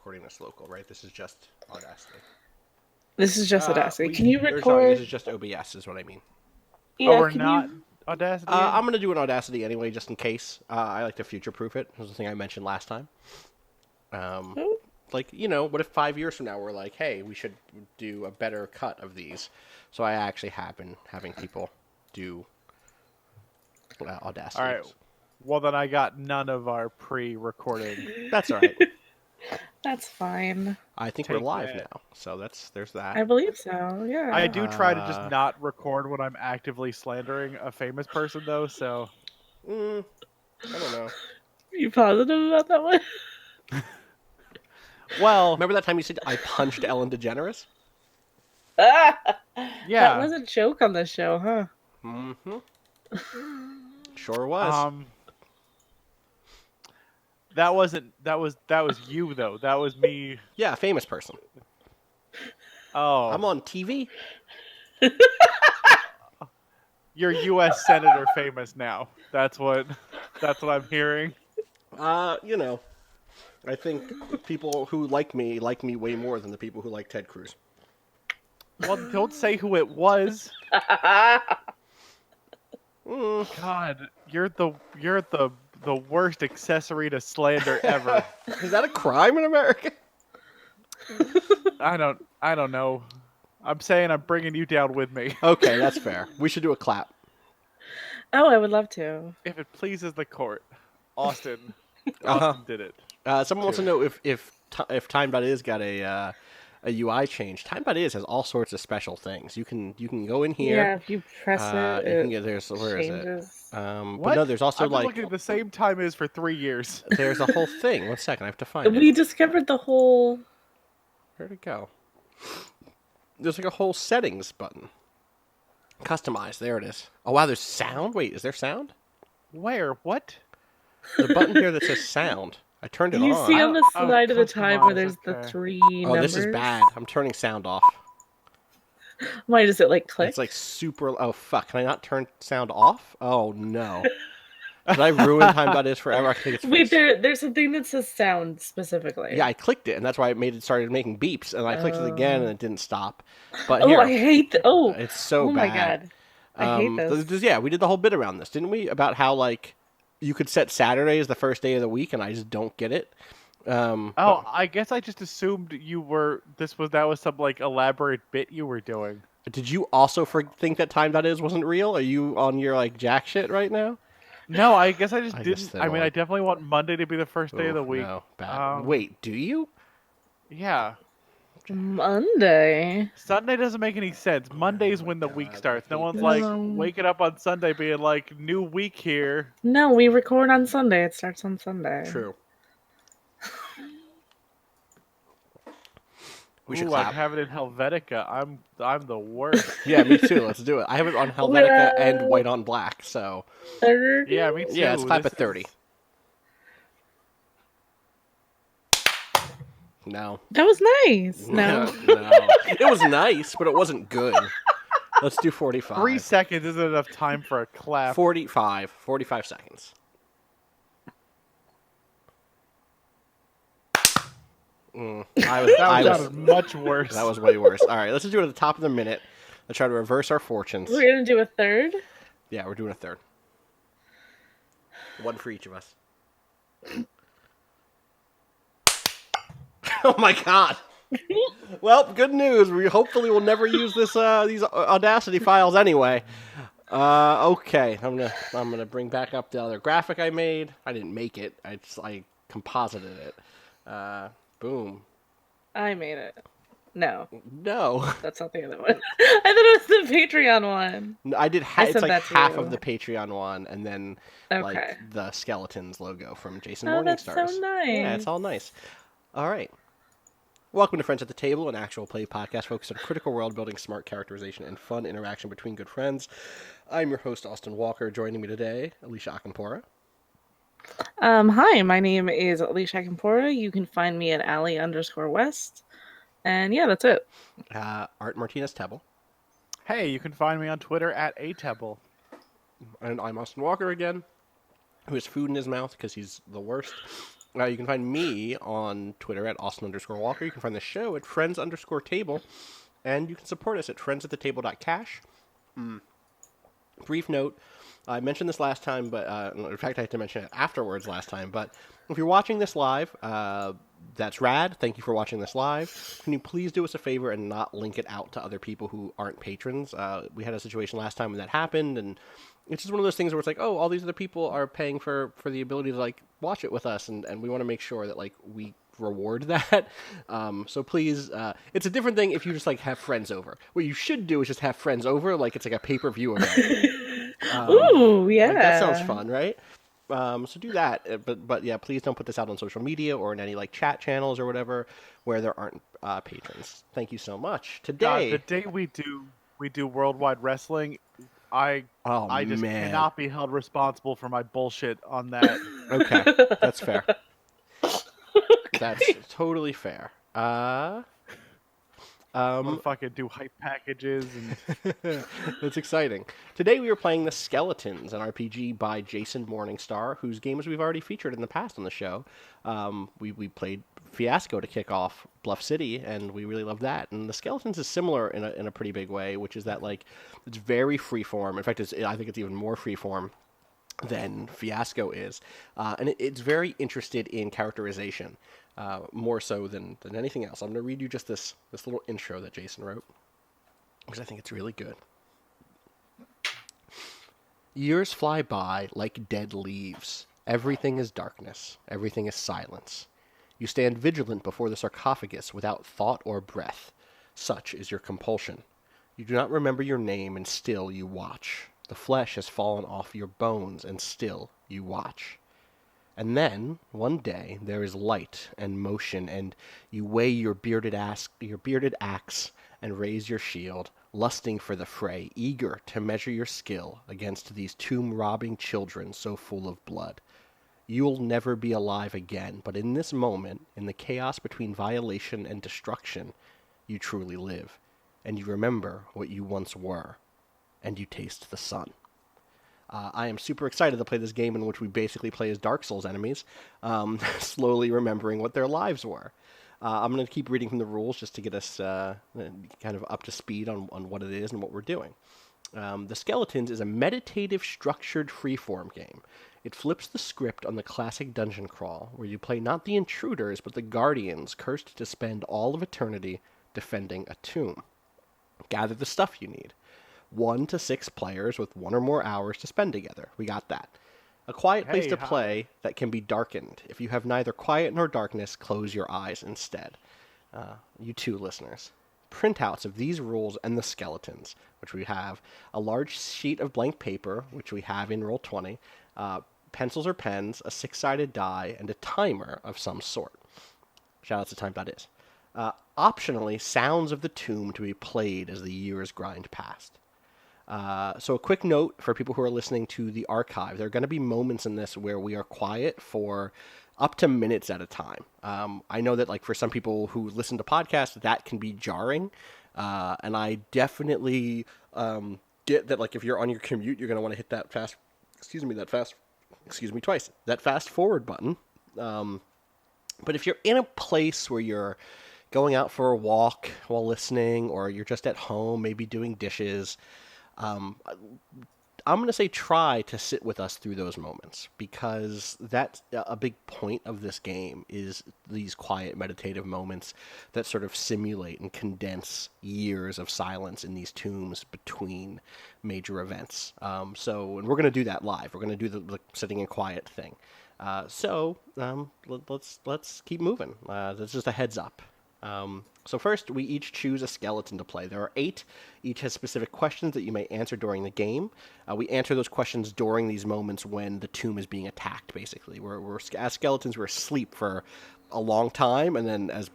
recording this local, right? This is just Audacity. This is just Audacity. We- Can you Or, sorry, this record? is just OBS, is what I mean. Yeah, Oh, we're can not you? Audacity. I'm going to do an Audacity anyway, just in case. I like to future-proof it. That was the thing I mentioned last time. Oh, Like, what if 5 years from now we're like, hey, we should do a better cut of these? So I actually have been having people do Audacity. All right. Well, then I got none of our pre-recorded. That's all right. that's fine. I think Take we're live that. now, so there's I that. believe so. Yeah. I do try to just not record when I'm actively slandering a famous person, though. So I don't know. Are you positive about that one? well, Remember that time you said I punched Ellen DeGeneres? Yeah. yeah. That was a joke on this show, huh? Mm-hmm. Sure was. That wasn't. That was you though. That was me. Yeah, famous person. Oh, I'm on TV. you're U.S. Senator famous now. That's what I'm hearing. I think people who like me way more than the people who like Ted Cruz. Well, don't say who it was. God, you're the worst accessory to slander ever. Is that a crime in America? I don't know. I'm saying I'm bringing you down with me. Okay, that's fair. We should do a clap. Oh, I would love to. If it pleases the court, Austin Uh-huh. did it. Someone wants to know if Time.is got a UI change. Time.is has all sorts of special things. You can go in here. Yeah, if you press it, You can get where is it? changes. But What? no, there's also I've been looking at the same time as for 3 years. there's a whole thing. 1 second, I have to find We it. discovered the whole. Where'd it go? There's like a whole settings button. Customize. There it is. Oh wow, there's sound. Wait, is there sound? Where? What? There's a button here that says sound. I turned it Do you on. see on the Oh, slide of the time where customize, there's okay. the three Oh, numbers? this is bad. I'm turning sound off. Why does it like click? It's like super. Oh fuck! Can I not turn sound off? Oh no! Did I ruin Time.is forever? I think it's Wait, fixed. there's a thing that says sound specifically. Yeah, I clicked it, and that's why it started making beeps, and I clicked it again, and it didn't stop. But Oh, here, I hate. it's so oh my bad. god, I hate this. Yeah, we did the whole bit around this, didn't we? About how like you could set Saturday as the first day of the week, and I just don't get it. Oh, I guess I just assumed that was some like elaborate bit you were doing. Did you also think that Time.is wasn't real? Are you on your like jack shit right now? No, I guess I just I didn't. just I mean, I definitely want Monday to be the first day of the week. No, bad. Wait, do you? Yeah. Monday. Sunday doesn't make any sense. Monday's when the week starts. No one's this. like waking up on Sunday being like, new week here. No, we record on Sunday. It starts on Sunday. True. We should Ooh, I clap. have it in Helvetica. I'm the worst. Yeah, me too. Let's do it. I have it on Helvetica and white on black, so 30? Yeah, me too. yeah, let's clap This at 30. No. That was nice. No. No. It was nice, but it wasn't good. Let's do 45. 3 seconds isn't enough time for a clap. 45 seconds. That sounded much worse. That was way worse. All right, let's just do it at the top of the minute. Let's try to reverse our fortunes. We're gonna do a third. Yeah, we're doing a third. One for each of us. Oh my god. Well, good news. We hopefully will never use these Audacity files anyway. Okay, I'm gonna bring back up the other graphic I made. I didn't make it. I composited it. Boom. I made it. No, No. that's not the other one. I thought it was the Patreon one. No, I did. I It's sent like that to half you. of the Patreon one, and then Okay. like the skeletons logo from Jason Oh, that's Morningstars. so nice. Yeah, it's all nice. All right. Welcome to Friends at the Table, an actual play podcast focused on critical world building, smart characterization, and fun interaction between good friends. I'm your host, Austin Walker. Joining me today, Alicia Akinpora. Hi, my name is Alicia Akinpora. You can find me at Allie_West. And yeah, that's it. Art Martinez Tebble. Hey, you can find me on Twitter at Atebble. And I'm Austin Walker again, who has food in his mouth because he's the worst. You can find me on Twitter at Austin_Walker. You can find the show at Friends_Table. And you can support us at friendsattetable.cash. Brief note, I mentioned this last time, but in fact I had to mention it afterwards last time, but if you're watching this live, that's rad. Thank you for watching this live. Can you please do us a favor and not link it out to other people who aren't patrons? We had a situation last time when that happened, and it's just one of those things where it's like, oh, all these other people are paying for the ability to, like, watch it with us, and we want to make sure that, like, we reward that. So please, it's a different thing if you just, like, have friends over. What you should do is just have friends over, like it's like a pay-per-view event. Ooh, yeah. Like, that sounds fun, right? So do that, but yeah, please don't put this out on social media or in any, like, chat channels or whatever where there aren't patrons. Thank you so much. Today, God, the day we do Worldwide Wrestling, I just cannot be held responsible for my bullshit on that. Okay, that's fair. That's totally fair. Fucking do hype packages and That's exciting. Today we are playing The Skeletons, an RPG by Jason Morningstar, whose games we've already featured in the past on the show. We played Fiasco to kick off Bluff City, and we really loved that. And The Skeletons is similar in a pretty big way, which is that, like, it's very freeform. In fact, I think it's even more freeform than Fiasco is. And it's very interested in characterization. More so than anything else. I'm going to read you just this little intro that Jason wrote, because I think it's really good. Years fly by like dead leaves. Everything is darkness. Everything is silence. You stand vigilant before the sarcophagus without thought or breath. Such is your compulsion. You do not remember your name, and still you watch. The flesh has fallen off your bones, and still you watch. And then, one day, there is light and motion, and you weigh your bearded axe and raise your shield, lusting for the fray, eager to measure your skill against these tomb-robbing children so full of blood. You'll never be alive again, but in this moment, in the chaos between violation and destruction, you truly live, and you remember what you once were, and you taste the sun. I am super excited to play this game in which we basically play as Dark Souls enemies, slowly remembering what their lives were. I'm going to keep reading from the rules just to get us kind of up to speed on what it is and what we're doing. The Skeletons is a meditative, structured freeform game. It flips the script on the classic dungeon crawl, where you play not the intruders, but the guardians cursed to spend all of eternity defending a tomb. Gather the stuff you need. 1 to 6 players with 1 or more hours to spend together. We got that. A quiet place to play that can be darkened. If you have neither quiet nor darkness, close your eyes instead. You too, listeners. Printouts of these rules and the Skeletons, which we have. A large sheet of blank paper, which we have in Roll20. Pencils or pens, a 6-sided die, and a timer of some sort. Shout out to Time.is. Optionally, sounds of the tomb to be played as the years grind past. So a quick note for people who are listening to the archive. There are going to be moments in this where we are quiet for up to minutes at a time. I know that, like, for some people who listen to podcasts, that can be jarring. And I definitely get that, like, if you're on your commute, you're going to want to hit that fast forward button. But if you're in a place where you're going out for a walk while listening, or you're just at home, maybe doing dishes, I'm going to say try to sit with us through those moments, because that's a big point of this game, is these quiet meditative moments that sort of simulate and condense years of silence in these tombs between major events. And we're going to do that live. We're going to do the sitting in quiet thing. Let's keep moving. That's just a heads up. So first, we each choose a skeleton to play. There are 8. Each has specific questions that you may answer during the game. We answer those questions during these moments when the tomb is being attacked, basically. As skeletons, we're asleep for a long time, and then as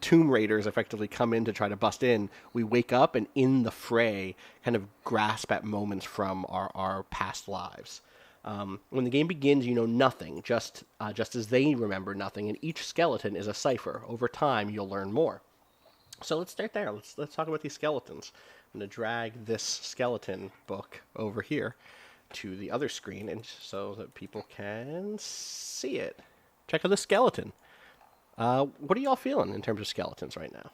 tomb raiders effectively come in to try to bust in, we wake up and in the fray kind of grasp at moments from our past lives. When the game begins, you know nothing, just as they remember nothing, and each skeleton is a cipher. Over time, you'll learn more. So let's start there. Let's talk about these skeletons. I'm going to drag this skeleton book over here to the other screen, and so that people can see it. Check out the skeleton. What are y'all feeling in terms of skeletons right now?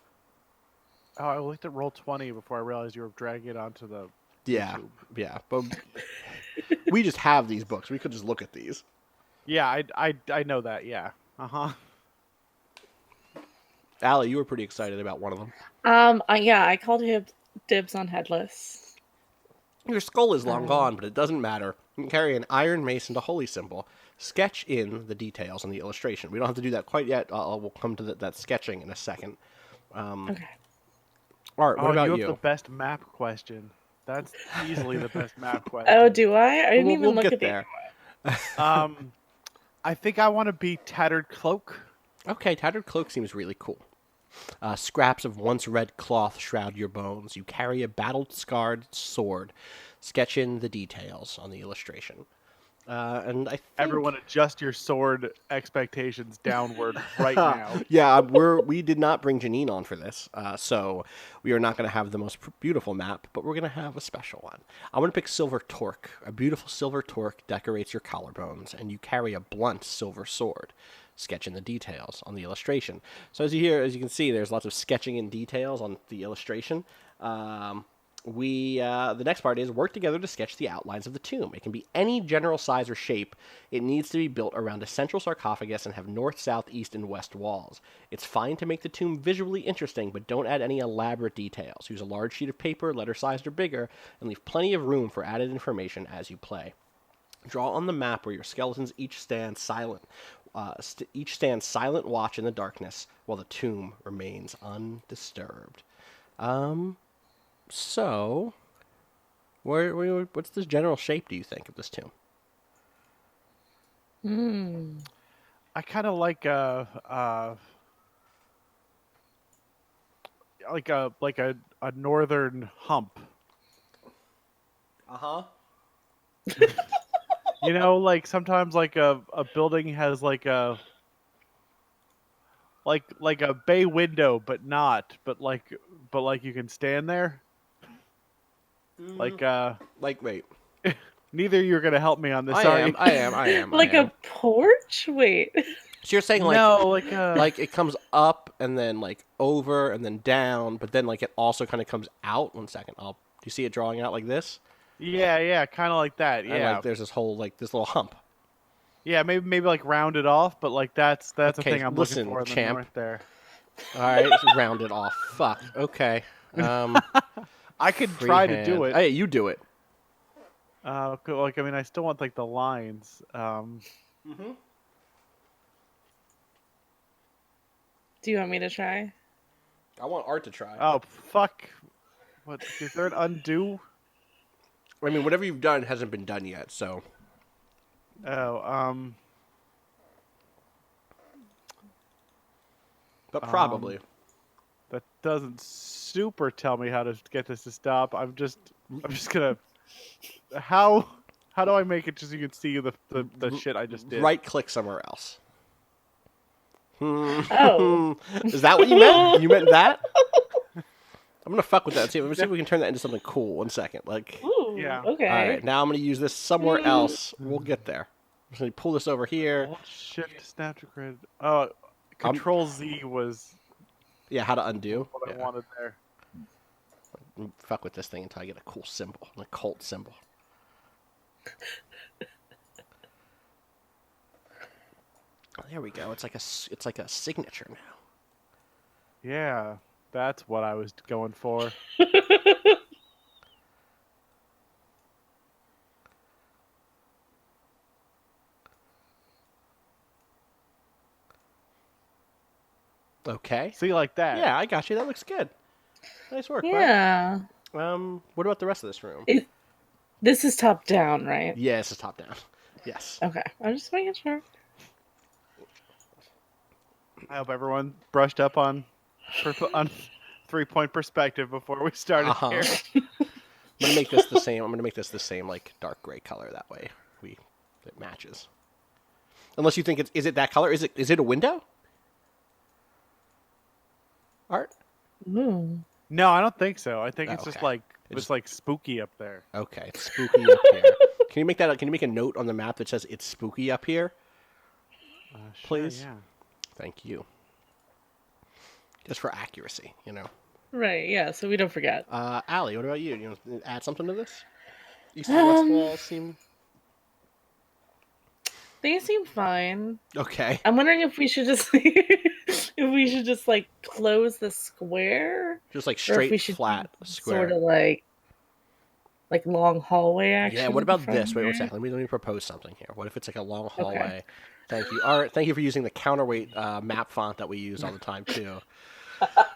Oh, I looked at Roll20 before I realized you were dragging it onto the Yeah, YouTube. yeah. But we just have these books. We could just look at these. Yeah, I know that. Yeah. Allie, you were pretty excited about one of them. I called dibs on headless. Your skull is long gone, but it doesn't matter. You can carry an iron mace and a holy symbol. Sketch in the details on the illustration. We don't have to do that quite yet. We'll come to that sketching in a second. Okay. Art, what about you? You have the best map question. That's easily the best map question. Oh, do I? I didn't even look get at there. I think I want to be Tattered Cloak. Okay, Tattered Cloak seems really cool. Scraps of once red cloth shroud your bones. You carry a battle-scarred sword. Sketch in the details on the illustration. And I think... Everyone adjust your sword expectations downward right now. Yeah, we did not bring Janine on for this, so we are not going to have the most beautiful map, but we're going to have a special one. I'm going to pick Silver Torque. A beautiful silver torque decorates your collarbones, and you carry a blunt silver sword. Sketch in the details on the illustration. So as you can see, there's lots of sketching in details on the illustration. The next part is work together to sketch the outlines of the tomb. It can be any general size or shape. It needs to be built around a central sarcophagus and have north, south, east, and west walls. It's fine to make the tomb visually interesting, but don't add any elaborate details. Use a large sheet of paper, letter-sized or bigger, and leave plenty of room for added information as you play. Draw on the map where your skeletons each stand silent watch in the darkness while the tomb remains undisturbed. So, what's the general shape, do you think, of this tomb? I kind of like a northern hump. You know, like sometimes like a building has like a bay window, but you can stand there. Wait. Neither of you are gonna help me on this. I am. Like a porch? Wait. So you're saying like it comes up and then like over and then down, but then like it also kind of comes out. 1 second. Do you see it drawing out like this? Yeah, kind of like that. Yeah. And, like, there's this little hump. Yeah, maybe like round it off, but like that's the thing I'm looking for in the champ. north there. All right, round it off. Fuck. Okay. I could try to do it. Hey, you do it. I still want like the lines. Do you want me to try? I want Art to try. Oh fuck! What is there an undo? I mean, whatever you've done hasn't been done yet, so. Oh, But probably. That doesn't super tell me how to get this to stop. I'm just gonna. How do I make it just so you can see the shit I just did? Right click somewhere else. Oh. Is that what you meant? You meant that? I'm gonna fuck with that. Let me see if we can turn that into something cool. 1 second. Ooh, Yeah. Okay. All right. Now I'm gonna use this somewhere else. We'll get there. I'm just gonna pull this over here. Alt Shift Snap to Grid. Oh, Control Z was. Yeah. How to undo? What I wanted there. Fuck with this thing until I get a cool symbol, a cult symbol. There we go. It's like a signature now. Yeah, that's what I was going for. Okay. See, like that. Yeah, I got you. That looks good. Nice work. Yeah. Bud. What about the rest of this room? This is top down, right? Yeah, this is top down. Yes. Okay. I'm just making sure. I hope everyone brushed up on 3-point perspective before we started here. I'm gonna make this the same. I'm gonna make this the same, like dark gray color. That way, it matches. Unless you think is it that color? Is it a window? Art? Ooh. No, I don't think so. I think it's okay. just like it's like spooky up there. Okay, it's spooky up here. Can you make a note on the map that says it's spooky up here? Sure, Please. yeah. Thank you. Just for accuracy, you know. Right, yeah, so we don't forget. Allie, what about you? You want to add something to this? East and west Um, walls seem they seem fine. okay. I'm wondering if we should just if we should just like close the square, Just like or if we straight, should do flat, sort square. of like long hallway Yeah, action what at the about front this? Wait one here. second. Let me propose something here. What if it's like a long Okay. hallway? Thank you. Art, thank you for using the counterweight map font that we use all the time, too.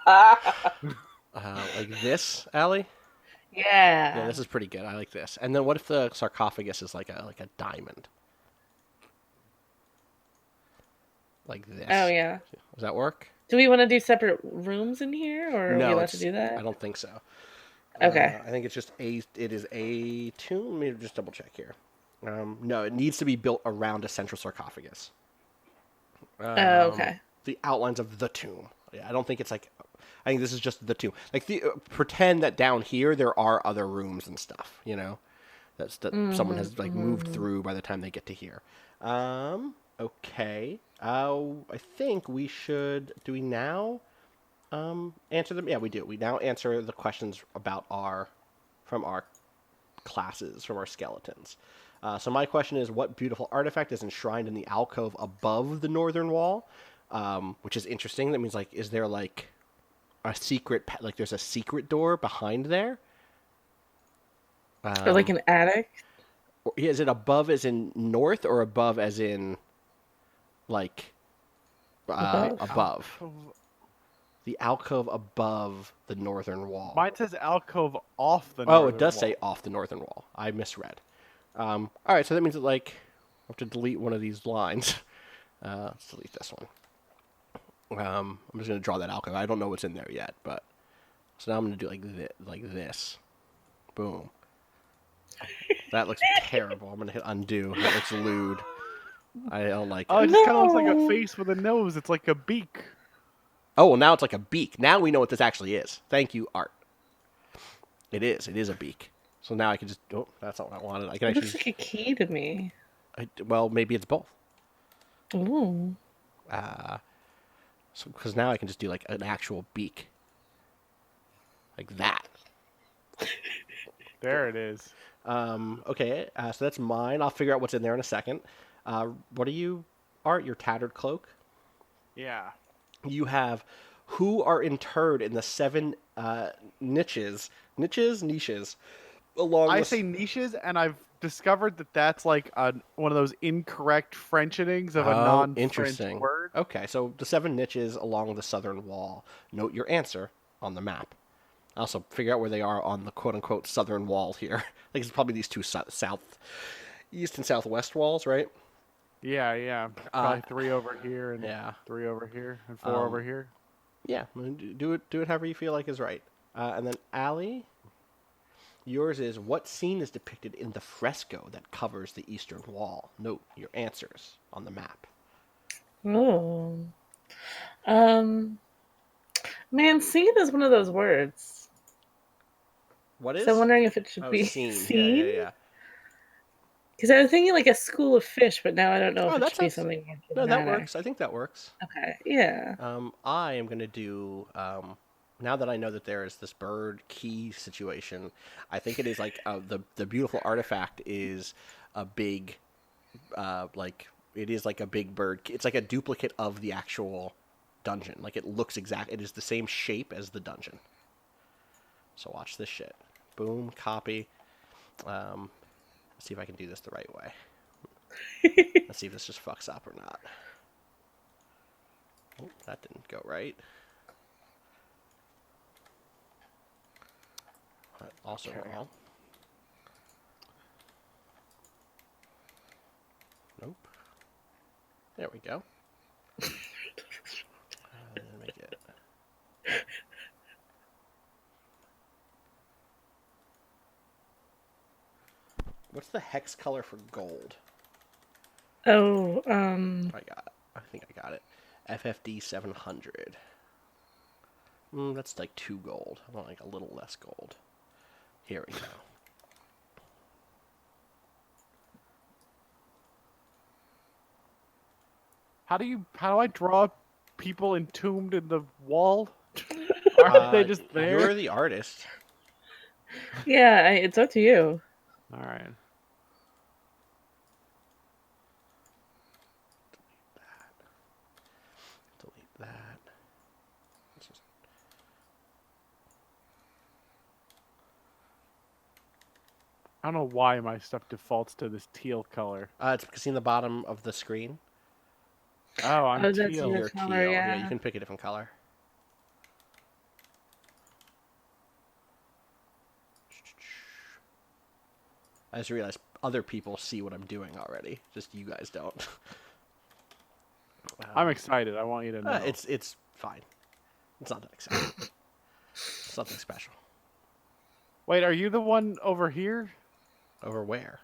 Like this, Allie? Yeah, Yeah. this is pretty good. I like this. And then what if the sarcophagus is like a diamond? Like this. Oh yeah. Does that work? Do we want to do separate rooms in here, or are we No, allowed to do I that? don't think so. Okay. I think it's just it is a tomb. Let me just double check here. No, it needs to be built around a central sarcophagus. Oh, okay. The outlines of the tomb. Yeah, I don't think it's like. I think this is just the tomb. Like pretend that down here there are other rooms and stuff. You know, that someone has like moved through by the time they get to here. Okay. I think we should. Do we now? Answer them. Yeah, we do. We now answer the questions about from our classes, from our skeletons. So my question is, what beautiful artifact is enshrined in the alcove above the northern wall? Which is interesting. That means like, is there like a secret, like there's a secret door behind there? Or like an attic. Or is it above as in north or above as in like above? The alcove above the northern wall. Mine says alcove off the. Oh, it does wall. say off the northern wall. I misread. All right, so that means that like I have to delete one of these lines. Let's delete this one. I'm just gonna draw that alcove. I don't know what's in there yet, but so now I'm gonna do like this. Boom. That looks terrible. I'm gonna hit undo. That looks lewd. I don't like Oh, it. it just kind of looks like a No. face with a nose. It's like a beak. Oh, well, now it's like a beak. Now we know what this actually is. Thank you, Art. It is. It is a beak. So now I can just. Oh, that's not what I wanted. I can It actually. looks like a key to me. Well, maybe it's both. Ooh. So because now I can just do like an actual beak, like that. There it is. Okay. So that's mine. I'll figure out what's in there in a second. What are you, Art? Your tattered cloak. Yeah. You have who are interred in the 7 niches along. I say niches, and I've discovered that that's like one of those incorrect Frenchings of a non-French interesting word. Okay, so the 7 niches along the southern wall. Note your answer on the map. Also, figure out where they are on the quote-unquote southern wall here. Like it's probably these two south, east and southwest walls, right? Yeah, yeah. Probably 3 over here and Yeah. 3 over here and 4 over here. Yeah, do it however you feel like is right. And then Allie, yours is what scene is depicted in the fresco that covers the eastern wall? Note your answers on the map. Oh. Man, scene is one of those words. What is? So I'm wondering if it should be scene. scene. Yeah. Because I was thinking like a school of fish, but now I don't know Oh, if that it should be sounds- something more No, that dramatic. works. I think that works. Okay, yeah. I am going to do, now that I know that there is this bird key situation, I think it is like the beautiful artifact is a big, it is like a big bird. It's like a duplicate of the actual dungeon. Like it looks exact. It is the same shape as the dungeon. So watch this shit. Boom, copy. Let's see if I can do this the right way. Let's see if this just fucks up or not. Oh, that didn't go right. Also wrong. Nope. There we go. Make it. What's the hex color for gold? Oh, I think I got it. FFD 700. That's like 2 gold. I want like a little less gold. Here we go. How do I draw people entombed in the wall? Aren't they just there? You're the artist. Yeah, it's up to you. All right. Delete that. Let's just... I don't know why my stuff defaults to this teal color. It's because see in the bottom of the screen. Oh, I'm Oh, that's teal. your You're color, teal. yeah. You can pick a different color. I just realized other people see what I'm doing already. Just you guys don't. I'm excited. I want you to know. It's fine. It's not that exciting. It's nothing special. Wait, are you the one over here? Over where?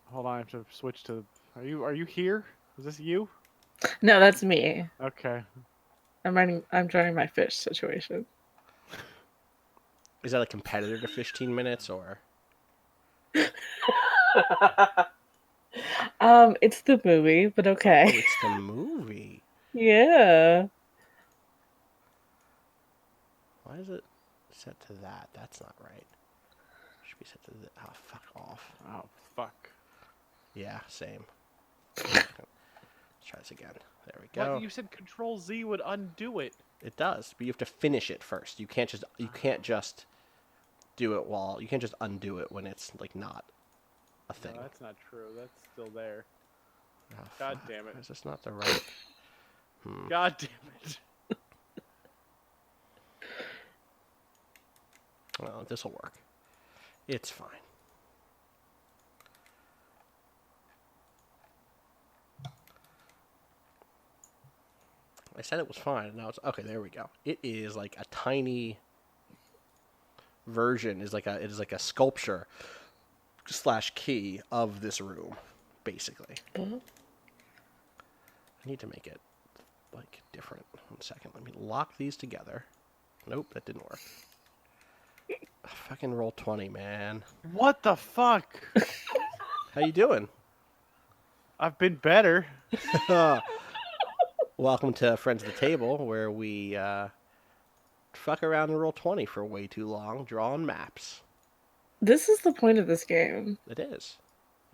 Hold on, I have to switch to. Are you here? Is this you? No, that's me. Okay. I'm trying my fish situation. Is that a competitor to 15 minutes or? It's the movie, but Oh, okay. it's the movie. Yeah. Why is it set to that? That's not right. It should be set to the. Oh, fuck off. Oh fuck. Yeah, same. Let's try this again. There we go. What? You said Control Z would undo it. It does, but you have to finish it first. You can't just do it while you can't just undo it when it's like not a thing. No, that's not true. That's still there. Oh, God fuck. damn it. Is this not the right? God damn it. Well, this will work. It's fine. I said it was fine, and now it's okay. There we go. It is like a tiny version. It is like a sculpture / key of this room, basically. Uh-huh. I need to make it like different. 1 second. Let me lock these together. Nope, that didn't work. Fucking roll 20, man. What the fuck? How you doing? I've been better. Welcome to Friends at the Table, where we fuck around and roll 20 for way too long, drawing maps. This is the point of this game. It is.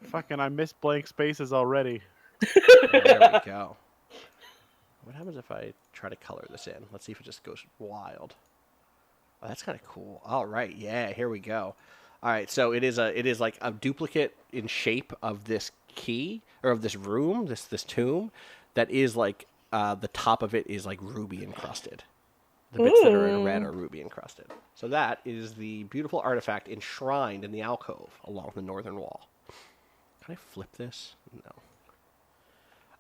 Fucking, I missed blank spaces already. There we go. What happens if I try to color this in? Let's see if it just goes wild. Oh, that's kind of cool. All right, yeah, here we go. All right, so it is like a duplicate in shape of this key or of this room, this tomb, that is like the top of it is like ruby encrusted. The bits that are in red are ruby encrusted. So that is the beautiful artifact enshrined in the alcove along the northern wall. Can I flip this? No.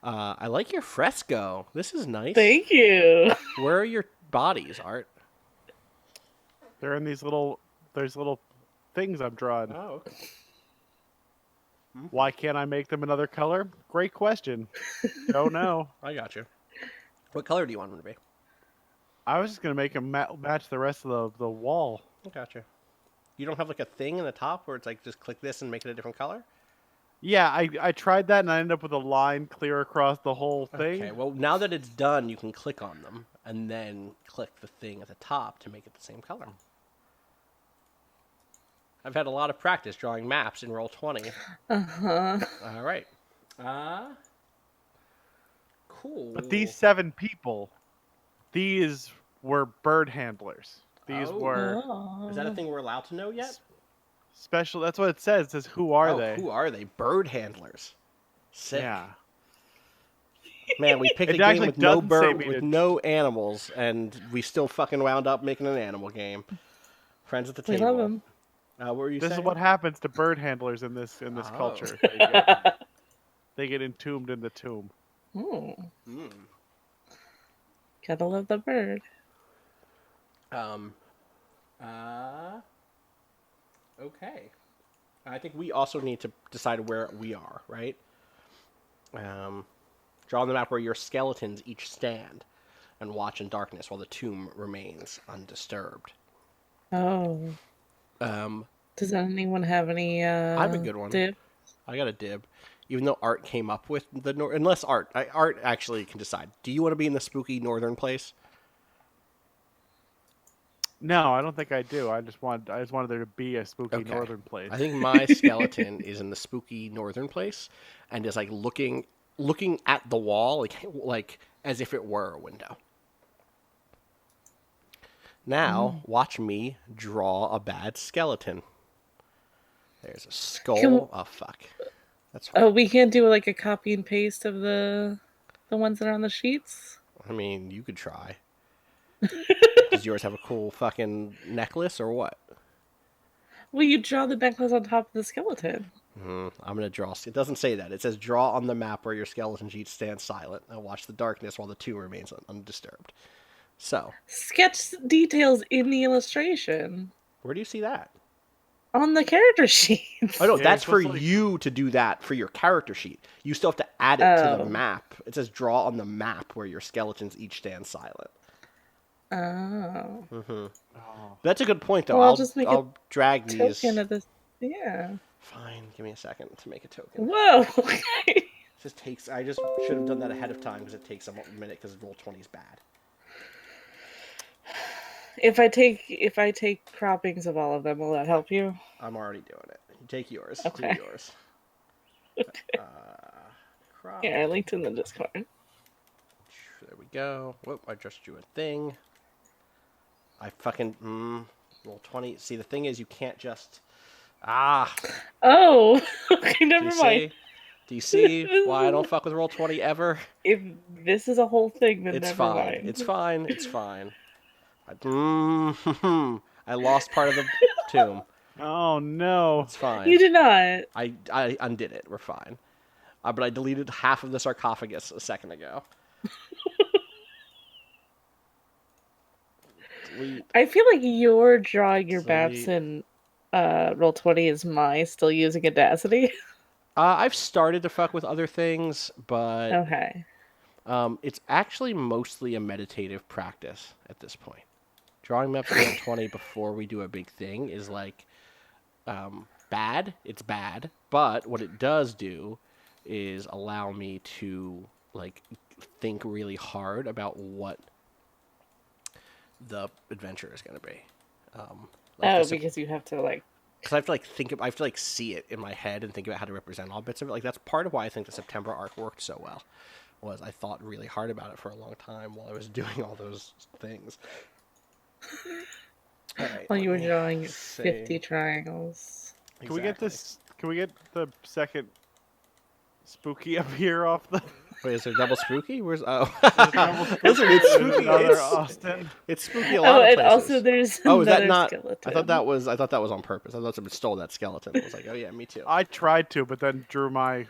I like your fresco. This is nice. Thank you. Where are your bodies, Art? They're in these little. There's little things I'm drawing. Oh, okay. Why can't I make them another color? Great question. Don't know. I got you. What color do you want them to be? I was just gonna make them match the rest of the wall. I got you. You don't have like a thing in the top where it's like just click this and make it a different color? Yeah, I tried that and I ended up with a line clear across the whole thing. Okay, well, now that it's done, you can click on them and then click the thing at the top to make it the same color. I've had a lot of practice drawing maps in Roll20. Uh-huh. All right. Cool. But these 7 people, these were bird handlers. These Oh. were Oh. Is that a thing we're allowed to know yet? special. That's what it says. It says, who are they? Who are they? Bird handlers. Sick. Yeah. Man, we picked It a game actually with no doesn't say bird, me with to- no animals, and we still fucking wound up making an animal game. Friends at the We table. love them. What were you This saying? is what happens to bird handlers in this Oh. culture. They get entombed in the tomb. Mm. Mm. Gotta love the bird. Okay. I think we also need to decide where we are, right? Draw on the map where your skeletons each stand and watch in darkness while the tomb remains undisturbed. Oh. Um, Does anyone have any I have a good one. dip? I got a dib. Even though Art came up with the unless Art actually can decide. Do you want to be in the spooky northern place? No, I don't think I do. I just wanted there to be a spooky Okay. northern place. I think my skeleton is in the spooky northern place and is like looking at the wall like as if it were a window. Now, watch me draw a bad skeleton. There's a skull. Oh fuck. That's fine. Oh, we can't do like a copy and paste of the ones that are on the sheets. I mean, you could try. Does yours have a cool fucking necklace or what? Well, you draw the necklace on top of the skeleton. I'm gonna draw. It doesn't say that. It says draw on the map where your skeleton sheet stands silent and watch the darkness while the tomb remains undisturbed. So, Sketch details in the illustration where do you see that? on the character sheets. Oh no, Yeah, that's it's for supposed to, like- you to do that for your character sheet. You still have to add it to the Oh. map. It says draw on the map where your skeletons each stand silent. Oh, Oh. That's a good point, though. Well, I'll just make a I'll drag these. token of this. Yeah. Fine, give me a second to make a token. Whoa. It just takes. I just should have done that ahead of time because it takes a minute because Roll20 is bad. If I take croppings of all of them, will that help you? I'm already doing it. You take yours. Okay. Do yours. Crop. Yeah, I linked in the Discord. There we go. Whoop! I just drew a thing. I fucking Roll20. See, the thing is, you can't just. Oh, okay, Do never you mind. see? Do you see why I don't fuck with Roll20 ever? If this is a whole thing, then It's never fine. mind. It's fine. It's fine. I lost part of the tomb. Oh no. It's fine. You did not. I undid it. We're fine. But I deleted half of the sarcophagus a second ago. Delete. I feel like you're drawing your Delete. maps in Roll20 is my still using Audacity. I've started to fuck with other things, but Okay. it's actually mostly a meditative practice at this point. Drawing maps in Roll20 before we do a big thing is like bad. It's bad, but what it does do is allow me to like think really hard about what the adventure is going to be. Because you have to like. Because I have to like I have to like see it in my head and think about how to represent all bits of it. Like that's part of why I think the September arc worked so well. Was I thought really hard about it for a long time while I was doing all those things. All right, While you let were me drawing see. 50 triangles. Can we get Exactly. this? Can we get the second spooky up here off the? Wait, is there double spooky? Where's double Listen, it's There's spooky. another Austin. It's spooky a lot Oh, of and places. also there's Oh, is that another not? skeleton. I thought that was on purpose. I thought somebody stole that skeleton. I was like, oh yeah, me too. I tried to, but then drew my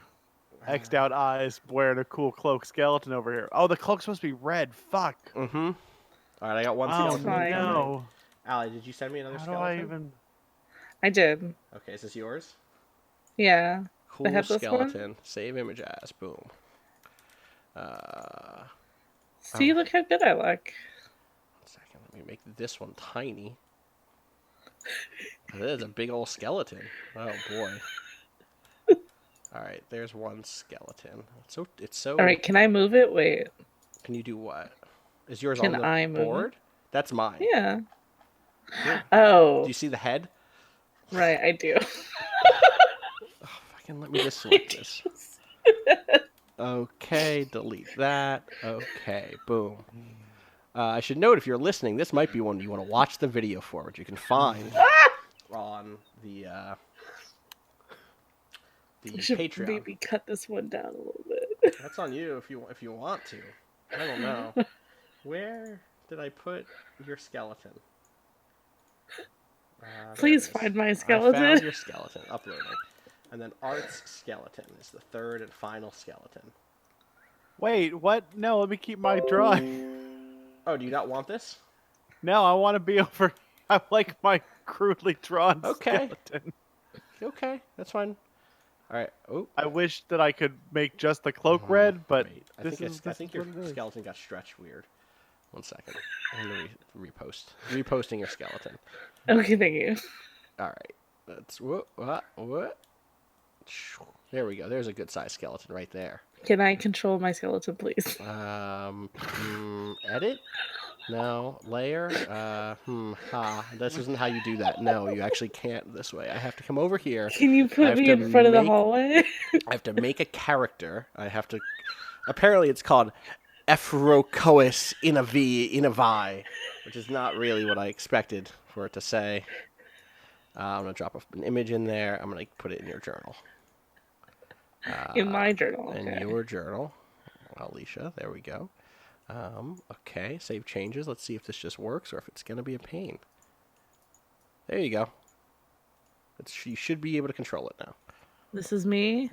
X'd out eyes wearing a cool cloak skeleton over here. Oh, the cloak's supposed to be red. Fuck. Mm-hmm. All right, I got one Oh skeleton. fine. no. Allie, did you send me another How do skeleton? I even? I did. Okay, is this yours? Yeah. Cool headless one? skeleton. Save image as. Boom. See, look how good I look. 1 second. Let me make this one tiny. That is a big old skeleton. Oh boy. All right, there's one skeleton. It's so. All right, can I move it? Wait. Can you do what? Is yours Can on the I move it? board? That's mine. Yeah. Here. Oh, Do you see the head? right, I do. Fucking let me just select this. Okay, delete that. Okay, boom. I should note if you're listening, this might be one you want to watch the video for, which you can find on the I should Patreon. maybe cut this one down a little bit. That's on you if you want to. I don't know. Where did I put your skeleton? There Please it is. find my I found skeleton. your skeleton. Uploading. And then Art's skeleton is the third and final skeleton. Wait, what? No, let me keep my drawing. Oh, do you not want this? No, I want to be over. I like my crudely drawn Okay. skeleton. Okay, that's fine. All right. Oh, I wish that I could make just the cloak red, but wait. I this think is I think your what it is. skeleton got stretched weird. 1 second. I'm gonna repost. Reposting your skeleton. Okay, thank you. All right. That's what. There we go. There's a good size skeleton right there. Can I control my skeleton, please? Edit? No. Layer? This isn't how you do that. No, you actually can't this way. I have to come over here. Can you I put have me to in front of the make- hallway? I have to make a character. I have to. Apparently, it's called Ephrocois Inavi, which is not really what I expected for it to say. I'm gonna drop an image in there. I'm gonna put it in your journal. In my journal. In Okay. your journal, Alicia. There we go. Okay, save changes. Let's see if this just works or if it's gonna be a pain. There you go. You should be able to control it now. This is me.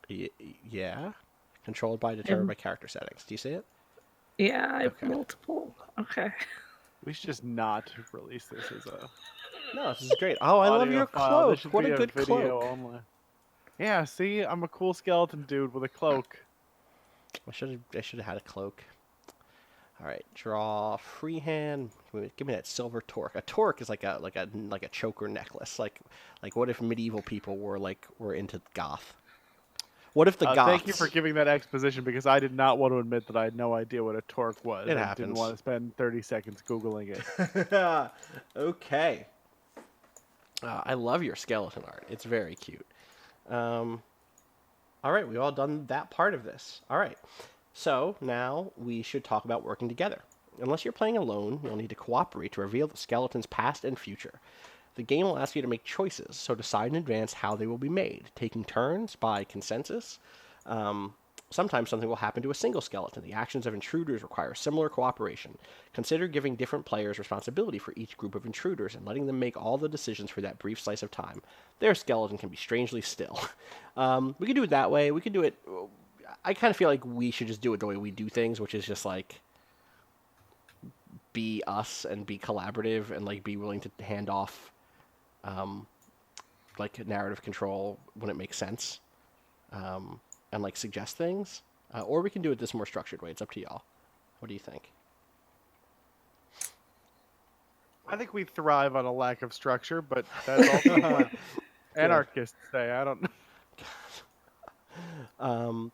Yeah. Controlled by determined by character settings. Do you see it? Yeah, I have Okay. multiple. Okay. We should just not release this as a No, this is great. Oh, I love audio your file. This cloak. should What be a good video cloak. only. Yeah, see, I'm a cool skeleton dude with a cloak. I should have had a cloak. All right, draw freehand. Give me that silver torque. A torque is like a choker necklace. Like what if medieval people were into goth? What if the goths? Thank you for giving that exposition because I did not want to admit that I had no idea what a torque was. It I happens. didn't want to spend 30 seconds Googling it. Okay. I love your skeleton art. It's very cute. All right, we've all done that part of this. All right. So now we should talk about working together. Unless you're playing alone, you'll need to cooperate to reveal the skeleton's past and future. The game will ask you to make choices, so decide in advance how they will be made, taking turns by consensus. Sometimes something will happen to a single skeleton. The actions of intruders require similar cooperation. Consider giving different players responsibility for each group of intruders and letting them make all the decisions for that brief slice of time. Their skeleton can be strangely still. We could do it that way. We could do it... I kind of feel like we should just do it the way we do things, which is just like be us and be collaborative and like be willing to hand off like narrative control when it makes sense, and like suggest things, or we can do it this more structured way. It's up to y'all. What do you think? I think we thrive on a lack of structure, but that's also what anarchists say. I don't know.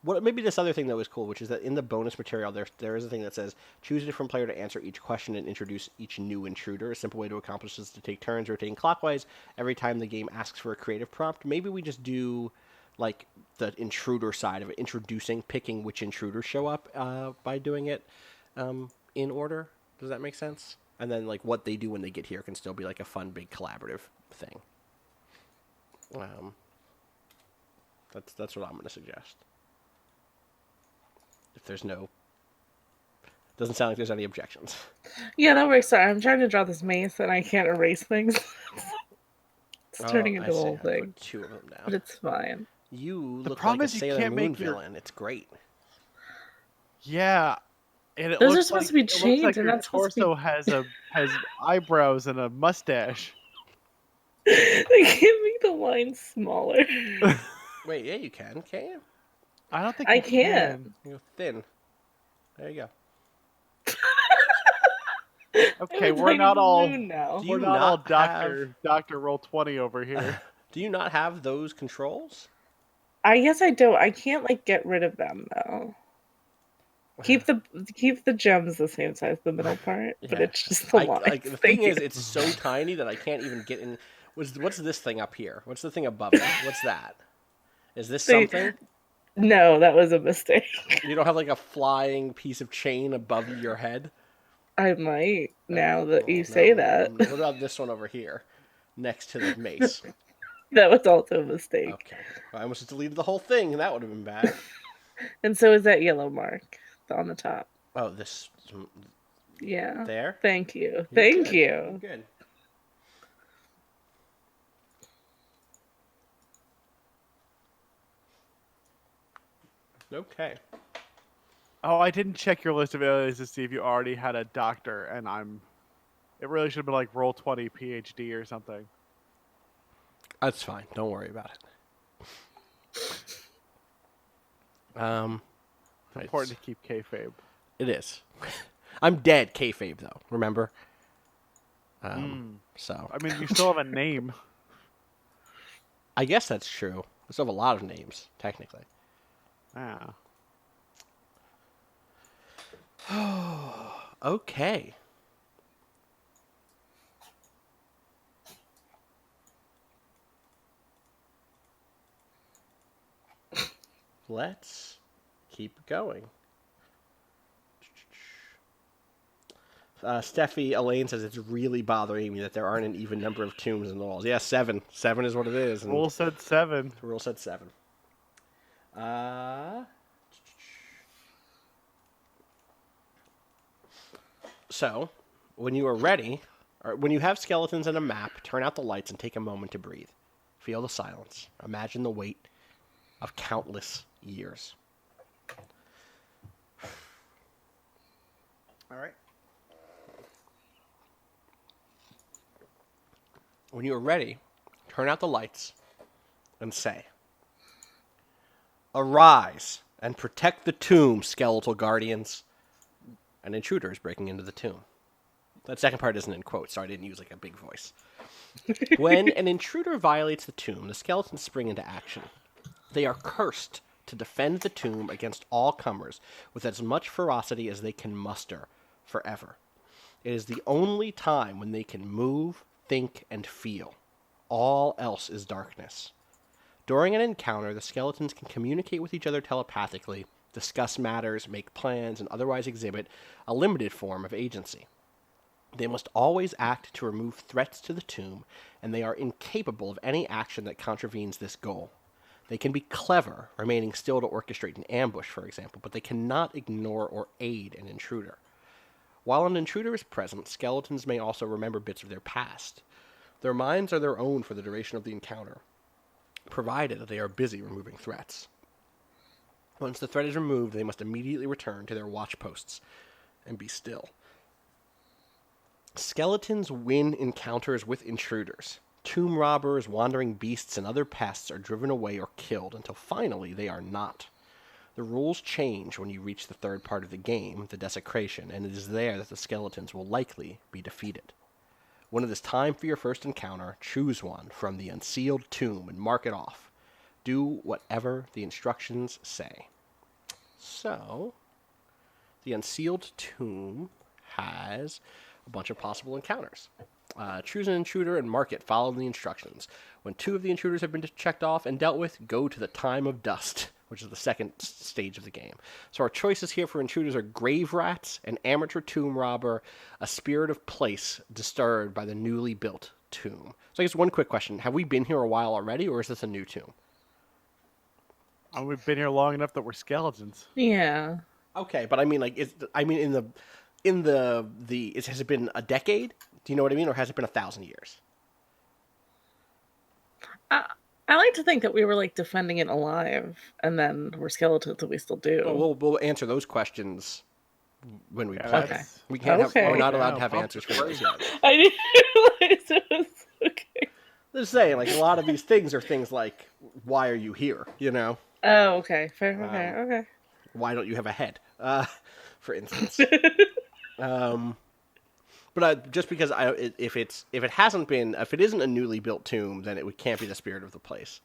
What maybe this other thing that was cool, which is that in the bonus material there is a thing that says choose a different player to answer each question and introduce each new intruder. A simple way to accomplish this is to take turns rotating clockwise every time the game asks for a creative prompt. Maybe we just do like the intruder side of it, picking which intruders show up by doing it in order. Does that make sense? And then like what they do when they get here can still be like a fun big collaborative thing. That's what I'm going to suggest. If there's no... Doesn't sound like there's any objections. Yeah, that works. Sorry, I'm trying to draw this mace and I can't erase things. It's turning Oh, into I a see. whole I thing. put two of them But down. it's fine. You The look problem like a is you Sailor can't Moon make your- villain. It's great. Yeah, and it Those are looks supposed like, to be it looks chains, like and your that's supposed to be- torso has eyebrows and a mustache. They can't make the line smaller. Wait, yeah, you can, can't you? I don't think I you can't. can. You're thin. There you go. Okay, It's we're like not all moon now. Do we're you not all not Doctor Roll 20 over here. Do you not have those controls? I guess I don't. I can't like get rid of them though. Keep the gems the same size, the middle part, but Yeah. it's just the line. The thing is, it's so tiny that I can't even get in. What's this thing up here? What's the thing above it? What's that? Is this See- something? No, that was a mistake. You don't have like a flying piece of chain above your head? I might now that Oh, you no. say that. What about this one over here, next to the mace? That was also a mistake. Okay, I almost deleted the whole thing, and that would have been bad. And so is that yellow mark on the top. Oh, this Yeah. there. Thank you. You're Thank good. you. You're good. Okay. Oh, I didn't check your list of aliens to see if you already had a doctor, and it really should have been like Roll 20 PhD or something. That's fine. Don't worry about it. It's important to keep kayfabe. It is. I'm dead, kayfabe though. Remember? So I mean, you still have a name. I guess that's true. We still have a lot of names, technically. Ah. Okay. Let's keep going. Steffi Elaine says it's really bothering me that there aren't an even number of tombs in the walls. Yeah, 7. 7 is what it is. And Rule said 7. the rule said 7. So, when you are ready, or when you have skeletons and a map, turn out the lights and take a moment to breathe. Feel the silence. Imagine the weight of countless years. All right. When you are ready, turn out the lights and say, "Arise and protect the tomb, skeletal guardians." An intruder is breaking into the tomb. That second part isn't in quotes, so I didn't use like a big voice. When an intruder violates the tomb, the skeletons spring into action. They are cursed to defend the tomb against all comers with as much ferocity as they can muster forever. It is the only time when they can move, think, and feel. All else is darkness. During an encounter, the skeletons can communicate with each other telepathically, discuss matters, make plans, and otherwise exhibit a limited form of agency. They must always act to remove threats to the tomb, and they are incapable of any action that contravenes this goal. They can be clever, remaining still to orchestrate an ambush, for example, but they cannot ignore or aid an intruder. While an intruder is present, skeletons may also remember bits of their past. Their minds are their own for the duration of the encounter, provided that they are busy removing threats. Once the threat is removed, they must immediately return to their watch posts and be still. Skeletons win encounters with intruders. Tomb robbers, wandering beasts, and other pests are driven away or killed until finally they are not. The rules change when you reach the third part of the game, the Desecration, and it is there that the skeletons will likely be defeated. When it is time for your first encounter, choose one from the unsealed tomb and mark it off. Do whatever the instructions say. So, the unsealed tomb has a bunch of possible encounters. Choose an intruder and mark it. Follow the instructions. When 2 of the intruders have been checked off and dealt with, go to the Time of Dust, which is the second stage of the game. So our choices here for intruders are grave rats, an amateur tomb robber, a spirit of place disturbed by the newly built tomb. So I guess one quick question. Have we been here a while already, or is this a new tomb? We've been here long enough that we're skeletons. Yeah. Okay, but I mean, like, has it been a decade? Do you know what I mean, or has it been 1,000 years? I like to think that we were like defending it alive, and then we're skeletons, and we still do. Well, we'll answer those questions when we Yeah, play. Okay. We can't have. Okay. We're not allowed Yeah, to have pump answers the for those yet. I didn't realize it was okay. Just saying, like, a lot of these things are things like, why are you here? You know, Oh, okay. Fair. Okay. why don't you have a head? For instance. But just because if it hasn't been, if it isn't a newly built tomb, then it can't be the spirit of the place.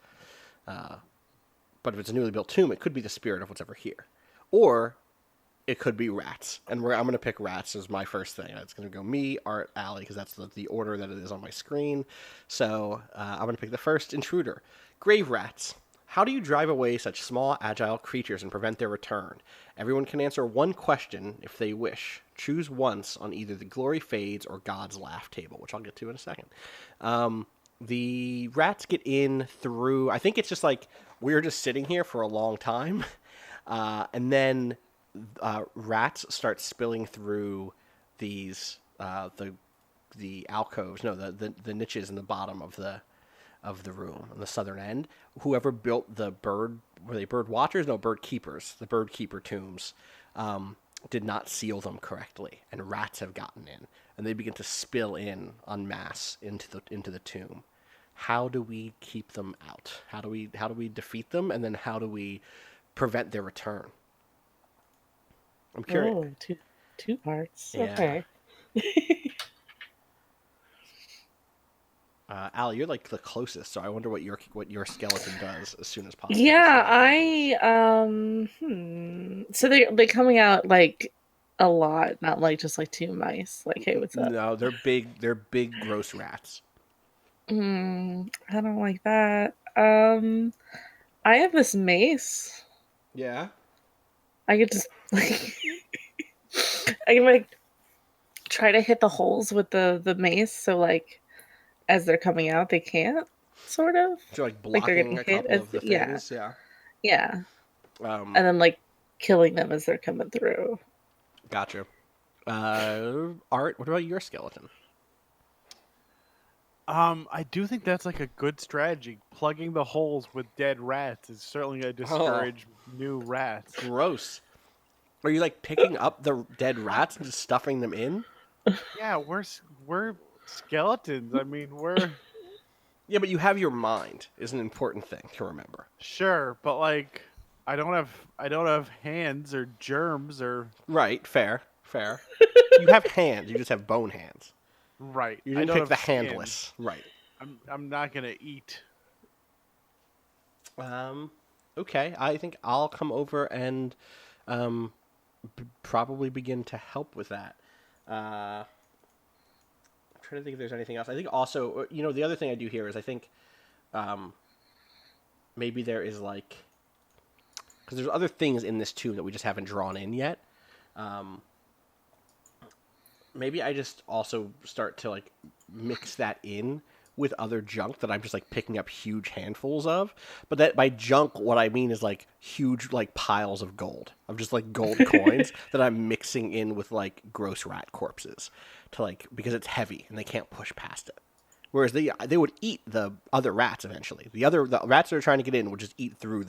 But if it's a newly built tomb, it could be the spirit of what's ever here, or it could be rats. And I'm going to pick rats as my first thing. It's going to go me, Art, Allie, because that's the order that it is on my screen. So I'm going to pick the first intruder, grave rats. How do you drive away such small, agile creatures and prevent their return? Everyone can answer one question if they wish. Choose once on either the Glory Fades or God's Laugh table, which I'll get to in a second. The rats get in through, I think it's just like, we're just sitting here for a long time, and then rats start spilling through these, the alcoves, no, the niches in the bottom of the room on the southern end. Whoever built the bird, were they bird watchers? No, bird keepers. The bird keeper tombs did not seal them correctly, and rats have gotten in, and they begin to spill in en masse into the tomb. How do we keep them out? How do we defeat them, and then how do we prevent their return? I'm curious. Oh, two parts. Yeah. Okay. Allie, you're like the closest, so I wonder what your skeleton does as soon as possible. Yeah, So they're coming out like a lot, not like just like two mice. Like, hey, what's up? No, they're big. They're big, gross rats. I don't like that. I have this mace. Yeah. I could just like I can like try to hit the holes with the mace, so like as they're coming out, they can't sort of So like like they're blocking getting a hit couple as of the yeah, things. Yeah. yeah, Um. and then like killing them as they're coming through. Gotcha. Art. What about your skeleton? I do think that's like a good strategy. Plugging the holes with dead rats is certainly going to discourage new rats. Gross. Are you like picking up the dead rats and just stuffing them in? Yeah, we're skeletons. I mean, we're Yeah, but you have your mind is an important thing to remember. sure, but like I don't have hands or germs or Right. Fair. Fair. You have hands. You just have bone hands. right. You I didn't don't pick the have skin. handless. Right. I'm not gonna eat. Okay. I think I'll come over and probably begin to help with that. I'm trying to think if there's anything else. I think also, the other thing I do here is I think maybe there is like, because there's other things in this tomb that we just haven't drawn in yet. Maybe I just also start to like mix that in with other junk that I'm just like picking up huge handfuls of. But that by junk, what I mean is like huge like piles of gold, of just like gold coins that I'm mixing in with like gross rat corpses to like, because it's heavy and they can't push past it. Whereas they would eat the other rats eventually. The rats that are trying to get in would just eat through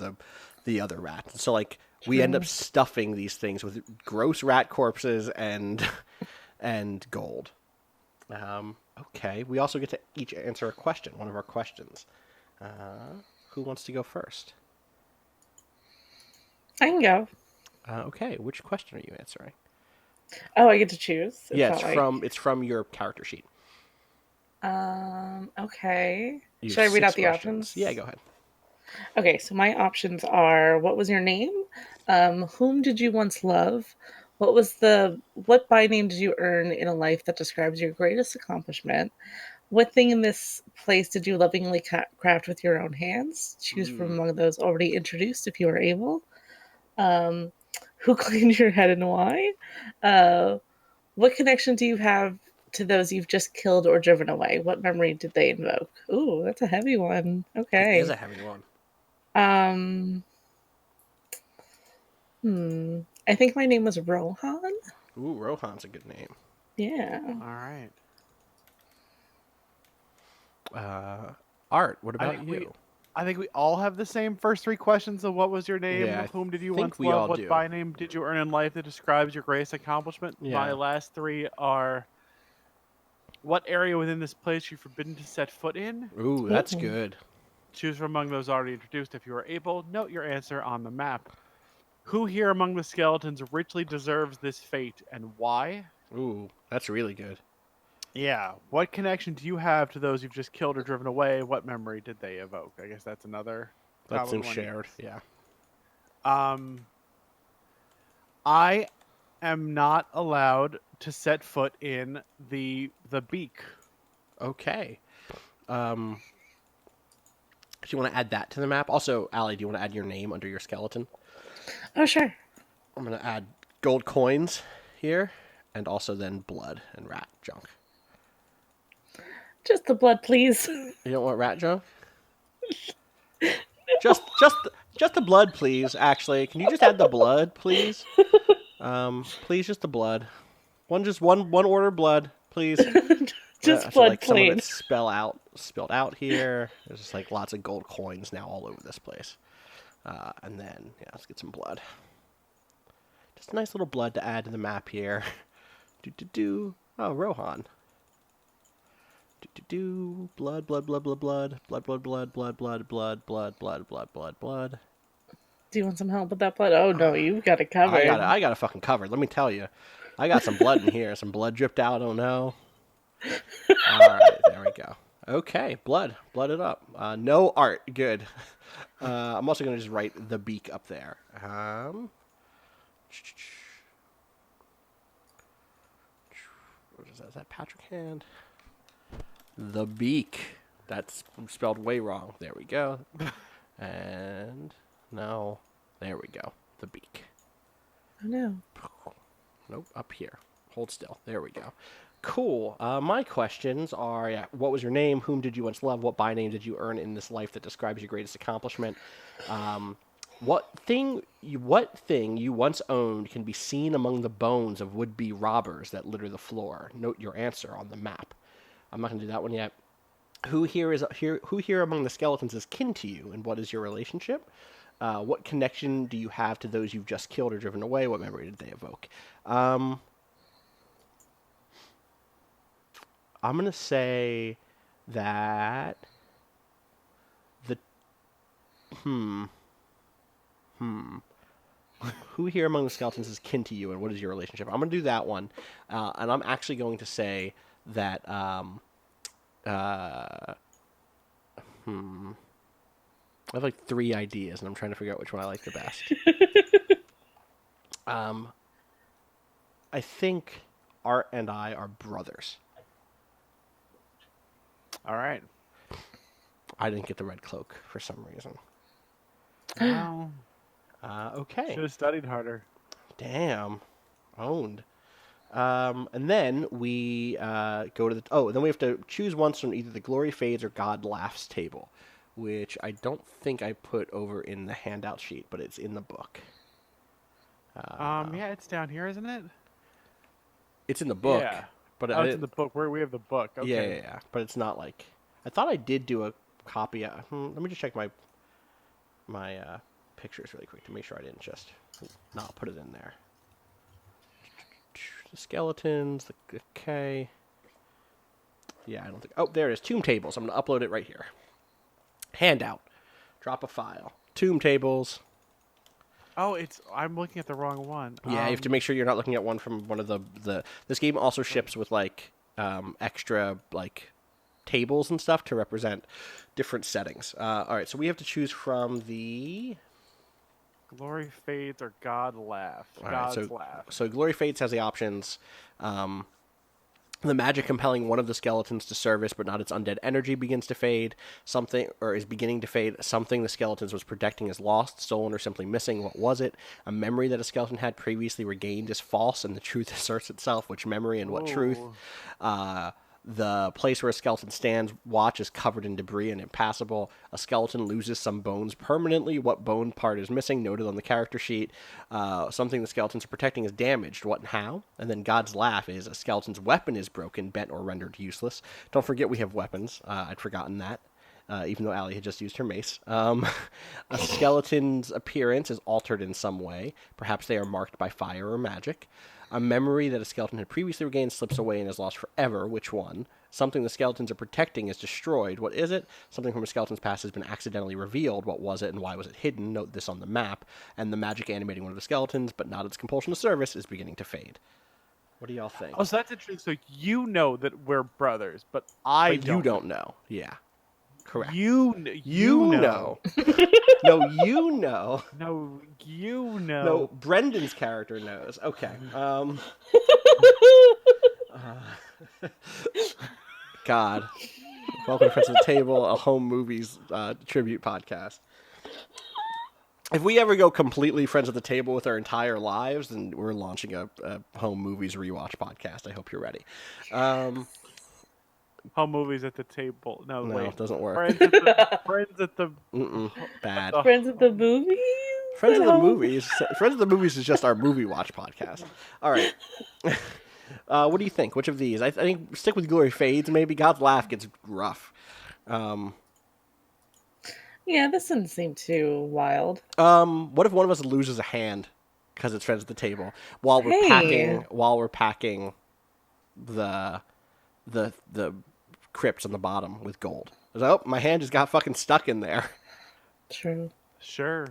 the other rats. So like we end up stuffing these things with gross rat corpses and gold. Okay. We also get to each answer a question, one of our questions. Who wants to go first? I can go. Okay. Which question are you answering? Oh, I get to choose. Yeah, not it's from your character sheet. Okay. You Should I have read 6 out the questions. options? Yeah, go ahead. Okay, so my options are: what was your name? Whom did you once love? What by name did you earn in a life that describes your greatest accomplishment? What thing in this place did you lovingly craft with your own hands? Choose from among those already introduced if you are able. Who cleaned your head and why? What connection do you have to those you've just killed or driven away? What memory did they invoke? Ooh, that's a heavy one. Okay. It is a heavy one. I think my name was Rohan. Ooh, Rohan's a good name. Yeah. All right. Art, what about you? I think we all have the same first 3 questions of what was your name, Yeah, I whom did you think once we all love, what do. by name did you earn in life that describes your greatest accomplishment. Yeah. My last 3 are what area within this place you're forbidden to set foot in. Ooh, that's Ooh. good. Choose from among those already introduced if you are able. Note your answer on the map. Who here among the skeletons richly deserves this fate and why? Ooh, that's really good. Yeah. What connection do you have to those you've just killed or driven away? What memory did they evoke? I guess that's another. That's common some one, shared, yes. yeah. I am not allowed to set foot in the beak. Okay. Do you want to add that to the map? Also, Allie, do you want to add your name under your skeleton? Oh, sure. I'm going to add gold coins here, and also then blood and rat junk. Just the blood, please. You don't want rat junk? Just the blood, please. Actually, can you just add the blood, please? Please, just the blood. One order blood, please. Just So, blood, like, some of please. it's spelled out here. There's just like lots of gold coins now all over this place. And then let's get some blood. Just a nice little blood to add to the map here. Oh, Rohan. Blood. Do you want some help with that blood? Oh no, you've got it covered. I got it fucking covered. Let me tell you, I got some blood in here. Some blood dripped out. I don't know. All right, there we go. Okay, blood. Blood it up. No art. Good. I'm also going to just write the beak up there. What is that? Is that Patrick Hand? The beak. That's spelled way wrong. There we go. And no. There we go. The beak. Oh no. Nope, up here. Hold still. There we go. Cool. My questions are: what was your name? Whom did you once love? What by name did you earn in this life that describes your greatest accomplishment? What thing you once owned can be seen among the bones of would-be robbers that litter the floor? Note your answer on the map. I'm not going to do that one yet. Who here among the skeletons is kin to you, and what is your relationship? What connection do you have to those you've just killed or driven away? What memory did they evoke? I'm going to say that the... Who here among the skeletons is kin to you, and what is your relationship? I'm going to do that one. And I'm actually going to say that... I have like 3 ideas, and I'm trying to figure out which one I like the best. I think Art and I are brothers. All right. I didn't get the red cloak for some reason. Well, Okay. should have studied harder. Damn. Owned. And then we go to the... Oh, then we have to choose once from either the Glory Fades or God Laughs table, which I don't think I put over in the handout sheet, but it's in the book. Yeah, it's down here, isn't it? It's in the book. Yeah. But Oh, it's in the book. Where we have the book. Okay. Yeah. But it's not like... I thought I did do a copy. Let me just check my pictures really quick to make sure I didn't just not put it in there. The skeletons, okay. Yeah, I don't think... Oh, there it is. Tomb tables. I'm going to upload it right here. Handout. Drop a file. Tomb tables. Oh, I'm looking at the wrong one. Yeah, you have to make sure you're not looking at one from one of the... This game also ships with, like, extra, like, tables and stuff to represent different settings. All right, so we have to choose from the... Glory Fades or God Laugh. All right, God's Laugh. So Glory Fates has the options. The magic compelling one of the skeletons to service, but not its undead energy, begins to fade. Something, or is beginning to fade. Something the skeletons was protecting is lost, stolen, or simply missing. What was it? A memory that a skeleton had previously regained is false, and the truth asserts itself. Which memory and what truth? The place where a skeleton stands watch is covered in debris and impassable. A skeleton loses some bones permanently. What bone part is missing? Noted on the character sheet. Something the skeletons are protecting is damaged. What and how? And then God's Laugh is a skeleton's weapon is broken, bent, or rendered useless. Don't forget we have weapons. I'd forgotten that. Even though Allie had just used her mace. A skeleton's appearance is altered in some way. Perhaps they are marked by fire or magic. A memory that a skeleton had previously regained slips away and is lost forever. Which one? Something the skeletons are protecting is destroyed. What is it? Something from a skeleton's past has been accidentally revealed. What was it and why was it hidden? Note this on the map. And the magic animating one of the skeletons, but not its compulsion to service, is beginning to fade. What do y'all think? Oh, so that's interesting. So you know that we're brothers, but I But don't. you don't know. Yeah. Correct. You know. No, you know. No, you know. No, Brendan's character knows. Okay. God. Welcome to Friends of the Table, a home movies tribute podcast. If we ever go completely Friends of the Table with our entire lives, then we're launching a home movies rewatch podcast. I hope you're ready. Home movies at the table. No, No, wait. it doesn't work. Friends at the. Bad. Friends at the movies? Friends of at the home? Movies. Friends of the Movies is just our movie watch podcast. All right. What do you think? Which of these? I think stick with Glory Fades. Maybe God's Laugh gets rough. Yeah, this doesn't seem too wild. What if one of us loses a hand because it's Friends at the Table while we're Hey. packing the crypts on the bottom with gold? Oh, my hand just got fucking stuck in there. True. Sure.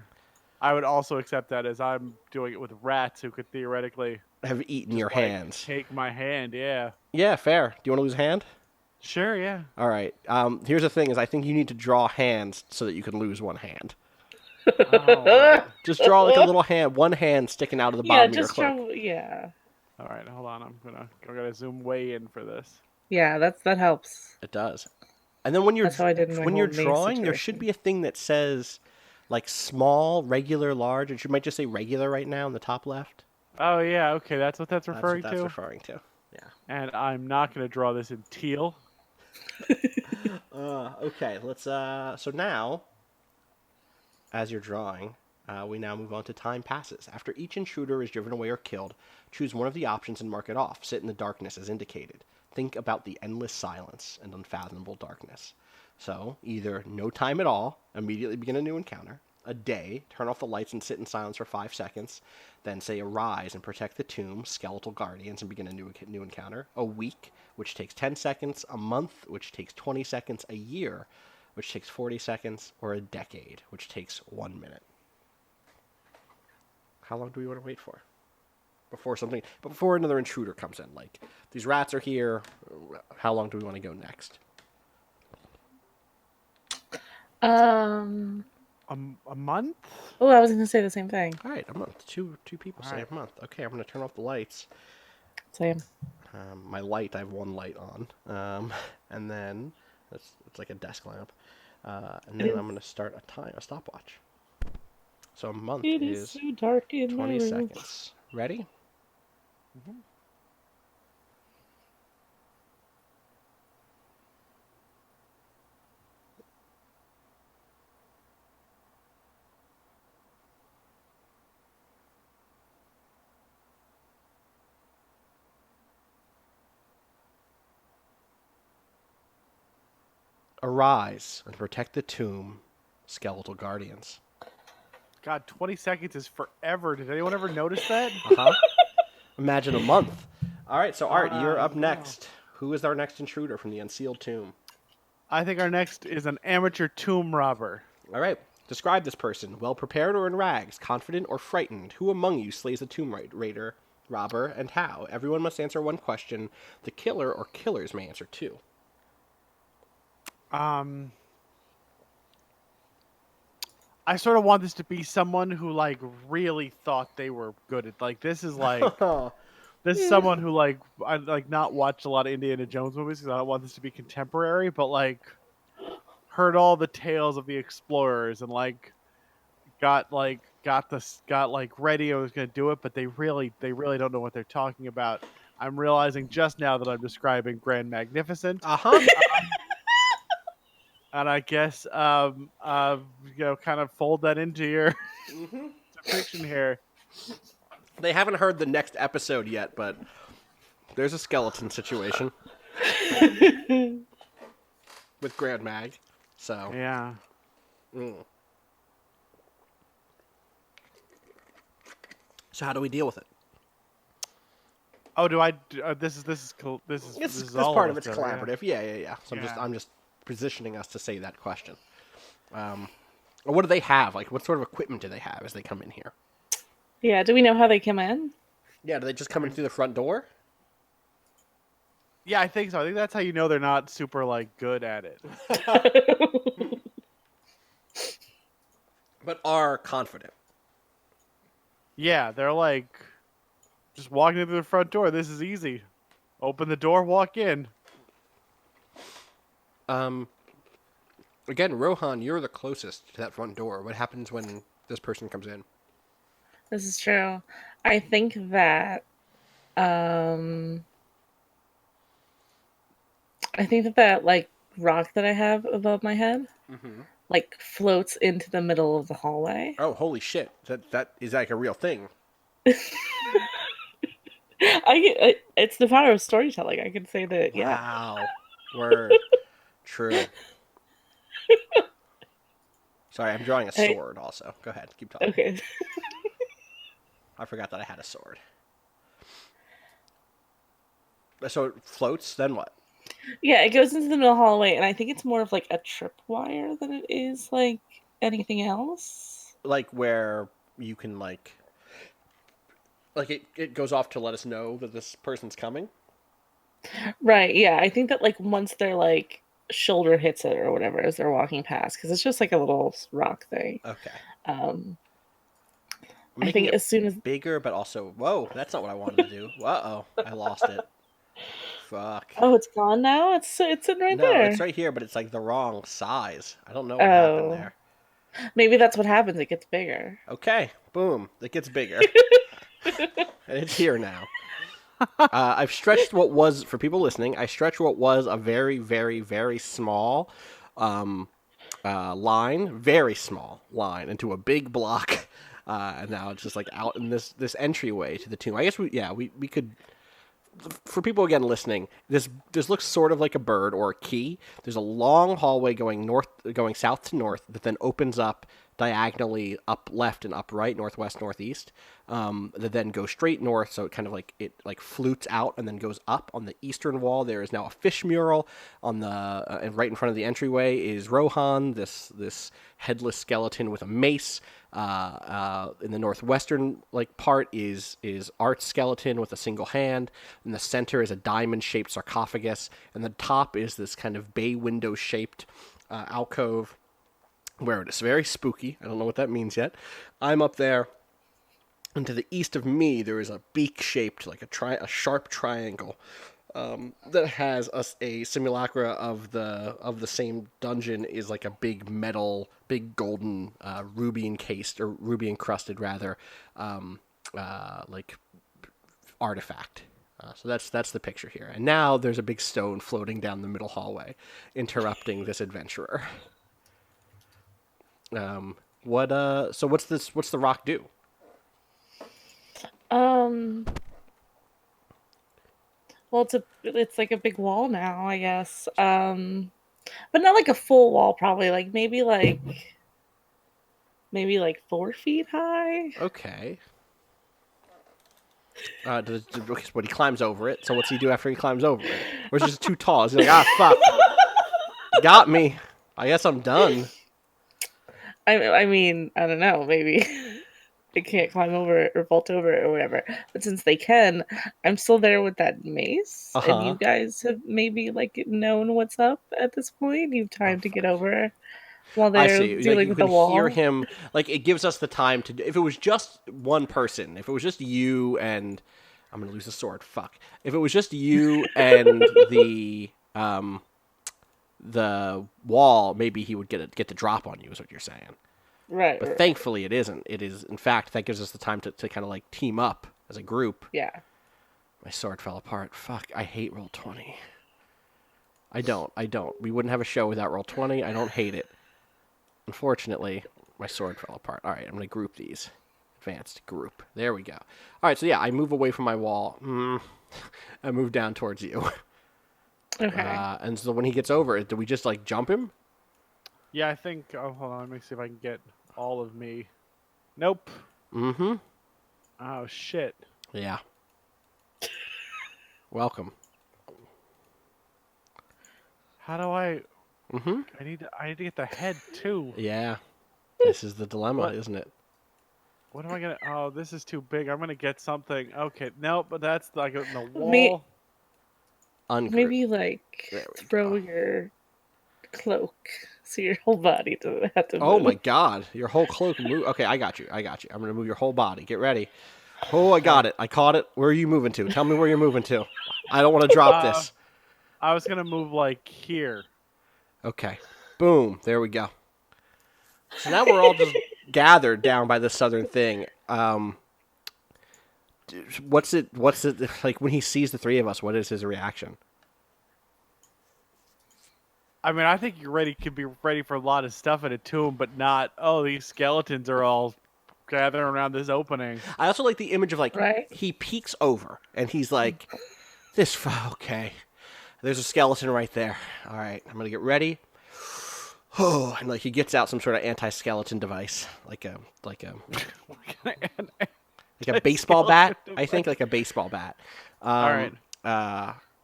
I would also accept that as I'm doing it with rats who could theoretically Have eaten your like, hands. take my hand. Yeah. Yeah, fair. Do you want to lose a hand? Sure, yeah. All right. Here's the thing: is I think you need to draw hands so that you can lose one hand. Oh. Just draw like a little hand, one hand sticking out of the Yeah, bottom of your just cloak. try. Yeah, All right, hold on. I'm gonna zoom way in for this. yeah, that helps. It does. And then when you're That's how I did in my when whole you're maze drawing, there should situation. be a thing that says like small, regular, large. And you might just say regular right now in the top left. Oh yeah, okay, that's what that's That's what referring that's to. referring to. Yeah. And I'm not gonna draw this in teal. Okay. Let's. So now, as you're drawing, we now move on to time passes. After each intruder is driven away or killed, choose one of the options and mark it off. Sit in the darkness as indicated. Think about the endless silence and unfathomable darkness. So, either no time at all, immediately begin a new encounter. A day, turn off the lights and sit in silence for 5 seconds. Then say arise and protect the tomb, skeletal guardians, and begin a new encounter. A week, which takes 10 seconds. A month, which takes 20 seconds. A year, which takes 40 seconds. Or a decade, which takes 1 minute. How long do we want to wait for? Before another intruder comes in. Like, these rats are here. How long do we want to go next? Um. A month? Oh, I was gonna say the same thing. All right, a month. Two people All say right. a month. Okay, I'm going to turn off the lights. Same. My light, I have one light on. And then, it's like a desk lamp. And then I'm going to start a stopwatch. So a month It is is so dark in my 20 room. seconds. Ready? Mhm. Arise and protect the tomb, skeletal guardians. God, 20 seconds is forever. Did anyone ever notice that? Uh-huh. Imagine a month. All right, so Art, you're up Wow. next. Who is our next intruder from the unsealed tomb? I think our next is an amateur tomb robber. All right, describe this person. Well prepared or in rags, confident or frightened. Who among you slays the tomb raider, robber, and how? Everyone must answer one question. The killer or killers may answer two. I sort of want this to be someone who like really thought they were good at like this is like this is someone who like I like not watched a lot of Indiana Jones movies because I don't want this to be contemporary, but like heard all the tales of the explorers and like got ready and was gonna do it, but they really don't know what they're talking about. I'm realizing just now that I'm describing Grand Magnificent. Uh-huh. And I guess kind of fold that into your depiction here. They haven't heard the next episode yet, but there's a skeleton situation with Grand Mag. So, Yeah. So how do we deal with it? Oh, do I? This is cool. This is all part of us it's doing it, collaborative. Yeah. So Yeah. I'm just positioning us to say that question. What do they have? Like, what sort of equipment do they have as they come in here? Yeah. Do we know how they come in? Yeah, do they just come in through the front door? Yeah, I think so. I think that's how you know they're not super like good at it. But are confident. Yeah, they're like just walking in through the front door. This is easy. Open the door, walk in. Again, Rohan, you're the closest to that front door. What happens when this person comes in? This is true. I think that that like rock that I have above my head like floats into the middle of the hallway. Oh, holy shit! That is like a real thing. It's the power of storytelling. I can say that. Yeah. Wow. Word. True. Sorry, I'm drawing a sword also. Go ahead, keep talking. Okay. I forgot that I had a sword. So it floats, then what? Yeah, it goes into the middle hallway, and I think it's more of like a tripwire than it is like anything else. Like where you can like it goes off to let us know that this person's coming? Right. Yeah. I think that like once their like shoulder hits it or whatever as they're walking past, because it's just like a little rock thing. Okay. Um, I'm I making think it as soon as bigger, but also, whoa, that's not what I wanted to do. Uh-oh, I lost it. Fuck. oh, it's gone now. It's sitting right No, it's there. right here, but it's like the wrong size. I don't know what happened Oh, there. maybe that's what happens. It gets bigger. Okay, boom, it gets bigger. And it's here now. I've stretched what was, for people listening, I stretched what was a very, very, very small um, line, very small line, into a big block. And now it's just like out in this entryway to the tomb. I guess we could, for people again listening, this looks sort of like a bird or a key. There's a long hallway going south to north that then opens up diagonally up left and up right, northwest, northeast. That then goes straight north, so it kind of like flutes out and then goes up. On the eastern wall, there is now a fish mural. On the and right in front of the entryway is Rohan, this headless skeleton with a mace. In the northwestern part is Art's skeleton with a single hand. In the center is a diamond-shaped sarcophagus, and the top is this kind of bay window shaped alcove where it is very spooky. I don't know what that means yet. I'm up there, and to the east of me there is a beak-shaped, like a sharp triangle that has a simulacra of the same dungeon, is like a big metal, big golden ruby encased, or ruby encrusted rather, like artifact. So that's the picture here. And now there's a big stone floating down the middle hallway, interrupting this adventurer. So what's the rock do? Well, it's like a big wall now, I guess. But not like a full wall, probably maybe 4 feet high. Okay. What, he climbs over it. So what's he do after he climbs over it? Or is it just too tall? Is he like, fuck, got me. I guess I'm done. I mean, I don't know. Maybe they can't climb over it or vault over it or whatever. But since they can, I'm still there with that mace. And you guys have maybe known what's up at this point. You've time to get over while they're dealing with the wall. Hear him. It gives us the time to. If it was just one person, if it was just you and I'm gonna lose the sword. Fuck. If it was just you and the wall, maybe he would get the drop on you. Is what you're saying. Right. But thankfully, it isn't. It is, in fact, that gives us the time to kind of team up as a group. Yeah. My sword fell apart. Fuck. I hate Roll20. I don't. We wouldn't have a show without Roll20. I don't hate it. Unfortunately, my sword fell apart. All right, I'm going to group these. Advanced group. There we go. All right, so yeah, I move away from my wall. I move down towards you. Okay. And so when he gets over it, do we just jump him? Yeah, I think. Oh, hold on. Let me see if I can get all of me. Nope. Mm-hmm. Oh shit. Yeah. Welcome. How do I? Mm-hmm. I need to get the head too. Yeah. This is the dilemma, isn't it? What am I gonna? Oh, this is too big. I'm gonna get something. Okay, no, but that's in the wall. Maybe throw your cloak so your whole body doesn't have to move. Oh my god, your whole cloak move. Okay, I got you. I'm gonna move your whole body. Get ready. Oh, I got it. I caught it. Where are you moving to? Tell me where you're moving to. I don't want to drop this. I was gonna move here. Okay. Boom. There we go. So now we're all just gathered down by the southern thing. What's it like when he sees the three of us? What is his reaction? I mean, I think could be ready for a lot of stuff in a tomb, but not, oh, these skeletons are all gathering around this opening. I also like the image of right? He peeks over and he's like, okay. There's a skeleton right there. All right, I'm going to get ready. Oh, and he gets out some sort of anti-skeleton device, like a baseball bat. I think a baseball bat. All right.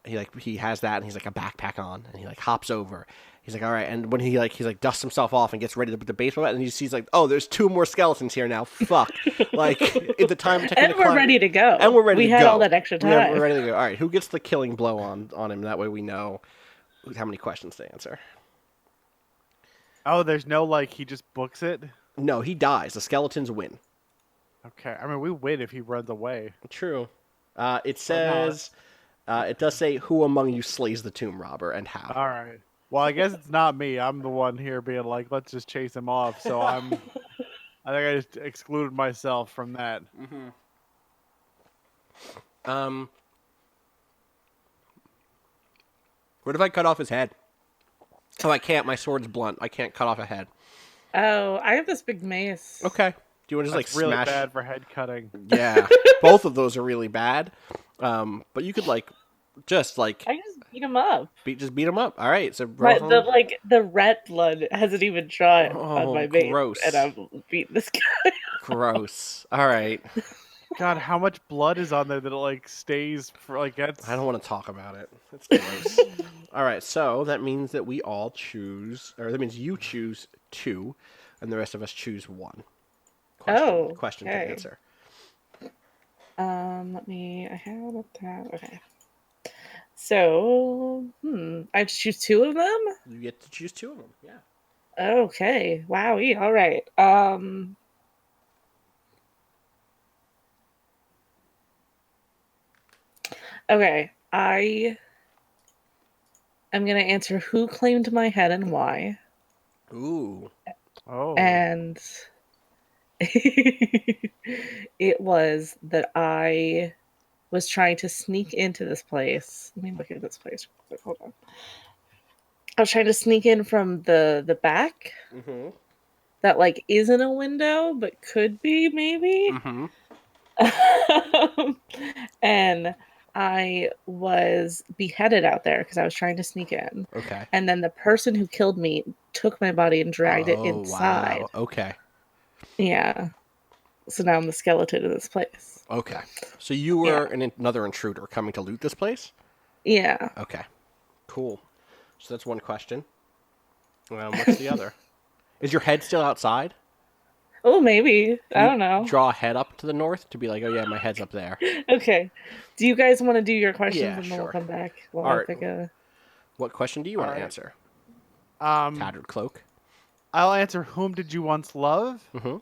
he has that, and he's like a backpack on, and he like hops over. He's like, all right, and when he's like dusts himself off and gets ready to put the baseball bat, and he sees like, oh, there's 2 more skeletons here now. Fuck! Like at the time, And we're ready to go. and we're ready. We to had go. all that extra time. We're ready to go. All right, who gets the killing blow on him? That way we know how many questions to answer. Oh, there's no like he just books it. No, he dies. The skeletons win. Okay, I mean we win if he runs away. True. It says, it does say, who among you slays the tomb robber and how. All right. Well, I guess it's not me. I'm the one here being like, let's just chase him off. So I think I just excluded myself from that. What if I cut off his head? Oh, I can't. My sword's blunt. I can't cut off a head. Oh, I have this big mace. Okay. Do you want to just That's like really smash? bad for head cutting. Yeah, both of those are really bad. But you could like just like I just beat him up. beat him up. All right. So But the red blood hasn't even drawn on Oh, my mace, gross. and I'm beating this guy. gross. All right. God, how much blood is on there that it like stays for like that's I don't want to talk about it. It's gross. All right. So that means that we all choose, or that means you choose 2, and the rest of us choose 1. Question to okay. answer. I have a tab. Okay. So, I have to choose 2 of them? You get to choose 2 of them. Yeah. Okay. Wowie. All right. Okay. I am going to answer who claimed my head and why. Ooh. oh And it was that I was trying to sneak into this place. Let me look at this place real quick. Hold on. I was trying to sneak in from the back Mm-hmm. that like isn't a window but could be maybe. Mm-hmm. And I was beheaded out there because I was trying to sneak in. Okay. And then the person who killed me took my body and dragged it inside. Wow. Okay. Yeah. So now I'm the skeleton of this place. Okay. So you were another intruder coming to loot this place? Yeah. Okay. Cool. So that's one question. What's the other? Is your head still outside? Oh, maybe. I don't know. Draw a head up to the north to be like, oh yeah, my head's up there. Okay. Do you guys want to do your questions Yeah, and then sure. we'll come back? While All I right. pick a... What question do you want to Alright. answer? um Tattered cloak. I'll answer whom did you once love? Mm-hmm.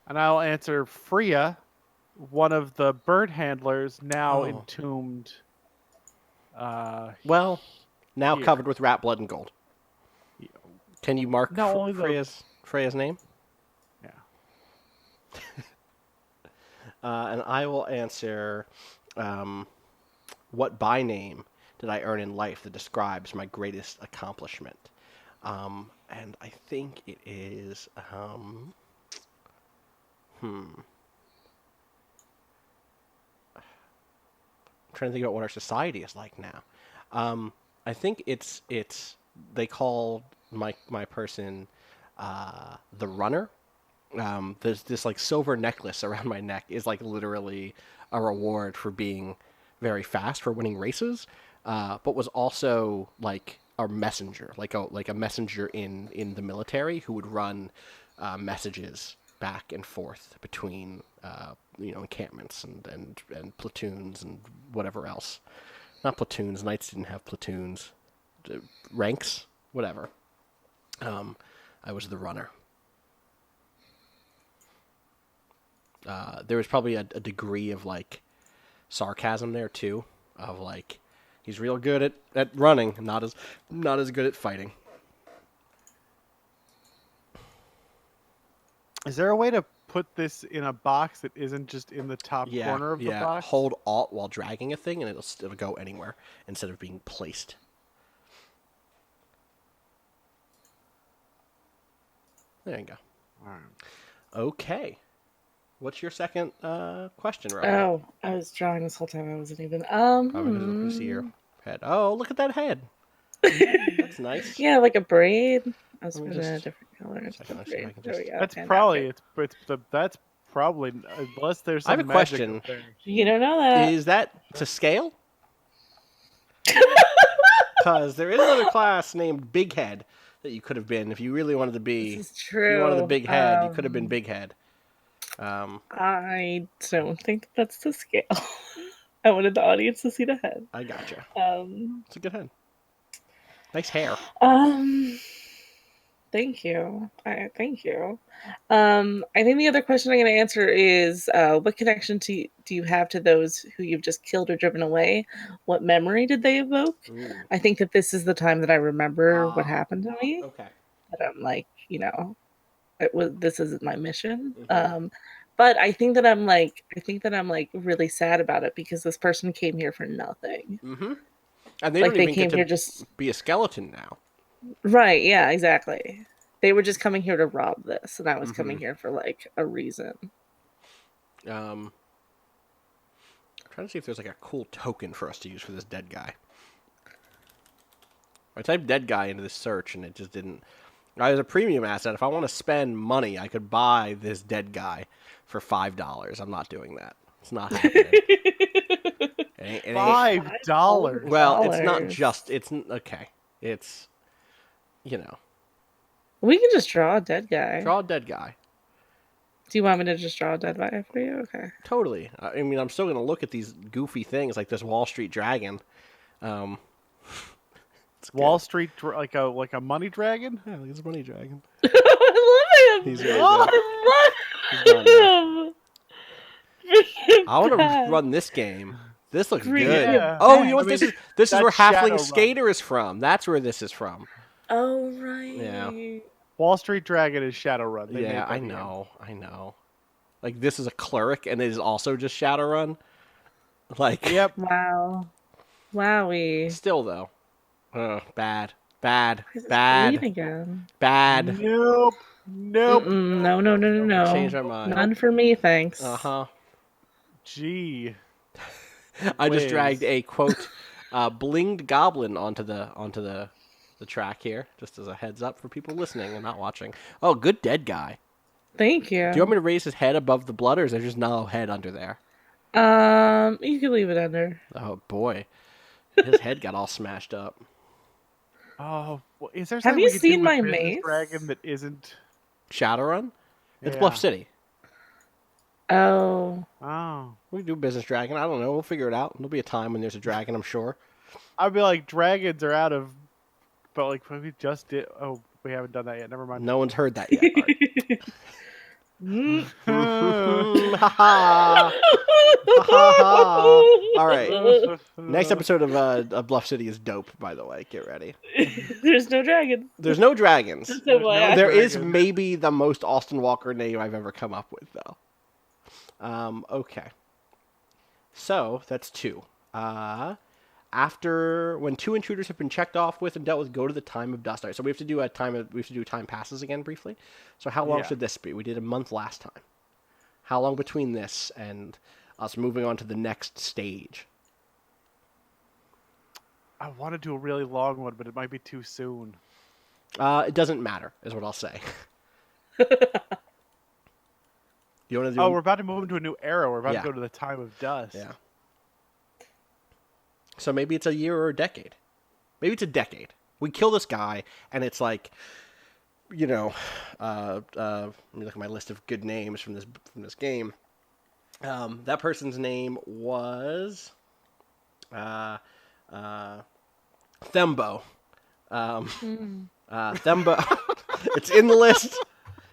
And I'll answer Freya, one of the bird handlers now Oh. entombed. Well, now Here. covered with rat blood and gold. Can you mark No, only the- Freya's name? Yeah. And I will answer, what by name did I earn in life that describes my greatest accomplishment? And I think it is, I'm trying to think about what our society is like now. I think it's they call my person the runner. There's this like silver necklace around my neck is like literally a reward for being very fast for winning races, but was also like a messenger, like a messenger in the military who would run messages back and forth between encampments and platoons and whatever else. Not platoons. Knights didn't have platoons. Ranks, whatever. I was the runner. There was probably a degree of like sarcasm there too, of like he's real good at running, not as good at fighting. Is there a way to put this in a box that isn't just in the top corner of the box? Hold Alt while dragging a thing, and it'll go anywhere instead of being placed. There you go. All right. Okay. What's your second question, Rowan? Oh, I was drawing this whole time. I wasn't even. Probably because you see your head. Oh, look at that head. That's nice. Yeah, like a braid. I was Let me putting in a just- different color. Second, let's see if I can There we just- go. That's Fantastic. probably that's probably unless there's I have some a magic question. up there. You don't know that. Is that to scale? Because there is another class named Big Head that you could have been if you really wanted to be. This is If you wanted the true. big head, you could have been Big Head. I don't think that's the scale. I wanted the audience to see the head. I gotcha. Um, It's a good head. Nice hair. Thank you. Thank you. I think the other question I'm going to answer is what connection do you have to those who you've just killed or driven away? What memory did they evoke? Ooh. I think that this is the time that I remember what happened to me. Okay. That I'm like, this isn't my mission. Mhm. But I think that I'm like really sad about it because this person came here for nothing. Mm-hmm. And they Like don't they even get came to here just be a skeleton now. right, yeah, exactly. They were just coming here to rob this, and I was coming Mhm. here for like a reason. Trying to see if there's like a cool token for us to use for this dead guy. I typed dead guy into this search and it just didn't. As a premium asset, if I want to spend money, I could buy this dead guy for $5. I'm not doing that. It's not happening. It ain't- $5. Well, it's not just. Okay. It's, you know, We can just draw a dead guy. draw a dead guy. Do you want me to just draw a dead guy for you? Okay. Totally. I mean, I'm still gonna look at these goofy things like this Wall Street Dragon. Um, it's Wall Street, like a money dragon. Yeah, look at this money dragon. I love him. He's really good. He's gone I love him. I want to run this game. This looks Bring good. it Yeah. Oh, you know what? I mean, This is where that's Halfling Shadowrun. Skater is from. That's where this is from. Oh right. Yeah. Wall Street Dragon is Shadowrun. They made Yeah, that I game. know. I know. Like this is a cleric, and it is also just Shadowrun. Like, Yep. Wow. Wowie. still though, bad, bad, Why is this bad, green again? bad. Nope. Nope. Mm-mm. No. Changed my mind. None for me, thanks. Uh-huh. Gee. I just Whiz. dragged a quote blinged goblin onto the track here, just as a heads up for people listening and not watching. Oh, good dead guy. Thank you. Do you want me to raise his head above the blood, or is there just no head under there? You can leave it under. Oh boy, his head got all smashed up. Oh, well, is there Have something you we could do seen with my Business mace? Dragon that isn't? Shadowrun? It's Yeah. Bluff City. Oh. Oh, We can do Business Dragon. I don't know. We'll figure it out. There'll be a time when there's a dragon, I'm sure. I'd be like, dragons are out of, but like we just did. Oh, we haven't done that yet. Never mind. No one's heard that yet. Art. Mm. Ha ha. Ha ha. All right. Next episode of Bluff City is dope, by the way. Get ready. There's no dragons. There's no dragons. Just no FYI. There is dragons. maybe the most Austin Walker name I've ever come up with, though. Okay. So, that's 2. After when 2 intruders have been checked off with and dealt with, go to the time of dust. All right, so we have to do time passes again briefly. So how long Yeah. should this be? We did a month last time. How long between this and us moving on to the next stage? I want to do a really long one, but it might be too soon. It doesn't matter, is what I'll say. You want to do? Oh, we're about to move into a new era. We're about Yeah. to go to the time of dust. Yeah. So maybe it's a year or a decade. Maybe it's a decade. We kill this guy, and it's like, you know, let me look at my list of good names from this game. That person's name was Thembo. Thembo. It's in the list.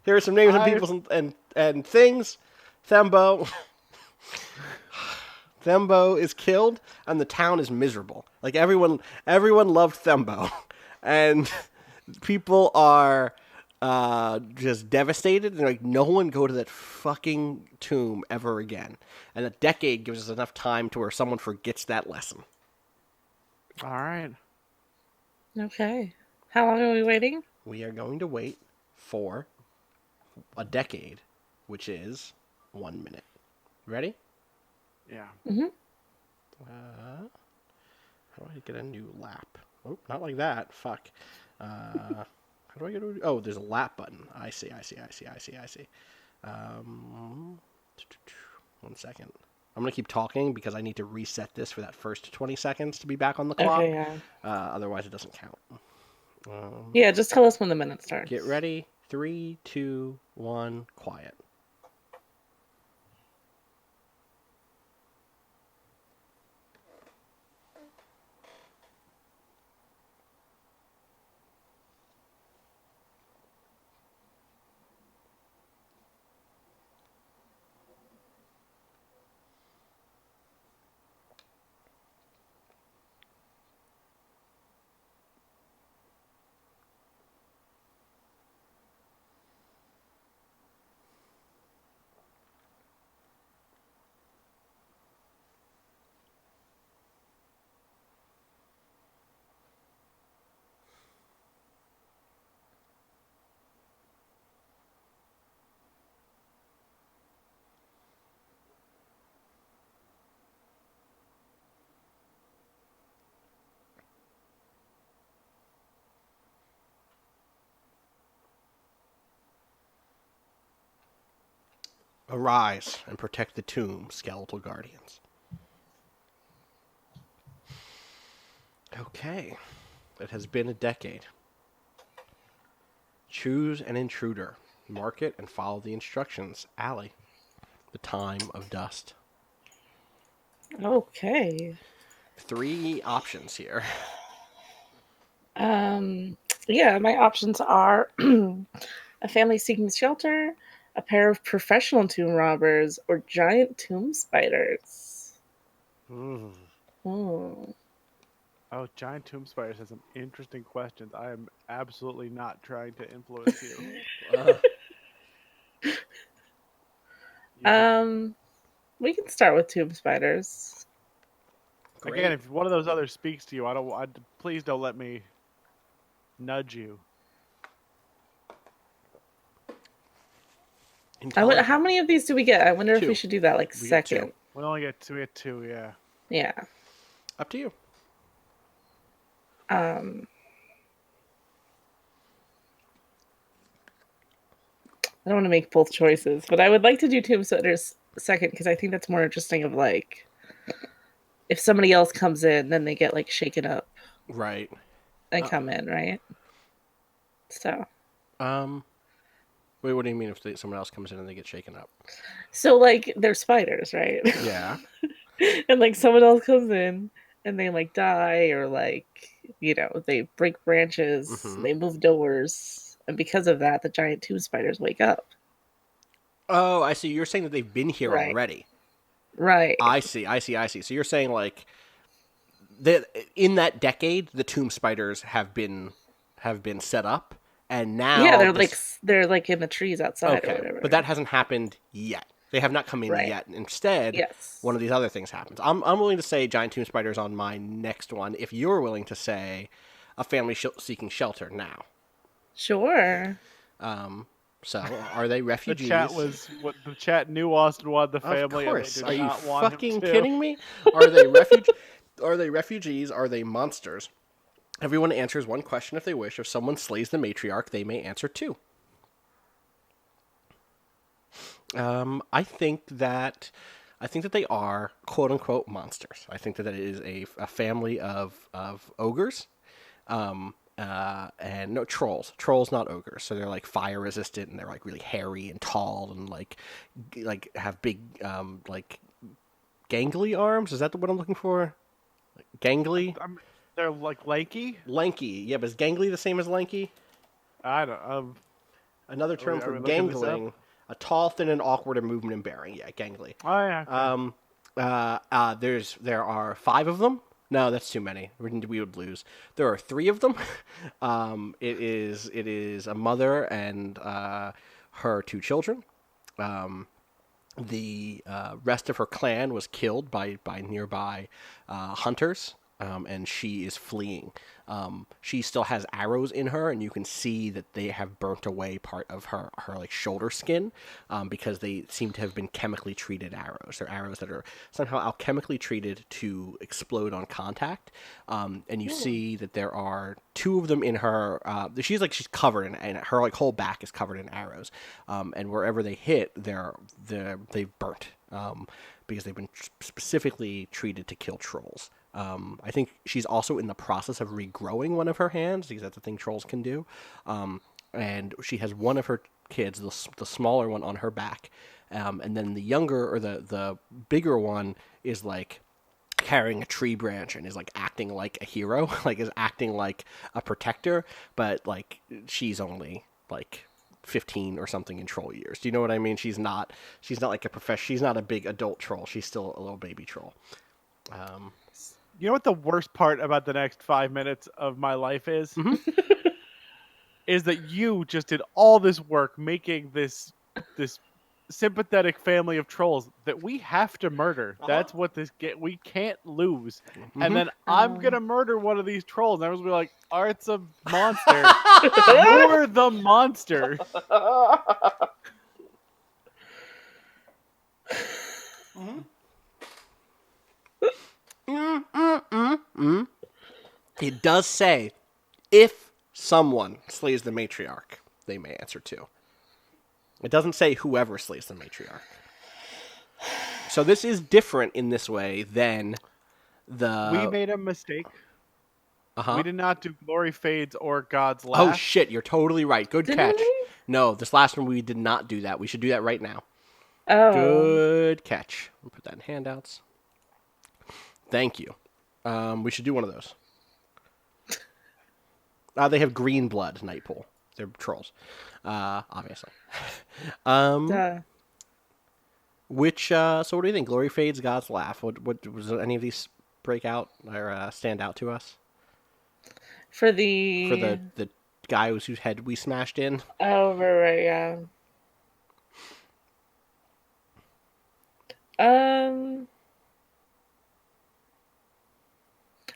Here are some names of people and things. Thembo. Thembo is killed, and the town is miserable. Like everyone loved Thembo, and people are just devastated. And like, no one go to that fucking tomb ever again. And a decade gives us enough time to where someone forgets that lesson. All right. Okay. How long are we waiting? We are going to wait for a decade, which is 1 minute. Ready? Yeah. How do I get a new lap? Oh, not like that. Fuck. How do I get a... Oh, there's a lap button. I see. 1 second. I'm gonna keep talking because I need to reset this for that first 20 seconds to be back on the clock. Okay, yeah. Otherwise, it doesn't count. Yeah, just tell us when the minute starts. Get ready. 3, 2, 1, quiet. Arise and protect the tomb, skeletal guardians. Okay. It has been a decade. Choose an intruder. Mark it and follow the instructions. Allie. The time of dust. Okay. 3 options here. Yeah, my options are a family seeking shelter, a pair of professional tomb robbers, or giant tomb spiders. Mm. Hmm. Oh, giant tomb spiders has some interesting questions. I am absolutely not trying to influence you. We can start with tomb spiders. Great. Again, if one of those others speaks to you, please don't let me nudge you. How many of these do we get? I wonder if 2. we should do that like We get 2. second. We only get 2, yeah. Yeah. Up to you. I don't want to make both choices, but I would like to do tomb spiders second because I think that's more interesting of like if somebody else comes in, then they get like shaken up. Right. And come in, right? So. Wait, what do you mean if someone else comes in and they get shaken up? So, like, they're spiders, right? Yeah. And, like, someone else comes in and they, like, die or, like, you know, they break branches, they move doors. And because of that, the giant tomb spiders wake up. Oh, I see. You're saying that they've been here already. Right. I see. So you're saying, like, in that decade, the tomb spiders have been set up, and now they're like in the trees outside or whatever. But that hasn't happened yet. They have not come in yet. Instead, one of these other things happens. I'm willing to say giant tomb spiders on my next one. If you're willing to say a family seeking shelter now. Sure. So are they refugees? The chat knew Austin wanted the family. Of course. Are you fucking kidding me? Are they refugees? Are they monsters? Everyone answers one question if they wish. If someone slays the matriarch, they may answer 2. I think that they are quote unquote monsters. I think that it is a family of ogres, and no trolls. Trolls, not ogres. So they're like fire resistant, and they're like really hairy and tall, and like have big like gangly arms. Is that what I'm looking for? Gangly. They're like lanky. Lanky, yeah, but is gangly the same as lanky? I don't. Another term for gangling. A tall, thin, and awkward in movement and bearing. Yeah, gangly. Oh yeah. There are 5 of them. No, that's too many. We would lose. There are 3 of them. It is a mother and her 2 children. The rest of her clan was killed by nearby hunters. And she is fleeing. She still has arrows in her, and you can see that they have burnt away part of her like shoulder skin, because they seem to have been chemically treated arrows. They're arrows that are somehow alchemically treated to explode on contact. And you see that there are 2 of them in her. She's covered in her like whole back is covered in arrows. And wherever they hit, they've burnt. because they've been specifically treated to kill trolls. I think she's also in the process of regrowing one of her hands, because that's a thing trolls can do. And she has one of her kids, the smaller one, on her back. And then the younger, or the bigger one, is like carrying a tree branch and is like acting like a hero, like is acting like a protector, but like she's only like 15 or something in troll years. Do you know what I mean? She's not like a she's not a big adult troll. She's still a little baby troll. You know what the worst part about the next 5 minutes of my life is? Is that you just did all this work making this sympathetic family of trolls that we have to murder. That's what we can't lose. And then I'm gonna murder one of these trolls, and everyone's gonna be like, Art's a monster. You're the monster. It does say, if someone slays the matriarch, they may answer too. It doesn't say whoever slays the matriarch. So this is different in this way than the... We made a mistake. We did not do Glory Fades or God's Laugh. Oh shit, you're totally right. Good catch. No, this last one we did not do that. We should do that right now. Oh. Good catch. I'll put that in handouts. Thank you. We should do one of those. They have green blood, Nightpool. They're trolls, obviously. Which, so what do you think? Glory Fades, God's Laugh. What was any of these break out or stand out to us? For the guy whose head we smashed in? Oh, right, yeah.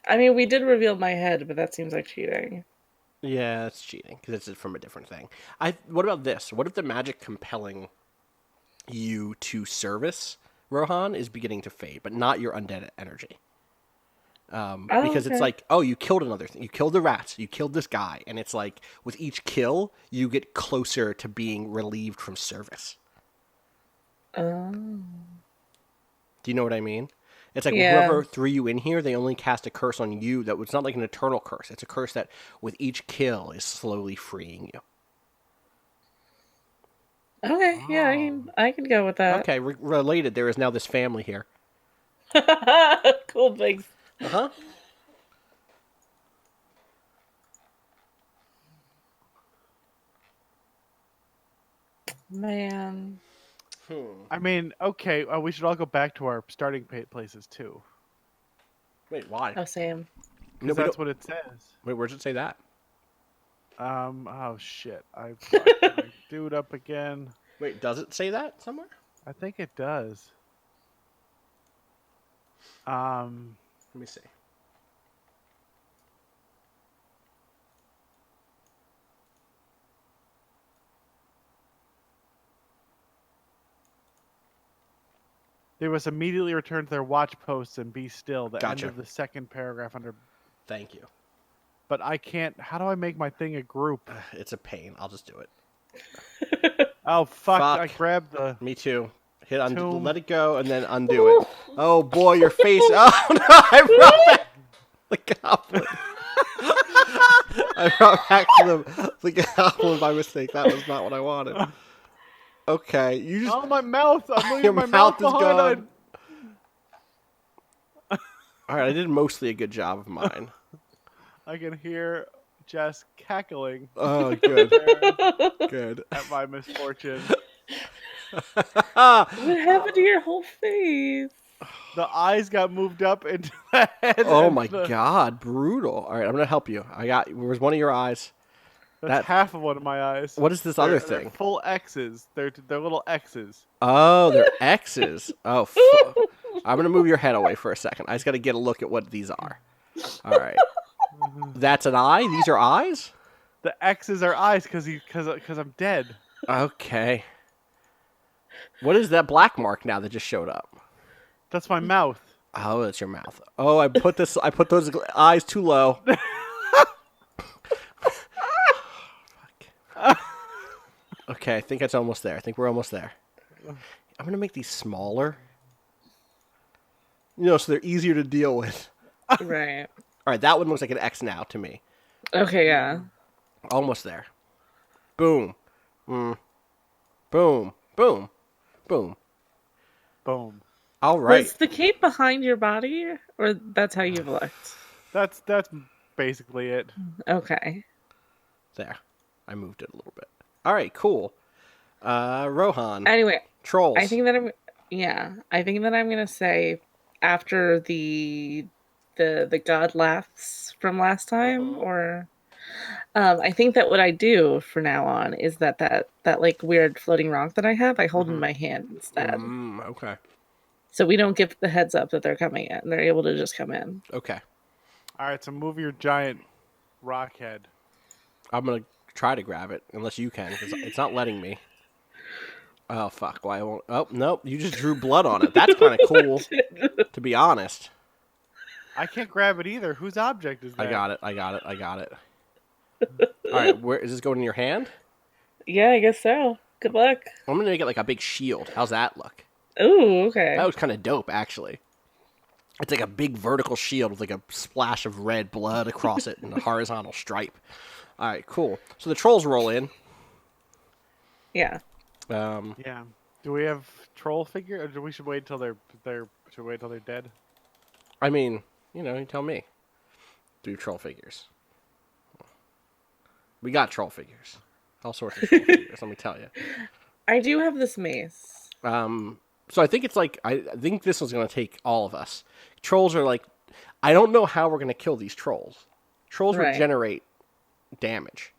I mean, we did reveal my head, but that seems like cheating. Yeah, it's cheating, because it's from a different thing. What about this? What if the magic compelling you to service, Rohan, is beginning to fade, but not your undead energy? Because it's like, oh, you killed another thing. You killed the rats. You killed this guy. And it's like, with each kill, you get closer to being relieved from service. Oh. Do you know what I mean? It's like whoever threw you in here, they only cast a curse on you. That it's not like an eternal curse. It's a curse that, with each kill, is slowly freeing you. Okay, yeah, I can go with that. Okay, related, there is now this family here. Cool, thanks. Uh-huh. Man. I mean, okay, we should all go back to our starting places, too. Wait, why? Oh, Sam. No, that's what it says. Wait, where does it say that? Oh, shit. I do it up again. Wait, does it say that somewhere? I think it does. Let me see. They must immediately return to their watch posts and be still. The Gotcha. end of the second paragraph under. Thank you. But I can't. How do I make my thing a group? It's a pain. I'll just do it. Oh, fuck. I grabbed the. Me too. Hit undo, Tomb. let it go, and then undo it. Oh boy, your face! Oh no, I brought back the goblin. I brought back the goblin by mistake. That was not what I wanted. Okay, you just. Oh, my mouth! I'm leaving Your my mouth is behind. gone. All right, I did mostly a good job of mine. I can hear Jess cackling. Oh, good. Good. At my misfortune. What happened to your whole face? The eyes got moved up into the head. Oh my god, brutal. All right, I'm gonna help you. Where's one of your eyes? That's half of one of my eyes. What is this other They're thing? full X's. They're little X's. Oh, they're X's. Oh, I'm gonna move your head away for a second. I just gotta get a look at what these are. All right. That's an eye. These are eyes. The X's are eyes because I'm dead. Okay. What is that black mark now that just showed up? That's my mouth. Oh, that's your mouth. Oh, I put those eyes too low. Fuck. Okay, I think it's almost there. I think we're almost there. I'm gonna make these smaller. so they're easier to deal with. Right. All right, that one looks like an X now to me. Okay, yeah. Almost there. Boom. Boom. Boom. Boom. Boom. All right. Was the cape behind your body, or that's how you've looked? That's basically it. Okay. There. I moved it a little bit. All right, cool. Rohan. Anyway, Trolls. I think that I'm gonna say after the god laughs from last time, or I think that what I do for now on is that like weird floating rock that I have, I hold in my hand instead. Okay. So we don't give the heads up that they're coming in. They're able to just come in. Okay. All right, so move your giant rock head. I'm going to try to grab it, unless you can, because it's not letting me. Oh, fuck. Why won't... Oh, nope. You just drew blood on it. That's kind of cool, to be honest. I can't grab it either. Whose object is that? I got it. All right, where is this going in your hand? Yeah, I guess so. Good luck. I'm going to make it like a big shield. How's that look? Ooh, okay. That was kind of dope, actually. It's like a big vertical shield with like a splash of red blood across it and a horizontal stripe. All right, cool. So the trolls roll in. Yeah. Yeah. Do we have troll figure, or do we should wait until they're dead? I mean, you tell me. Do troll figures. We got troll figures. All sorts of troll figures, let me tell you. I do have this mace. So I think it's like, I think this one's going to take all of us. Trolls are like, I don't know how we're going to kill these trolls. Trolls Right. regenerate damage.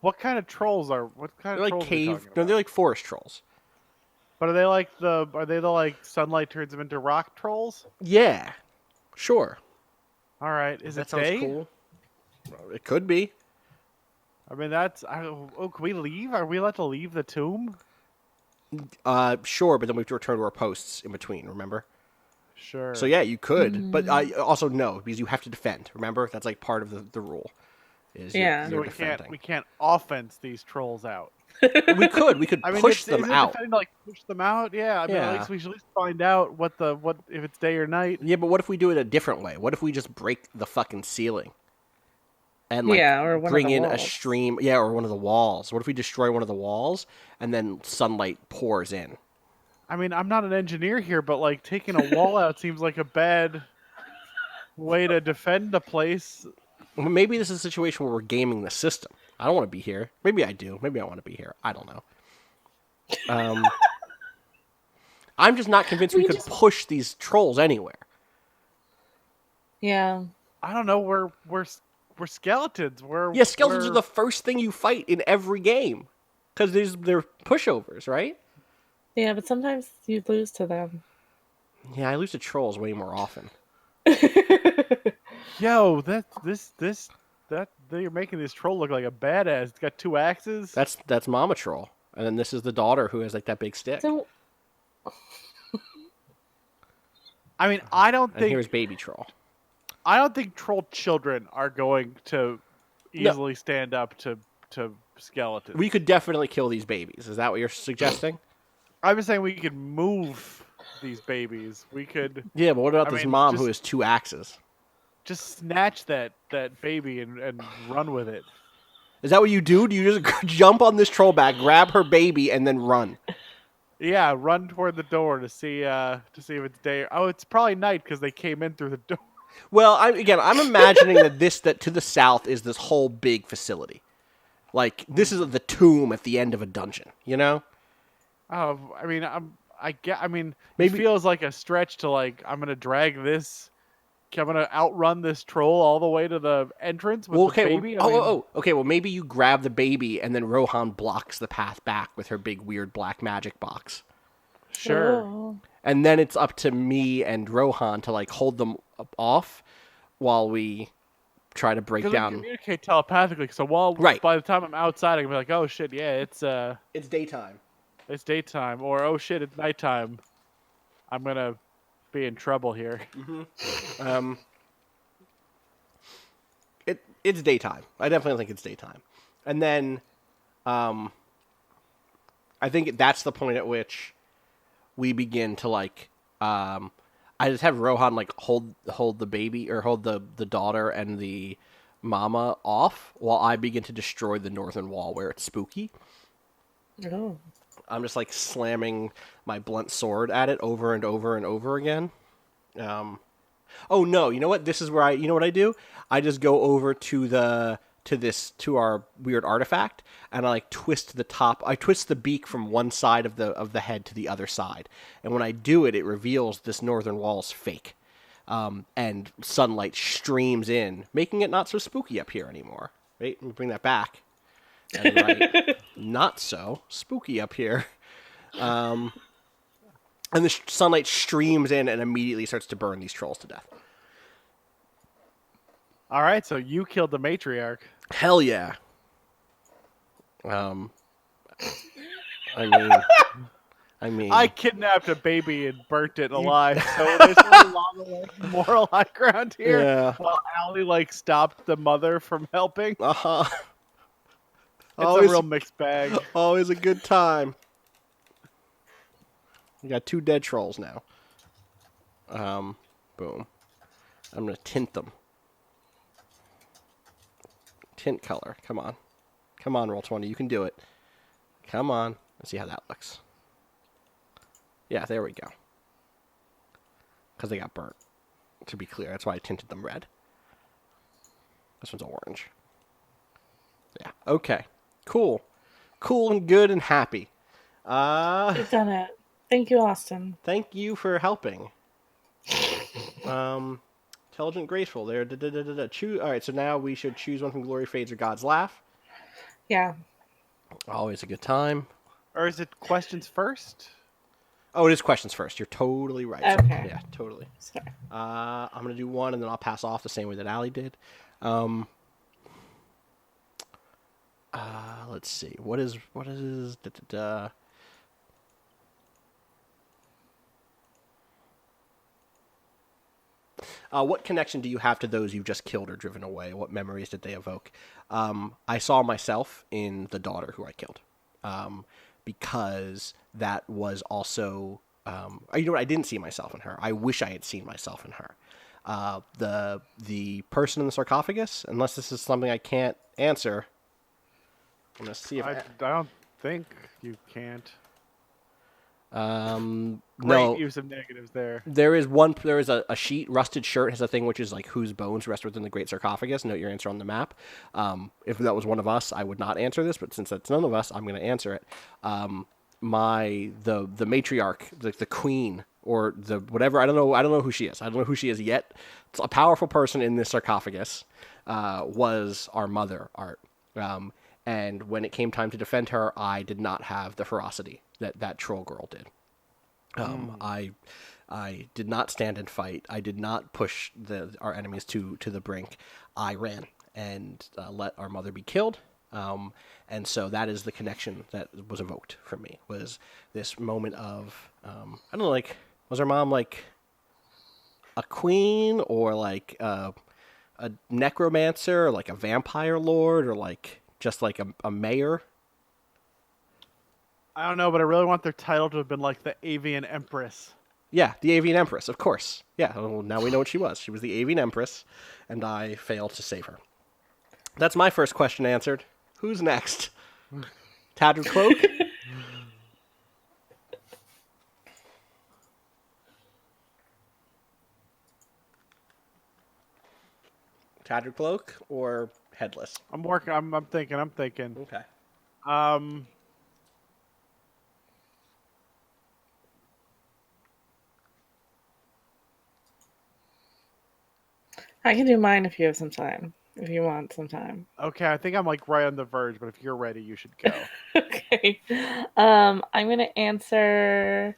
What kind of trolls are? What kind They're of like trolls are we cave, talking no, about? they're like forest trolls. But are they like like sunlight turns them into rock trolls? Yeah, sure. All right, is That it sounds day? cool. It could be. I mean, can we leave? Are we allowed to leave the tomb? Sure, but then we have to return to our posts in between, remember? Sure. So yeah, you could, but also no, because you have to defend. Remember, that's like part of the rule. Is Yeah. So you're we defending. can't offense these trolls out. We could I mean, push is them it out. defending to, like push them out? Yeah. I mean, Yeah. at least we should at least find out what if it's day or night. Yeah, but what if we do it a different way? What if we just break the fucking ceiling? And like Yeah, or one of bring the in a walls. stream, or one of the walls. What if we destroy one of the walls and then sunlight pours in? I mean, I'm not an engineer here, but like taking a wall out seems like a bad way to defend a place. Well, maybe this is a situation where we're gaming the system. I don't want to be here. Maybe I do. Maybe I want to be here. I don't know. I'm just not convinced we could push these trolls anywhere. Yeah. I don't know. We're skeletons. Yeah, skeletons are the first thing you fight in every game because they're pushovers, right? Yeah, but sometimes you lose to them. Yeah, I lose to trolls way more often. Yo, you're making this troll look like a badass. It's got 2 axes. That's Mama Troll, and then this is the daughter who has like that big stick. So I mean, I don't And think here's Baby Troll. troll children are going to easily stand up to skeletons. We could definitely kill these babies. Is that what you're suggesting? I was saying we could move these babies. We could Yeah, but what about I this mean, mom just- who has 2 axes? just snatch that baby and run with it. Is that what you do? Do you just jump on this troll back, grab her baby, and then run? Yeah, run toward the door to see if it's day. Oh, it's probably night because they came in through the door. Well, I'm imagining that to the south is this whole big facility. Like, this is the tomb at the end of a dungeon, you know? Oh, I mean, Maybe- it feels like a stretch to like I'm gonna drag this. I'm gonna outrun this troll all the way to the entrance with the baby. Okay, well, maybe you grab the baby and then Rohan blocks the path back with her big, weird black magic box. Sure. Oh. And then it's up to me and Rohan to, like, hold them off while we try to break Because we down. communicate telepathically. So Right. by the time I'm outside, I can be like, oh shit, yeah, It's daytime. it's daytime, or oh shit, it's nighttime. I'm gonna be in trouble here. It's daytime. I definitely think it's daytime. And then, I think that's the point at which we begin to like. I just have Rohan like hold the baby or hold the daughter and the mama off while I begin to destroy the northern wall where it's spooky. Oh. I'm just like slamming my blunt sword at it over and over and over again. Oh no, you know what? This is where you know what I do? I just go over to our weird artifact and I like twist the top. I twist the beak from one side of the head to the other side. And when I do it, it reveals this northern wall is fake. And sunlight streams in, making it not so spooky up here anymore. Wait, let me bring that back. And right, not so spooky up here. And the sunlight streams in and immediately starts to burn these trolls to death. All right, so you killed the matriarch. Hell yeah. I mean, I kidnapped a baby and burnt it alive. So there's a long moral high ground here. Yeah. While Allie like stopped the mother from helping. Uh-huh. It's Always a real mixed bag. Always a good time. We got 2 dead trolls now. Boom. I'm gonna tint them. Tint color. Come on. Come on, Roll20. You can do it. Come on. Let's see how that looks. Yeah, there we go. Because they got burnt. To be clear, that's why I tinted them red. This one's orange. Yeah. Okay. Cool. Cool and good and happy. You've done it. Thank you, Austin. Thank you for helping. Intelligent, graceful. There. Choose. All right. So now we should choose one from Glory Fades or God's Laugh. Yeah. Always a good time. Or is it questions first? Oh, it is questions first. You're totally right. Okay. Yeah, totally. Sorry. I'm gonna do one, and then I'll pass off the same way that Allie did. Let's see. What is? What connection do you have to those you've just killed or driven away? What memories did they evoke? I saw myself in the daughter who I killed, because that was also. You know what? I didn't see myself in her. I wish I had seen myself in her. The person in the sarcophagus. Unless this is something I can't answer. I'm gonna see if I don't think you can't. no. Great use of negatives there. There is a sheet. Rusted Shirt has a thing which is like whose bones rest within the great sarcophagus. Note your answer on the map. If that was one of us, I would not answer this, but since that's none of us, I'm going to answer it. The matriarch, the queen, or the whatever. I don't know who she is. I don't know who she is yet. It's a powerful person in this sarcophagus. Was our mother, Art. And when it came time to defend her, I did not have the ferocity that troll girl did. I did not stand and fight. I did not push our enemies to the brink. I ran and let our mother be killed. And so that is the connection that was evoked for me, was this moment of, I don't know, like, was her mom like a queen or like a necromancer or like a vampire lord or like just like a mayor? I don't know, but I really want their title to have been like the Avian Empress. Yeah, the Avian Empress, of course. Yeah, well, now we know what she was. She was the Avian Empress, and I failed to save her. That's my first question answered. Who's next? Tattered Cloak? Tattered Cloak or Headless? I'm working. I'm thinking. Okay. I can do mine if you have some time. If you want some time. Okay, I think I'm like right on the verge, but if you're ready, you should go. Okay. I'm gonna answer.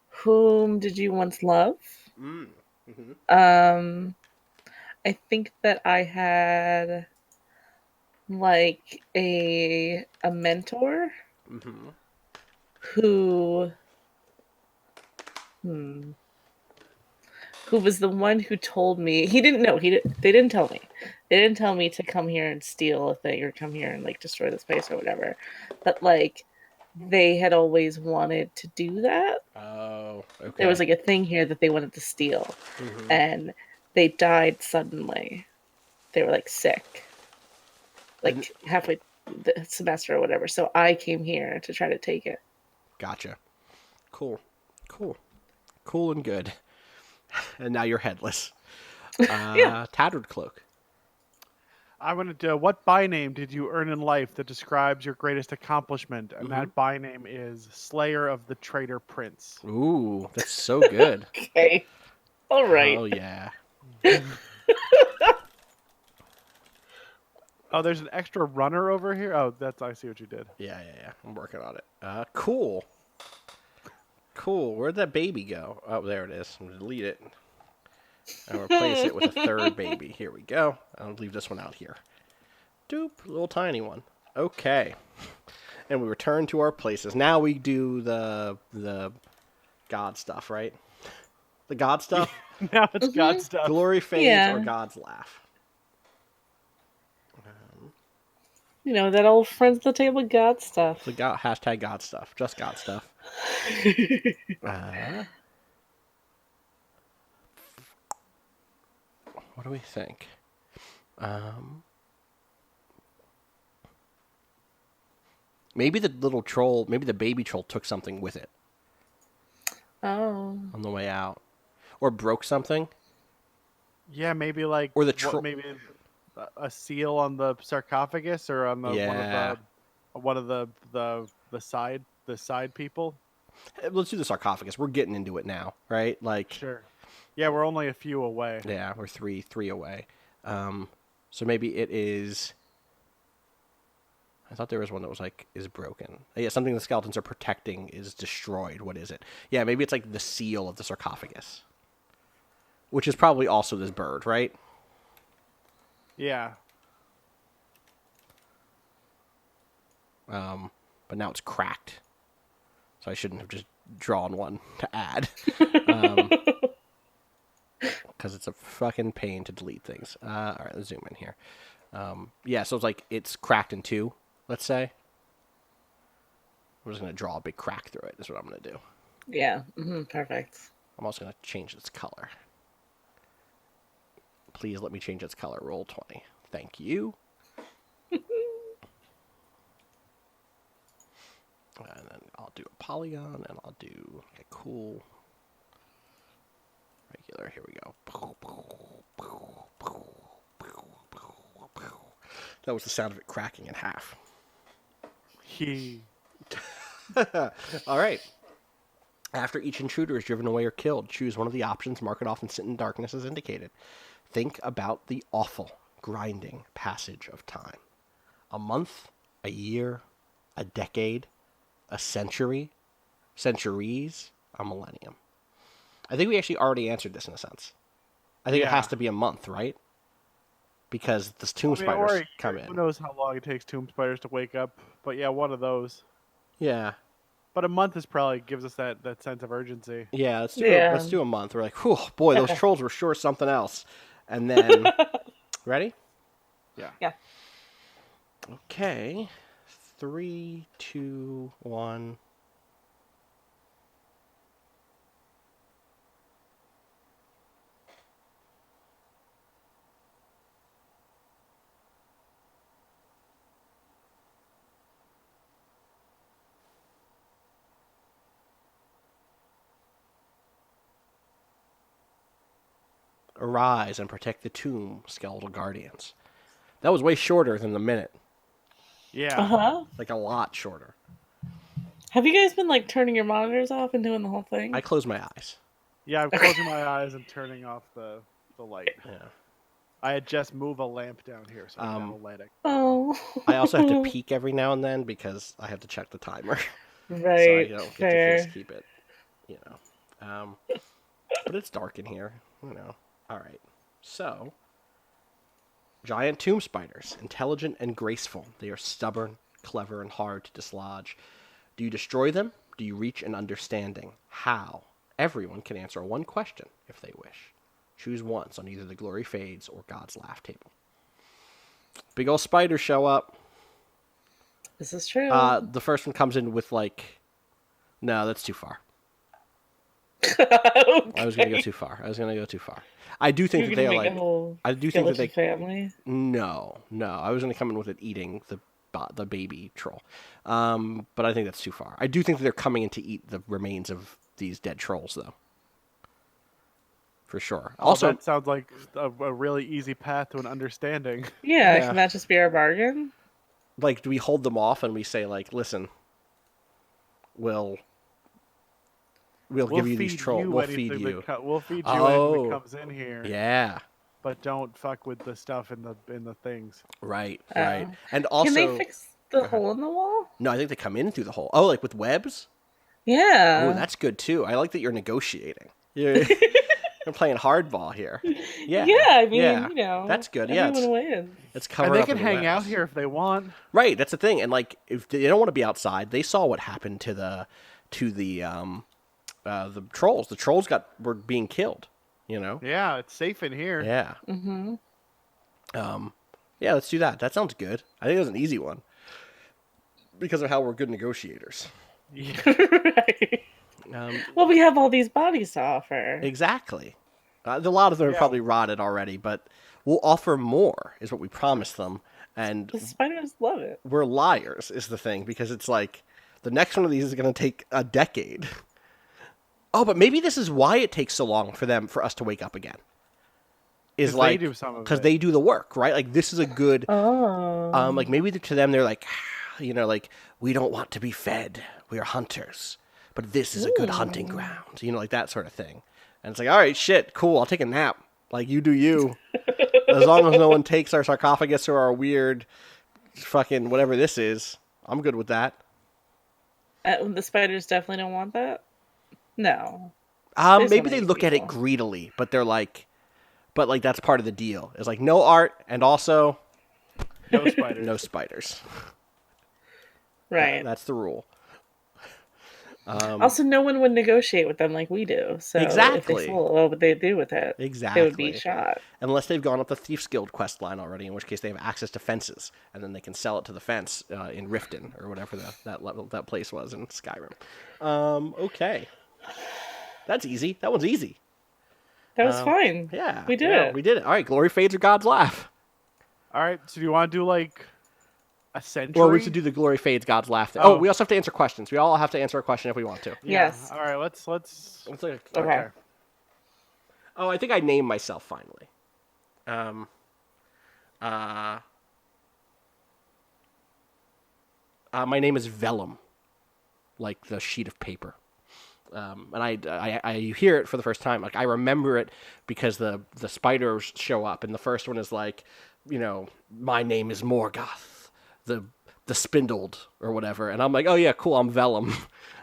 Whom did you once love? Mm-hmm. I think that I had like a mentor who was the one who told me. He didn't know. They didn't tell me. They didn't tell me to come here and steal a thing or come here and like destroy this place or whatever. But like they had always wanted to do that. Oh, okay. There was like a thing here that they wanted to steal, Mhm. and they died suddenly. They were like sick, like halfway the semester or whatever. So I came here to try to take it. Gotcha. Cool. Cool. Cool and good. And now you're headless. Yeah. Tattered Cloak. I wanted to. What by name did you earn in life that describes your greatest accomplishment? And that by name is Slayer of the Traitor Prince. Ooh, that's so good. Okay. All right. Oh, yeah. Oh, there's an extra runner over here. Oh, I see what you did. Yeah. I'm working on it. Cool. Cool. Where'd that baby go? Oh, there it is. I'm going to delete it. And replace it with a third baby. Here we go. I'll leave this one out here. Doop. Little tiny one. Okay. And we return to our places. Now we do the God stuff, right? The God stuff? Now it's God stuff. Glory fades Yeah. or God's laugh. You know, that old friends at the table God stuff. The God, hashtag God stuff. Just God stuff. What do we think? Maybe the little troll, maybe the baby troll took something with it Oh. on the way out. Or broke something. Yeah, maybe like Or the maybe a seal on the sarcophagus or on the Yeah. one of the side people. Let's do the sarcophagus. We're getting into it now, right? Like, Sure. Yeah, we're only a few away. yeah, we're three away. So maybe it is. I thought there was one that was like is broken. Yeah, something the skeletons are protecting is destroyed. What is it? Yeah, maybe it's like the seal of the sarcophagus, which is probably also this bird, right? Yeah. But now it's cracked, so I shouldn't have just drawn one to add, because it's a fucking pain to delete things. All right, let's zoom in here. Yeah, so it's like it's cracked in two. Let's say. I'm just gonna draw a big crack through it. Is what I'm gonna do. Yeah. Perfect. I'm also gonna change its color. Please let me change its color. Roll 20. Thank you. And then I'll do a polygon, and I'll do a cool regular. Here we go. That was the sound of it cracking in half. All right. After each intruder is driven away or killed, choose one of the options. Mark it off and sit in darkness as indicated. Think about the awful, grinding passage of time. A month, a year, a decade, a century, centuries, a millennium. I think we actually already answered this in a sense. I think it has to be a month, right? Because the tomb spiders come in. Who knows how long it takes tomb spiders to wake up? But yeah, one of those. Yeah. But a month is probably gives us that sense of urgency. Yeah, let's do a month. We're like, whew, boy, those trolls were sure something else. And then, ready? Yeah. Yeah. Okay. 3, 2, 1. Arise and protect the tomb, skeletal guardians. That was way shorter than the minute. Yeah. Uh-huh. Like a lot shorter. Have you guys been like turning your monitors off and doing the whole thing? I closed my eyes. Yeah, I'm closing my eyes and turning off the light. Yeah. I had just moved a lamp down here, so I have a light. Oh. I also have to peek every now and then because I have to check the timer. Right. So I don't fair. get to just keep it, you know. But it's dark in here, you know. All right. So, giant tomb spiders, intelligent and graceful. They are stubborn, clever, and hard to dislodge. Do you destroy them? Do you reach an understanding? How? Everyone can answer one question if they wish. Choose once on either the Glory Fades or God's Laugh table. Big old spiders show up. This is true. The first one comes in with like, no, that's too far. Okay. I was gonna go too far. I do think You're that they gonna are make a like. whole I do think that skeleton they. family. No. I was gonna come in with it eating the baby troll, but I think that's too far. I do think that they're coming in to eat the remains of these dead trolls, though. For sure. Oh, Also, that sounds like a really easy path to an understanding. Yeah, Yeah. can that just be our bargain? like, do we hold them off and we say like, listen, we'll give you these trolls. We'll feed anything you. we'll feed you Oh. anything that comes in here. Yeah. But don't fuck with the stuff in the things. Right. Oh. Right. And also, Can they fix the ahead. hole in the wall? no, I think they come in through the hole. Oh, like with webs. Yeah. Oh, that's good too. I like that you're negotiating. You're playing hardball here. Yeah. Yeah, I mean, yeah. you know, That's good. Yeah, everyone wins. it's covered And they up can in the hang out webs. here if they want. Right, that's the thing. And like, if they don't want to be outside, they saw what happened to the trolls. The trolls were being killed. You know. Yeah, it's safe in here. Yeah. Mm-hmm. Yeah. Let's do that. That sounds good. I think it was an easy one because of how we're good negotiators. Yeah. Right. Well, we have all these bodies to offer. Exactly. A lot of them are Yeah. probably rotted already, but we'll offer more. Is what we promised them, and The spiders love it. we're liars. Is the thing because it's like the next one of these is going to take a decade. Oh, but maybe this is why it takes so long for us to wake up again. Is 'Cause like they do some of because it. they do the work, right? Like this is a good. Oh. Like maybe to them they're like, like we don't want to be fed. We are hunters, but this is a good hunting ground. Like that sort of thing. And it's like, all right, shit, cool. I'll take a nap. Like you do you. As long as no one takes our sarcophagus or our weird, fucking whatever this is, I'm good with that. The spiders definitely don't want that. No. Maybe so they many look at it people. greedily, but they're like, that's part of the deal. It's like no art and also No spiders. no spiders. Right. That's the rule. Also, no one would negotiate with them like we do. So Exactly. if they stole, what would they do with it? Exactly. They would be shot. Unless they've gone up the Thieves Guild quest line already, in which case they have access to fences, and then they can sell it to the fence in Riften or whatever that place was in Skyrim. Okay, that's easy. That one's easy. That was fine. Yeah, We did yeah, it. We did it. All right, glory fades or God's laugh. All right, so do you want to do like a century? Well, we should do the glory fades God's laugh thing. Oh, Oh. we also have to answer questions. We all have to answer a question if we want to. Yeah. Yes. All right, let's. It's like Okay. Oh, I think I named myself finally. My name is Vellum, like the sheet of paper. And I you hear it for the first time. Like I remember it because the spiders show up, and the first one is like, my name is Morgoth, the spindled or whatever, and I'm like, oh yeah, cool, I'm Vellum,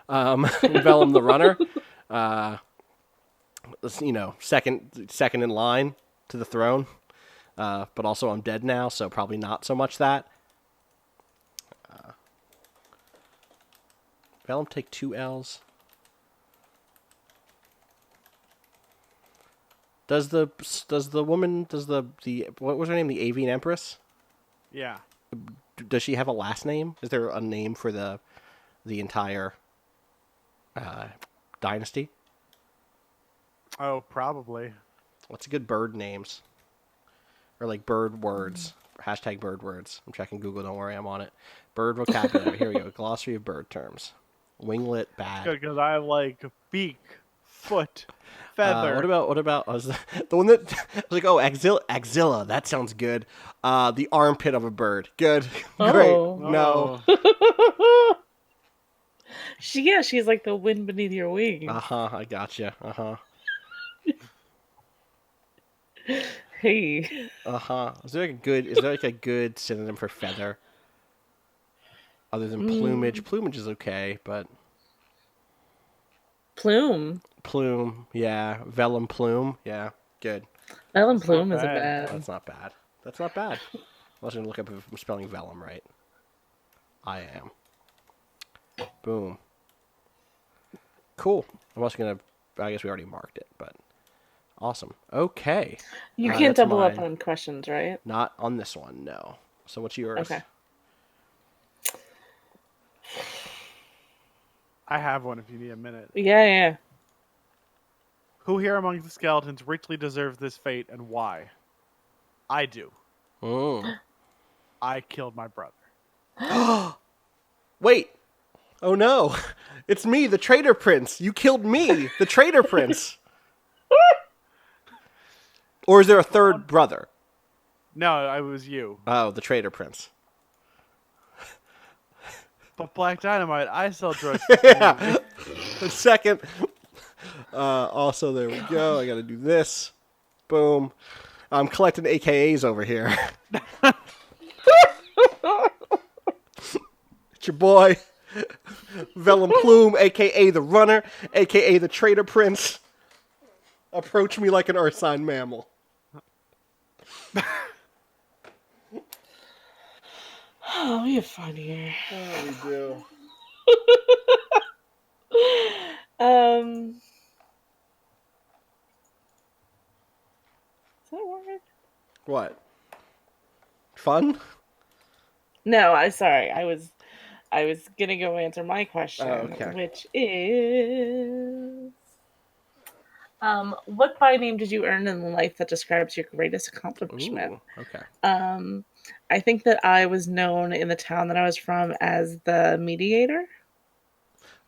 Vellum the runner. Second in line to the throne, but also I'm dead now, so probably not so much that. Vellum take 2 L's. Does the woman what was her name, the Avian Empress? Yeah. Does she have a last name? Is there a name for the entire dynasty? Oh, probably. What's good bird names? Or like bird words. Hashtag bird words. I'm checking Google, don't worry, I'm on it. Bird vocabulary. Here we go. Glossary of bird terms. Winglet, bad. Good, because I have like beak, foot, feather. What about the one that I was like, oh, axilla, that sounds good. The armpit of a bird. Good. Great. Oh. No. She's like the wind beneath your wings. I gotcha. Hey. Is there like a good synonym for feather? Other than plumage. Plumage is okay, but Plume. plume, yeah. Vellum plume, yeah. Good. Ellen Plume not isn't bad. bad. That's not bad. I was gonna look up if I'm spelling vellum right. I am. Boom. Cool. I guess we already marked it, but awesome. Okay. You can't that's double up mine. on questions, right? Not on this one, no. So what's yours? Okay. I have one if you need a minute. Yeah. Who here among the skeletons richly deserves this fate, and why? I do. Mm. I killed my brother. Wait. Oh no. It's me, the traitor prince. You killed me, the traitor prince. Or is there a third brother? No, I was you. Oh, the traitor prince. But Black Dynamite, I sell drugs. Yeah. A second. Also, there we go. I got to do this. Boom. I'm collecting AKAs over here. It's your boy, Vellum Plume, a.k.a. the Runner, a.k.a. the Traitor Prince. Approach me like an earth sign mammal. Oh, we have fun here. Oh, we do. Is that a word? What? Fun? No, I'm sorry. I was gonna go answer my question, okay. which is, what by name did you earn in life that describes your greatest accomplishment? Ooh, okay. I think that I was known in the town that I was from as the mediator.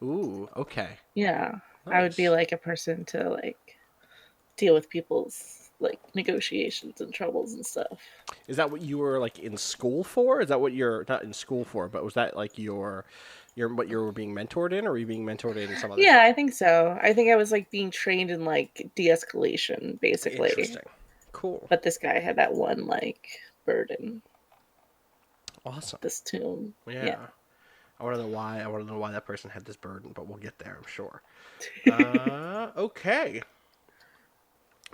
Ooh, okay. Yeah, I would be Nice. like a person to like deal with people's like negotiations and troubles and stuff. Is that what you were like in school for? Is that what you're not in school for, but was that like your what you were being mentored in, or were you being mentored in some other Yeah, thing? I think so. I think I was like being trained in like de-escalation, basically. Interesting. Cool. But this guy had that one like burden, Awesome. this tomb. Yeah. I want to know why. I want to know why that person had this burden, but we'll get there, I'm sure. Okay.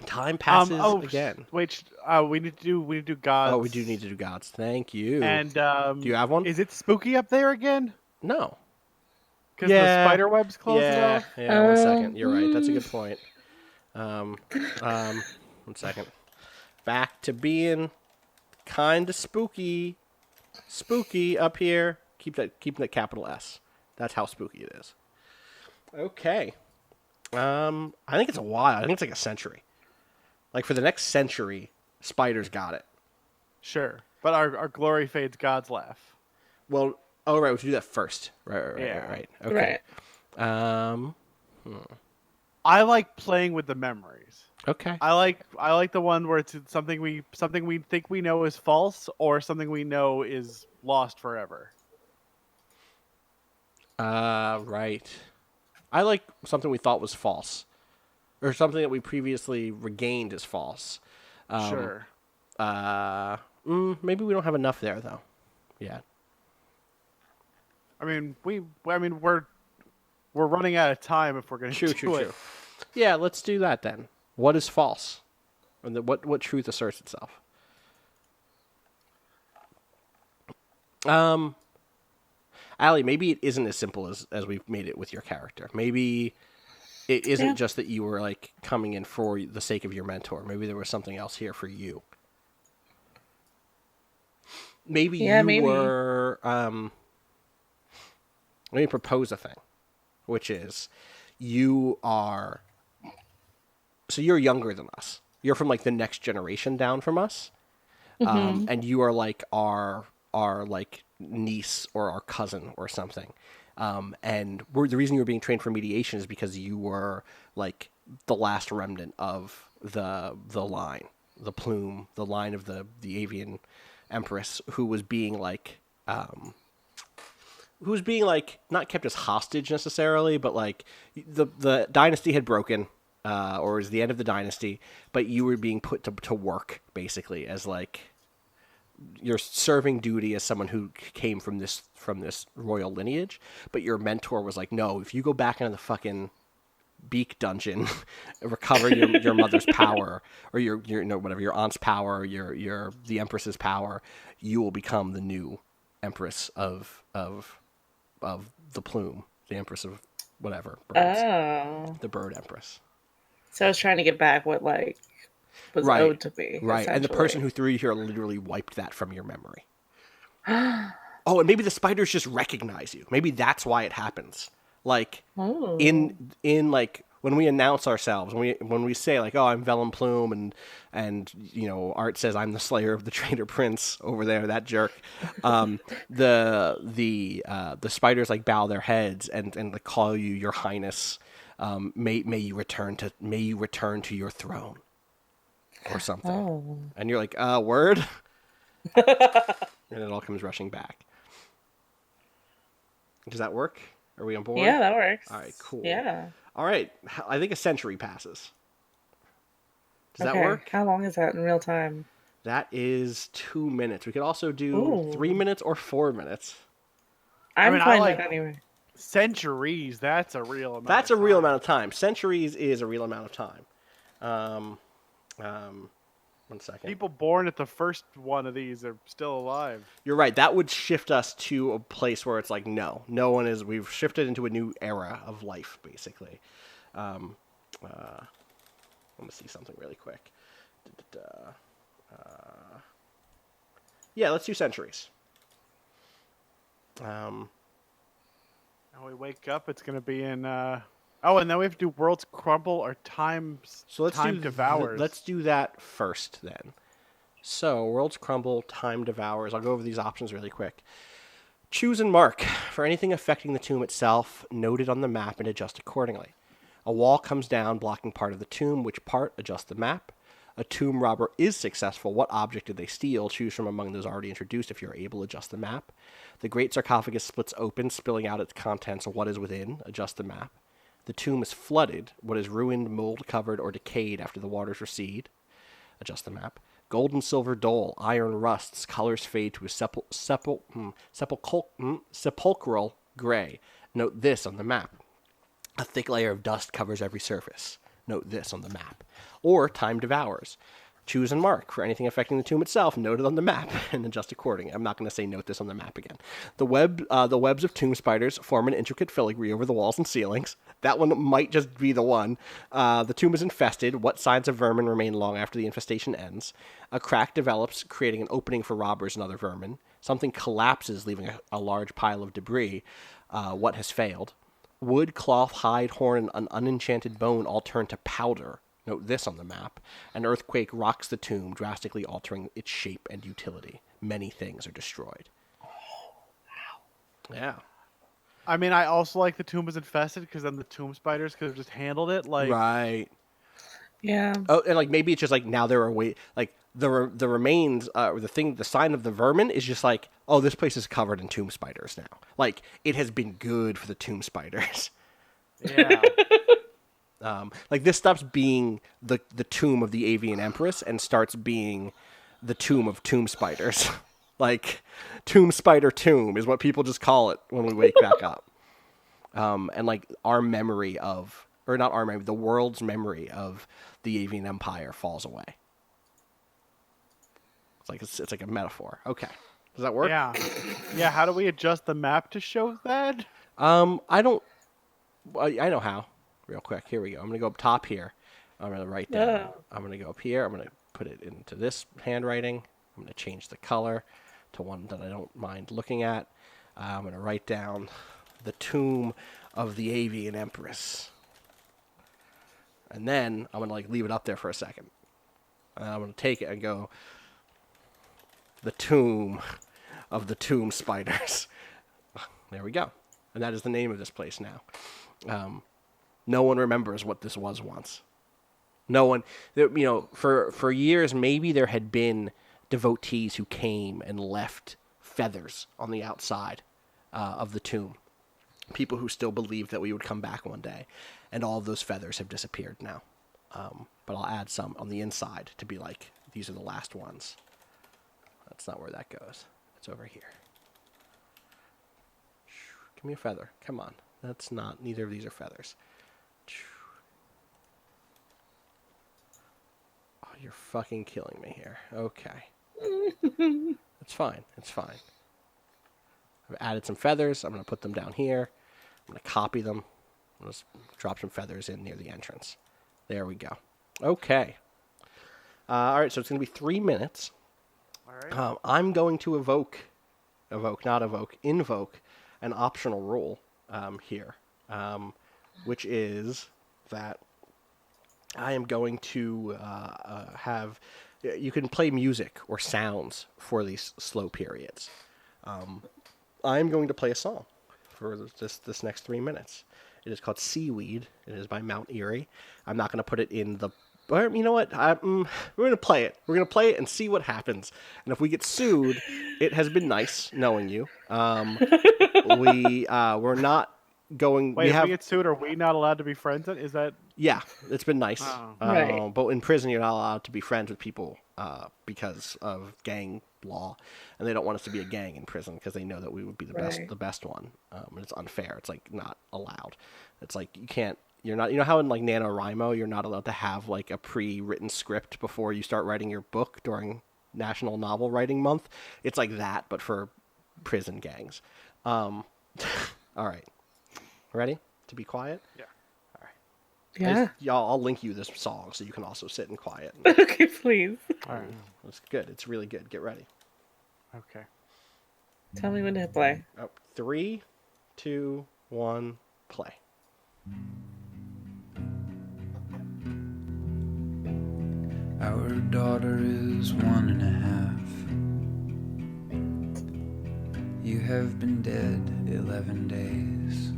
Time passes again. Wait, we need to do gods. Oh, we do need to do gods. Thank you. And do you have one? Is it spooky up there again? No. Because the spider webs closed it off. Yeah. 1 second. You're right. That's a good point. One second. Back to being kind of spooky. Spooky up here. Keeping that capital S. That's how spooky it is. Okay. I think it's a while. I think it's like a century. Like for the next century, spiders got it. Sure, but our glory fades, gods laugh. Well, oh right, we should do that first. Right. Okay. Right. I like playing with the memories. Okay. I like the one where it's something we think we know is false, or something we know is lost forever. Right. I like something we thought was false, or something that we previously regained as false. Sure. Maybe we don't have enough there though. Yeah. I mean, we're running out of time if we're going to do it. True. Yeah, let's do that then. What is false? And what truth asserts itself? Allie, maybe it isn't as simple as we've made it with your character. Maybe it isn't just that you were like coming in for the sake of your mentor. Maybe there was something else here for you. Maybe were let me propose a thing, which is you're younger than us. You're from like the next generation down from us. And you are like our like niece or our cousin or something. And the reason you were being trained for mediation is because you were like the last remnant of the line, the plume, the line of the avian empress who was being like not kept as hostage necessarily, but like the dynasty had broken, or it was the end of the dynasty, but you were being put to work basically as like your serving duty as someone who came from this royal lineage. But your mentor was like, no, if you go back into the fucking Beak dungeon, recover your mother's power, or your whatever, your aunt's power, your the empress's power, you will become the new empress of the plume, the empress of whatever birds. Oh. The bird empress. So I was trying to get back what like was owed to me. Right, and the person who threw you here literally wiped that from your memory. Oh, and maybe the spiders just recognize you. Maybe that's why it happens. Like Oh. in like when we announce ourselves, when we say like, oh, I'm Vellum Plume, and Art says I'm the Slayer of the Traitor Prince over there, that jerk. The spiders like bow their heads and like call you Your Highness. May you return to your throne, or something. Oh. And you're like, word. And it all comes rushing back. Does that work? Are we on board? Yeah, that works. All right, cool. Yeah. All right, I think a century passes. Does that Okay. work? How long is that in real time? That is 2 minutes. We could also do Ooh. 3 minutes or 4 minutes. I'm mean, I fine like- with anyway. Centuries. That's a real amount. That's of a real time. amount of time. Centuries is a real amount of time. 1 second. People born at the first one of these are still alive. You're right. That would shift us to a place where it's like, no one is. We've shifted into a new era of life, basically. Let me see something really quick. Yeah, let's do centuries. When we wake up, it's gonna be in. Oh, and then we have to do Worlds Crumble or Time So Time Devours. Let's do that first then. So Worlds Crumble, Time Devours. I'll go over these options really quick. Choose and mark for anything affecting the tomb itself. Note it on the map and adjust accordingly. A wall comes down, blocking part of the tomb. Which part? Adjust the map. A tomb robber is successful. What object did they steal? Choose from among those already introduced. If you're able, adjust the map. The great sarcophagus splits open, spilling out its contents. What is within? Adjust the map. The tomb is flooded. What is ruined, mold-covered, or decayed after the waters recede? Adjust the map. Gold and silver dull. Iron rusts. Colors fade to a sepulchral gray. Note this on the map. A thick layer of dust covers every surface. Note this on the map. Or Time Devours. Choose and mark for anything affecting the tomb itself. Note it on the map and adjust accordingly. I'm not going to say note this on the map again. The webs of tomb spiders form an intricate filigree over the walls and ceilings. That one might just be the one. The tomb is infested. What signs of vermin remain long after the infestation ends? A crack develops, creating an opening for robbers and other vermin. Something collapses, leaving a large pile of debris. What has failed? Wood, cloth, hide, horn, and an unenchanted bone all turn to powder. Note this on the map. An earthquake rocks the tomb, drastically altering its shape and utility. Many things are destroyed. Yeah. I mean, I also like the tomb was infested because then the tomb spiders could have just handled it. Like, Right. Yeah. Oh, and like maybe it's just like now there are like the remains or the sign of the vermin is just like, oh, this place is covered in tomb spiders now. Like it has been good for the tomb spiders. yeah. Like this stops being the tomb of the Avian Empress and starts being the tomb of tomb spiders. Like tomb spider tomb is what people just call it when we wake back up. And like our memory of, or not our memory, the world's memory of the Avian Empire falls away. It's like a metaphor. Okay, does that work? Yeah. Yeah. How do we adjust the map to show that? I don't. I know how. Real quick, here we go. I'm gonna go up top here. I'm gonna write down. Yeah. I'm gonna go up here. I'm gonna put it into this handwriting. I'm gonna change the color to one that I don't mind looking at. I'm gonna write down the tomb of the Avian Empress, and then I'm gonna like leave it up there for a second. And I'm gonna take it and go. The tomb of the tomb spiders. There we go. And that is the name of this place now. No one remembers what this was once. No one, for years, maybe there had been devotees who came and left feathers on the outside of the tomb. People who still believed that we would come back one day. And all of those feathers have disappeared now. But I'll add some on the inside to be like, these are the last ones. That's not where that goes. It's over here. Give me a feather. Come on. That's not, neither of these are feathers. Oh, you're fucking killing me here. Okay. It's fine. It's fine. I've added some feathers. I'm going to put them down here. I'm going to copy them. I'll just drop some feathers in near the entrance. There we go. Okay. All right, so it's going to be 3 minutes. All right. I'm going to invoke an optional rule here. which is that I am going to have. You can play music or sounds for these slow periods. I'm going to play a song for this next 3 minutes. It is called Seaweed. It is by Mount Erie. I'm not going to put it in the. Or, you know what? We're going to play it. We're going to play it and see what happens. And if we get sued, it has been nice knowing you. We're not going. Wait, if we get sued, are we not allowed to be friends? Is that? Yeah, it's been nice. Oh. Right. But in prison, you're not allowed to be friends with people because of gang law, and they don't want us to be a gang in prison because they know that we would be Right. the best one. And it's unfair. It's like not allowed. It's like you can't. You're not. You know how in like NaNoWriMo, you're not allowed to have like a pre-written script before you start writing your book during National Novel Writing Month. It's like that, but for prison gangs. All right. Ready to be quiet? Yeah. Yeah. Y'all, I'll link you this song so you can also sit in quiet. Okay, please. All right. It's good. It's really good. Get ready. Okay. Tell me when to hit play. Oh, 3, 2, 1, play. Our daughter is 1.5. You have been dead 11 days.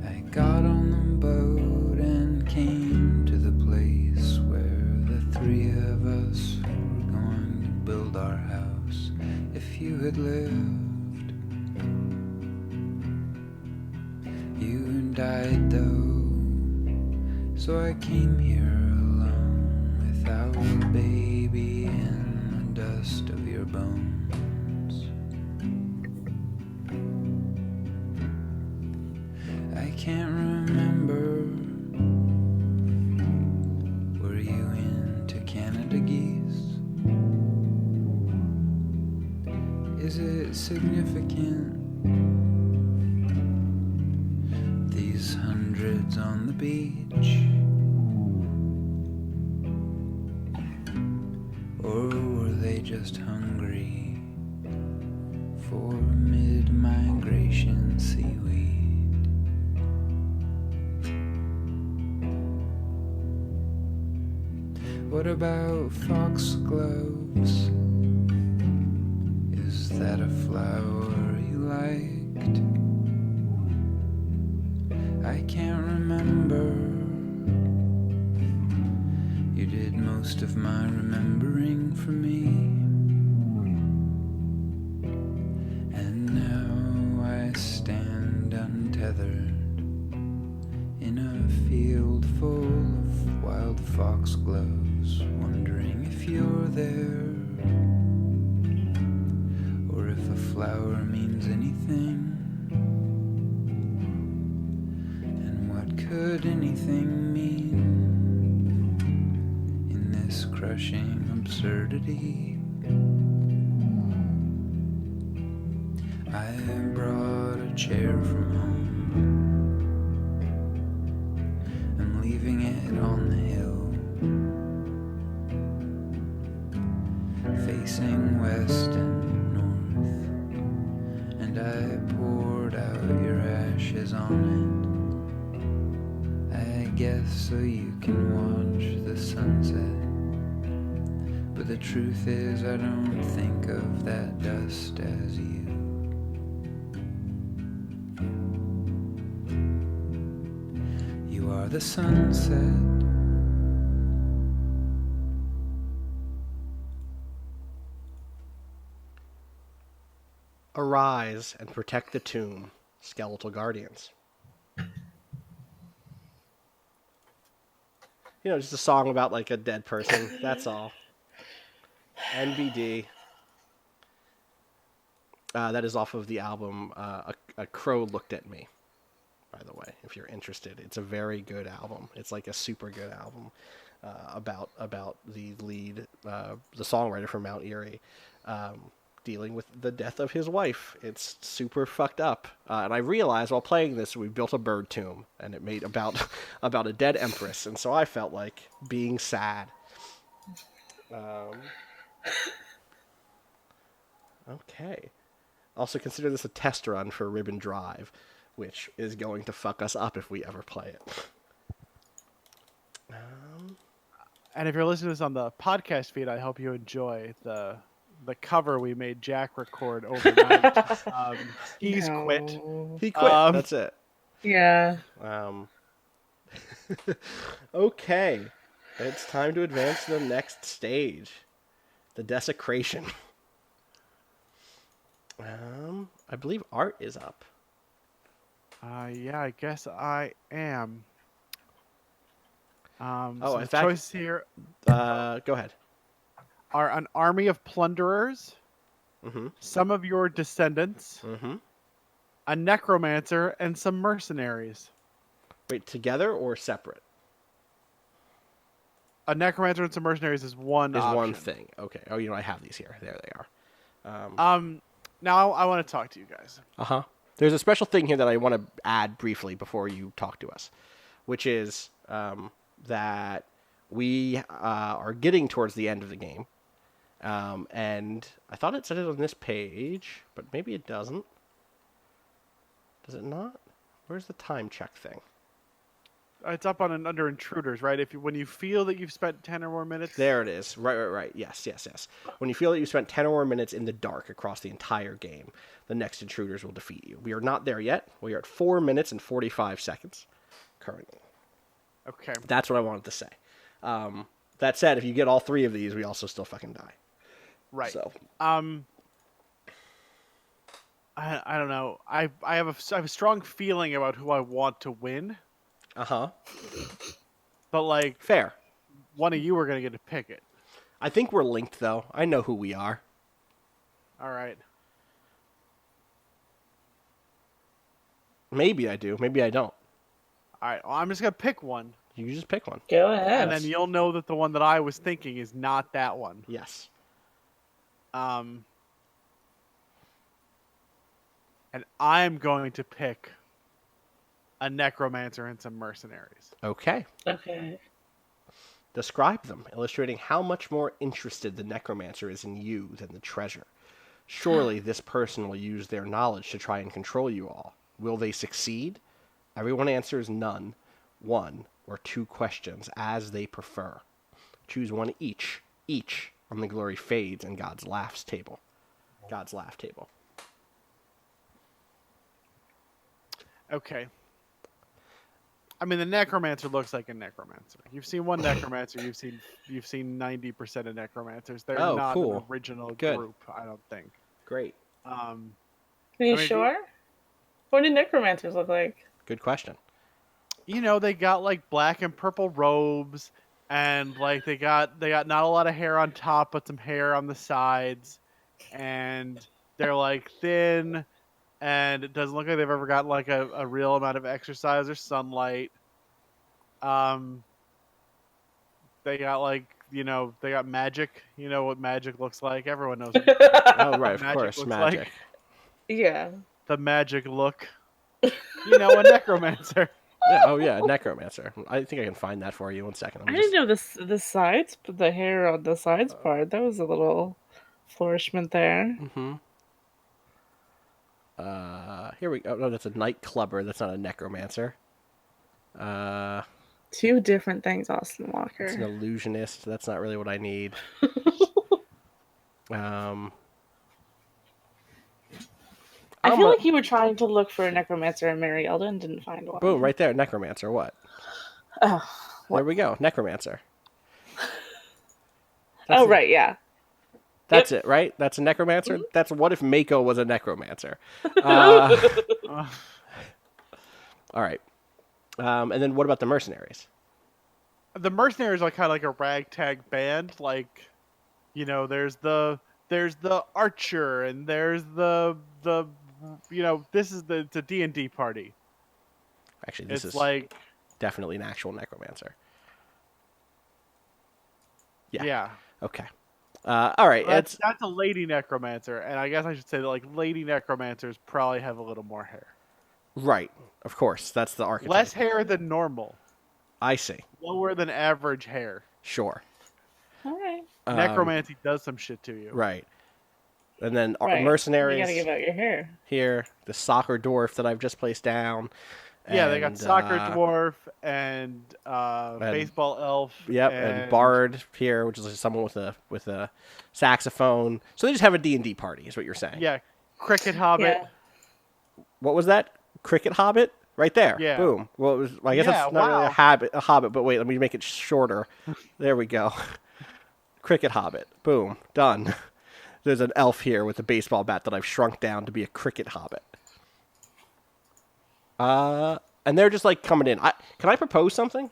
I got on the boat and came to the place where the three of us were going to build our house. If you had lived, you died though, so I came here alone without a baby in the dust of your bones. I can't remember. Were you into Canada geese? Is it significant? These hundreds on the beach? Or were they just hungry for mid-migration seaweed? What about foxgloves? Is that a flower you liked? I can't remember. You did most of my remembering for me. And now I stand untethered in a field full of wild foxgloves, wondering if you're there, or if a flower means anything. And what could anything mean in this crushing absurdity? I brought a chair from home. I'm leaving it on the hill, facing west and north, and I poured out your ashes on it, I guess so you can watch the sunset. But the truth is I don't think of that dust as you. You are the sunset. Arise and protect the tomb, skeletal guardians. You know, just a song about like a dead person. That's all. NBD. That is off of the album A Crow Looked at Me, by the way, if you're interested. It's a very good album. It's like a super good album about the lead, the songwriter from Mount Erie, dealing with the death of his wife. It's super fucked up. And I realized while playing this, we built a bird tomb, and it made about a dead empress. And so I felt like being sad. Okay. Also consider this a test run for Ribbon Drive. which is going to fuck us up if we ever play it. And if you're listening to this on the podcast feed, I hope you enjoy the cover we made Jack record overnight. He's quit. No. He quit. That's it. Yeah. Okay. It's time to advance to the next stage. The desecration. I believe Art is up. Yeah, I guess I am. Oh, So in the fact- choices here Go ahead. are an army of plunderers, Mm-hmm. some of your descendants, Mm-hmm. a necromancer, and some mercenaries. Wait, together or separate? A necromancer and some mercenaries is one Is option. one thing. Okay. Oh, I have these here. There they are. Now I want to talk to you guys. Uh-huh. There's a special thing here that I want to add briefly before you talk to us, which is that we are getting towards the end of the game. And I thought it said it on this page, but maybe it doesn't. Does it not? Where's the time check thing? It's up on under intruders, right? When you feel that you've spent 10 or more minutes. There it is. Right. Yes. When you feel that you spent 10 or more minutes in the dark across the entire game, the next intruders will defeat you. We are not there yet. We are at 4 minutes and 45 seconds currently. Okay. That's what I wanted to say. That said, if you get all three of these, we also still fucking die. Right. So, I don't know. I have a strong feeling about who I want to win, but like fair. one of you are gonna get to pick it. I think we're linked, though. I know who we are. All right. Maybe I do. Maybe I don't. All right. Well, I'm just gonna pick one, You just pick one. Go ahead. and then you'll know that the one that I was thinking is not that one. Yes. And I'm going to pick a necromancer and some mercenaries. Okay. Okay. Describe them, illustrating how much more interested the necromancer is in you than the treasure. Surely this person will use their knowledge to try and control you all. Will they succeed? Everyone answers none, one, or two questions, as they prefer. Choose one each, on the glory fades and God's laughs table. God's laugh table. Okay. I mean, the necromancer looks like a necromancer. You've seen one necromancer. You've seen 90% of necromancers. They're Oh, not cool. an original Good. group, I don't think. Great. Are you sure? What do necromancers look like? Good question. You know, they got like black and purple robes, and like they got not a lot of hair on top, but some hair on the sides, and they're like thin, and it doesn't look like they've ever gotten like a real amount of exercise or sunlight. They got like, they got magic. You know what magic looks like. Everyone knows what Oh, right, of magic course, looks magic. like. Yeah. The magic look. A necromancer. Yeah, oh, yeah, necromancer. I think I can find that for you. 1 second. I didn't know the sides, but the hair on the sides part, that was a little flourishment there. Mm-hmm. Here we go. Oh, no, that's a nightclubber. That's not a necromancer. Two different things, Austin Walker. It's an illusionist. That's not really what I need. I feel like you were trying to look for a necromancer in Mary Elda and didn't find one. Boom, right there, necromancer. What? Oh, There we go, necromancer. oh right, yeah. That's it, right? That's a necromancer? That's what if Mako was a necromancer? All right. And then what about the mercenaries? The mercenaries are kind of like a ragtag band. Like, there's the archer, and there's the it's a D&D party. Actually, this It's is like, definitely an actual necromancer. Yeah. yeah. Okay. All right. That's a lady necromancer, and I guess I should say that like lady necromancers probably have a little more hair. Right. Of course. That's the archetype. Less hair than normal. I see. Lower than average hair. Sure. All right. Necromancy does some shit to you. Right. And then Right. mercenaries. You gotta give out your hair. Here, the soccer dwarf that I've just placed down. Yeah, they got and, soccer dwarf and baseball elf. Yep, and bard here, which is like someone with a saxophone. So they just have a D&D party, is what you're saying. Yeah, cricket hobbit. Yeah. What was that? Cricket hobbit? Right there. Yeah. Boom. Well, it was. I guess Yeah, that's not really wow. a hobbit, but wait, let me make it shorter. There we go. Cricket hobbit. Boom. Done. There's an elf here with a baseball bat that I've shrunk down to be a cricket hobbit. And they're just like coming in. Can I propose something?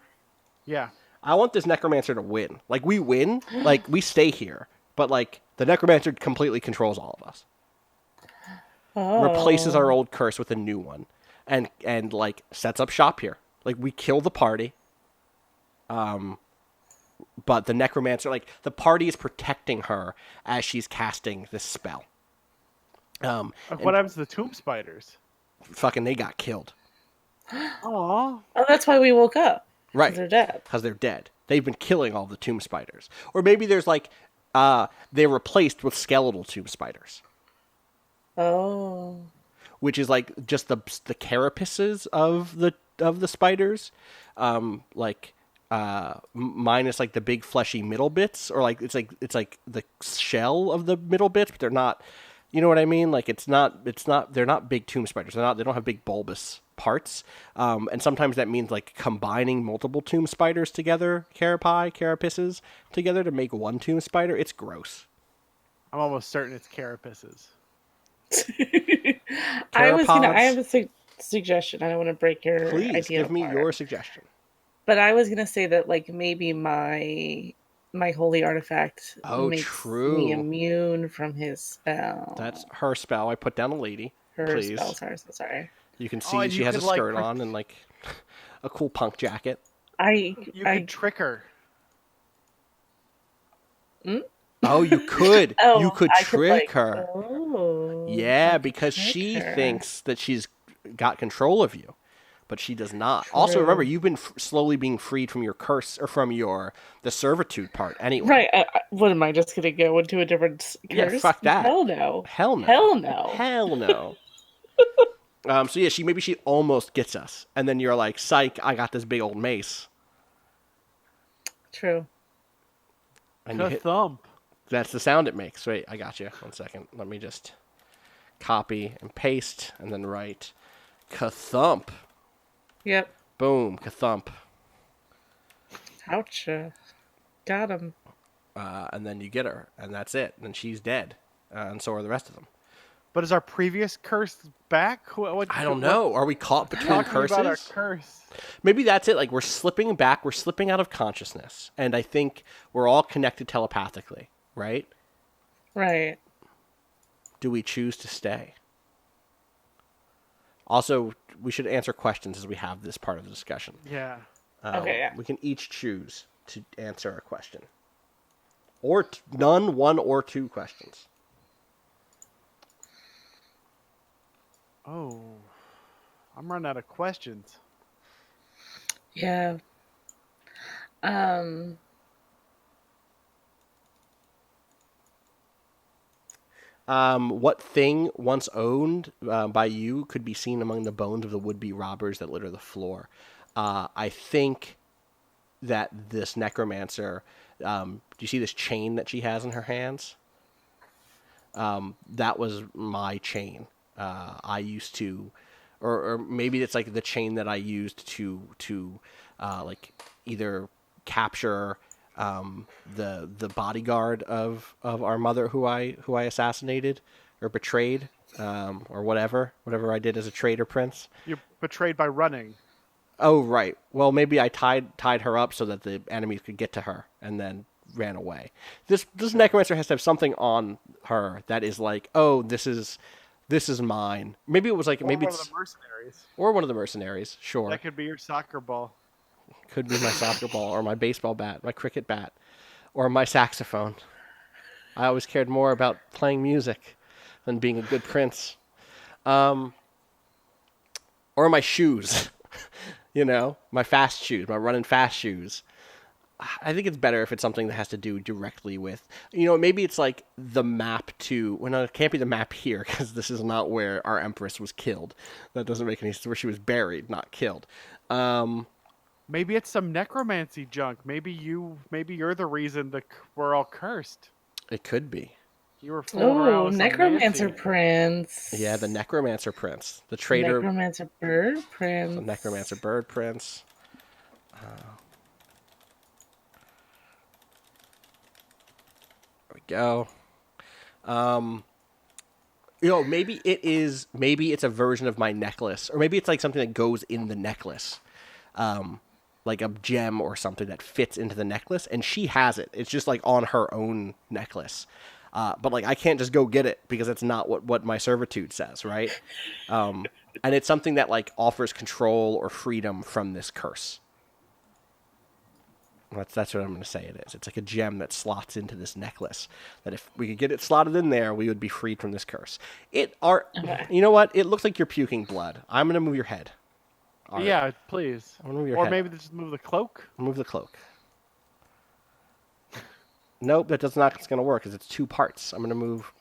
Yeah. I want this necromancer to win. Like we win, like we stay here, but like the necromancer completely controls all of us. Oh. Replaces our old curse with a new one, and like sets up shop here. Like we kill the party. But the necromancer, like the party is protecting her as she's casting this spell. Like, what happens to the tomb spiders? Fucking, they got killed. Aw. Oh, that's why we woke up. 'Cause Right. they're dead. Because they're dead. They've been killing all the tomb spiders. Or maybe there's like, they're replaced with skeletal tomb spiders. Oh. Which is like just the carapaces of the spiders. Minus like the big fleshy middle bits, or like it's like the shell of the middle bits, but they're not. You know what I mean? Like it's not. They're not big tomb spiders. They don't have big bulbous parts. And sometimes that means like combining multiple tomb spiders together, carapaces together to make one tomb spider. It's gross. I'm almost certain it's carapaces. I have a suggestion. I don't want to break your Please idea give me apart. your suggestion. But I was gonna say that like maybe my holy artifact makes true. me immune from his spell. That's her spell. I put down a lady. her please. spell. Sorry. You can see and she you has a could, like, skirt on and like a cool punk jacket. You could trick her. Oh, you could. Oh, you could I trick her. Oh, Yeah, because trick she her. thinks that she's got control of you, but she does not. Also, remember, you've been slowly being freed from your curse or from the servitude part. Anyway, Right. What am I just gonna go into a different curse? Yeah, fuck that. Hell no. Hell no. Hell no. Hell no. So yeah, she almost gets us, and then you're like, "Psych! I got this big old mace." True. And you hit, Thump. that's the sound it makes. Wait, I got you. 1 second. Let me just copy and paste, and then write "kathump." Yep. Boom, kathump. Ouch. Got him. And then you get her, and that's it. And then she's dead, and so are the rest of them. But is our previous curse back? I don't know. Are we caught between Talking curses? about our curse. Maybe that's it. Like we're slipping back. We're slipping out of consciousness, and I think we're all connected telepathically, right? Right. Do we choose to stay? Also, we should answer questions as we have this part of the discussion. Yeah. Okay, yeah. We can each choose to answer a question. Or none, one, or two questions. Oh. I'm running out of questions. Yeah. What thing once owned by you could be seen among the bones of the would-be robbers that litter the floor? I think that this necromancer, do you see this chain that she has in her hands? That was my chain. I used to, or maybe it's like the chain that I used to like either capture the bodyguard of our mother who I assassinated or betrayed, or whatever I did as a traitor prince. You're betrayed by running. Oh right. Well, maybe I tied her up so that the enemies could get to her and then ran away. This necromancer has to have something on her that is like, oh, this is mine. Maybe it was like maybe one it's of the mercenaries. or one of the mercenaries. Sure. That could be your soccer ball. Could be my soccer ball or my baseball bat, my cricket bat, or my saxophone. I always cared more about playing music than being a good prince. Or my shoes. You know, my fast shoes, my running fast shoes. I think it's better if it's something that has to do directly with, maybe it's like the map to, well, no, it can't be the map here because this is not where our Empress was killed. That doesn't make any sense, where she was buried, not killed. Maybe it's some necromancy junk. Maybe you're the reason we're all cursed. It could be. You were fooling around Oh, with some Necromancer Nancy. Prince. Yeah, the Necromancer Prince. The traitor. Necromancer Bird Prince. The Necromancer Bird Prince. There we go. Maybe it's a version of my necklace, or maybe it's like something that goes in the necklace. Like a gem or something that fits into the necklace, and she has it. It's just like on her own necklace. But like I can't just go get it because that's not what my servitude says, right? And it's something that like offers control or freedom from this curse. That's what I'm going to say it is. It's like a gem that slots into this necklace. That if we could get it slotted in there, we would be freed from this curse. Okay. You know what? It looks like you're puking blood. I'm going to move your head. All right. Yeah, please. I'm gonna move your Or head. maybe just move the cloak. Move the cloak. Nope, that's not going to work because it's two parts. I'm going to move.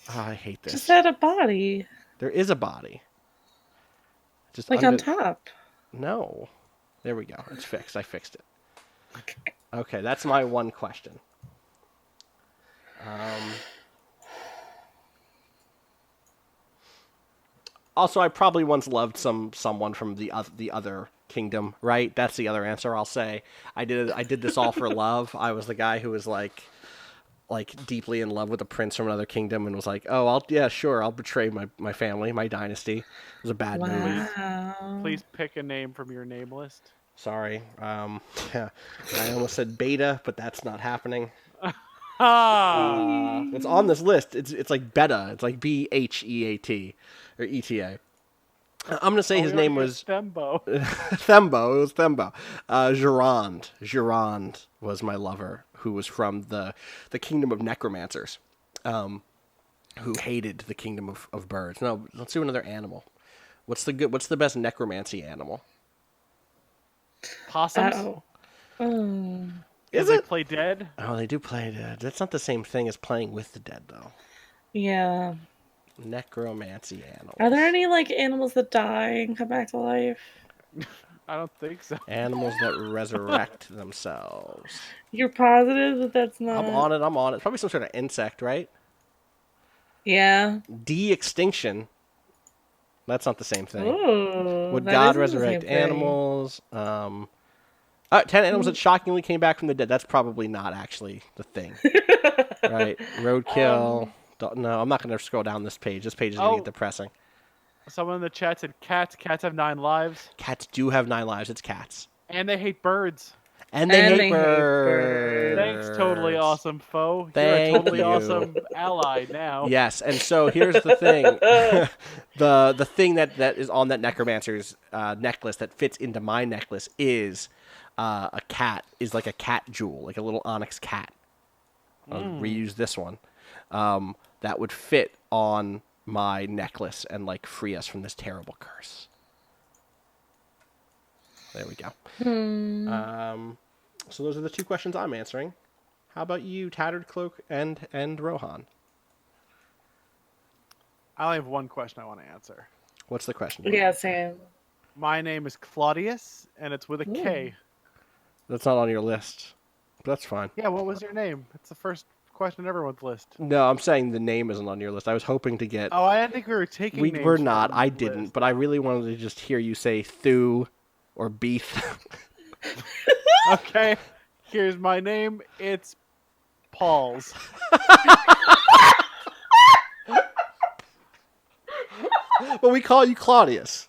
Oh, I hate this. Just add a body, There is a body. Just like on top. No. There we go. It's fixed. I fixed it. Okay. Okay, that's my one question. Also, I probably once loved someone from the other kingdom, right? That's the other answer I'll say. I did this all for love. I was the guy who was like deeply in love with a prince from another kingdom and was like, "Oh, I'll betray my family, my dynasty." It was a bad movie. Wow. Please pick a name from your name list. Sorry. Yeah, I almost said Beta, but that's not happening. It's on this list. It's like Beta. It's like Bheat or ETA. I'm gonna say his name was Thembo. Thembo. It was Thembo. Gironde. Gironde was my lover, who was from the kingdom of necromancers, who hated the kingdom of birds. No, let's do another animal. What's the best necromancy animal? Possums. Oh. Oh. Is They it? play dead. Oh, they do play dead. That's not the same thing as playing with the dead, though. Yeah. Necromancy animals. Are there any like animals that die and come back to life? I don't think so. Animals that resurrect themselves. You're positive that that's not? I'm on it. I'm on it. Probably some sort of insect, right? Yeah. De-extinction. That's not the same thing. Ooh, Would that God isn't the resurrect same thing. animals? 10 animals that shockingly came back from the dead. That's probably not actually the thing. Right. Roadkill. No, I'm not going to scroll down this page. This page is going to get depressing. Someone in the chat said cats. Cats have 9 lives, Cats do have 9 lives. It's cats. and they hate birds. And they And hate they hate birds. birds. Thanks, totally awesome foe. You're Thank a totally you. awesome ally now. Yes, and so here's the thing. the thing that is on that necromancer's necklace that fits into my necklace is a cat, is like a cat jewel, like a little onyx cat. I'll reuse this one. That would fit on my necklace and like free us from this terrible curse. There we go. So those are the 2 questions I'm answering. How about you, Tattered Cloak and Rohan? I only have one question I want to answer. What's the question? Yeah, same. My name is Claudius, and it's with a K. That's not on your list. But that's fine. Yeah, what was your name? It's the first question on everyone's list. No, I'm saying the name isn't on your list. I was hoping to get. Oh, I didn't think we were taking names. We're not. from I the didn't. list. But I really wanted to just hear you say Thu or Beef. Okay, here's my name. It's Paul's. But we call you Claudius.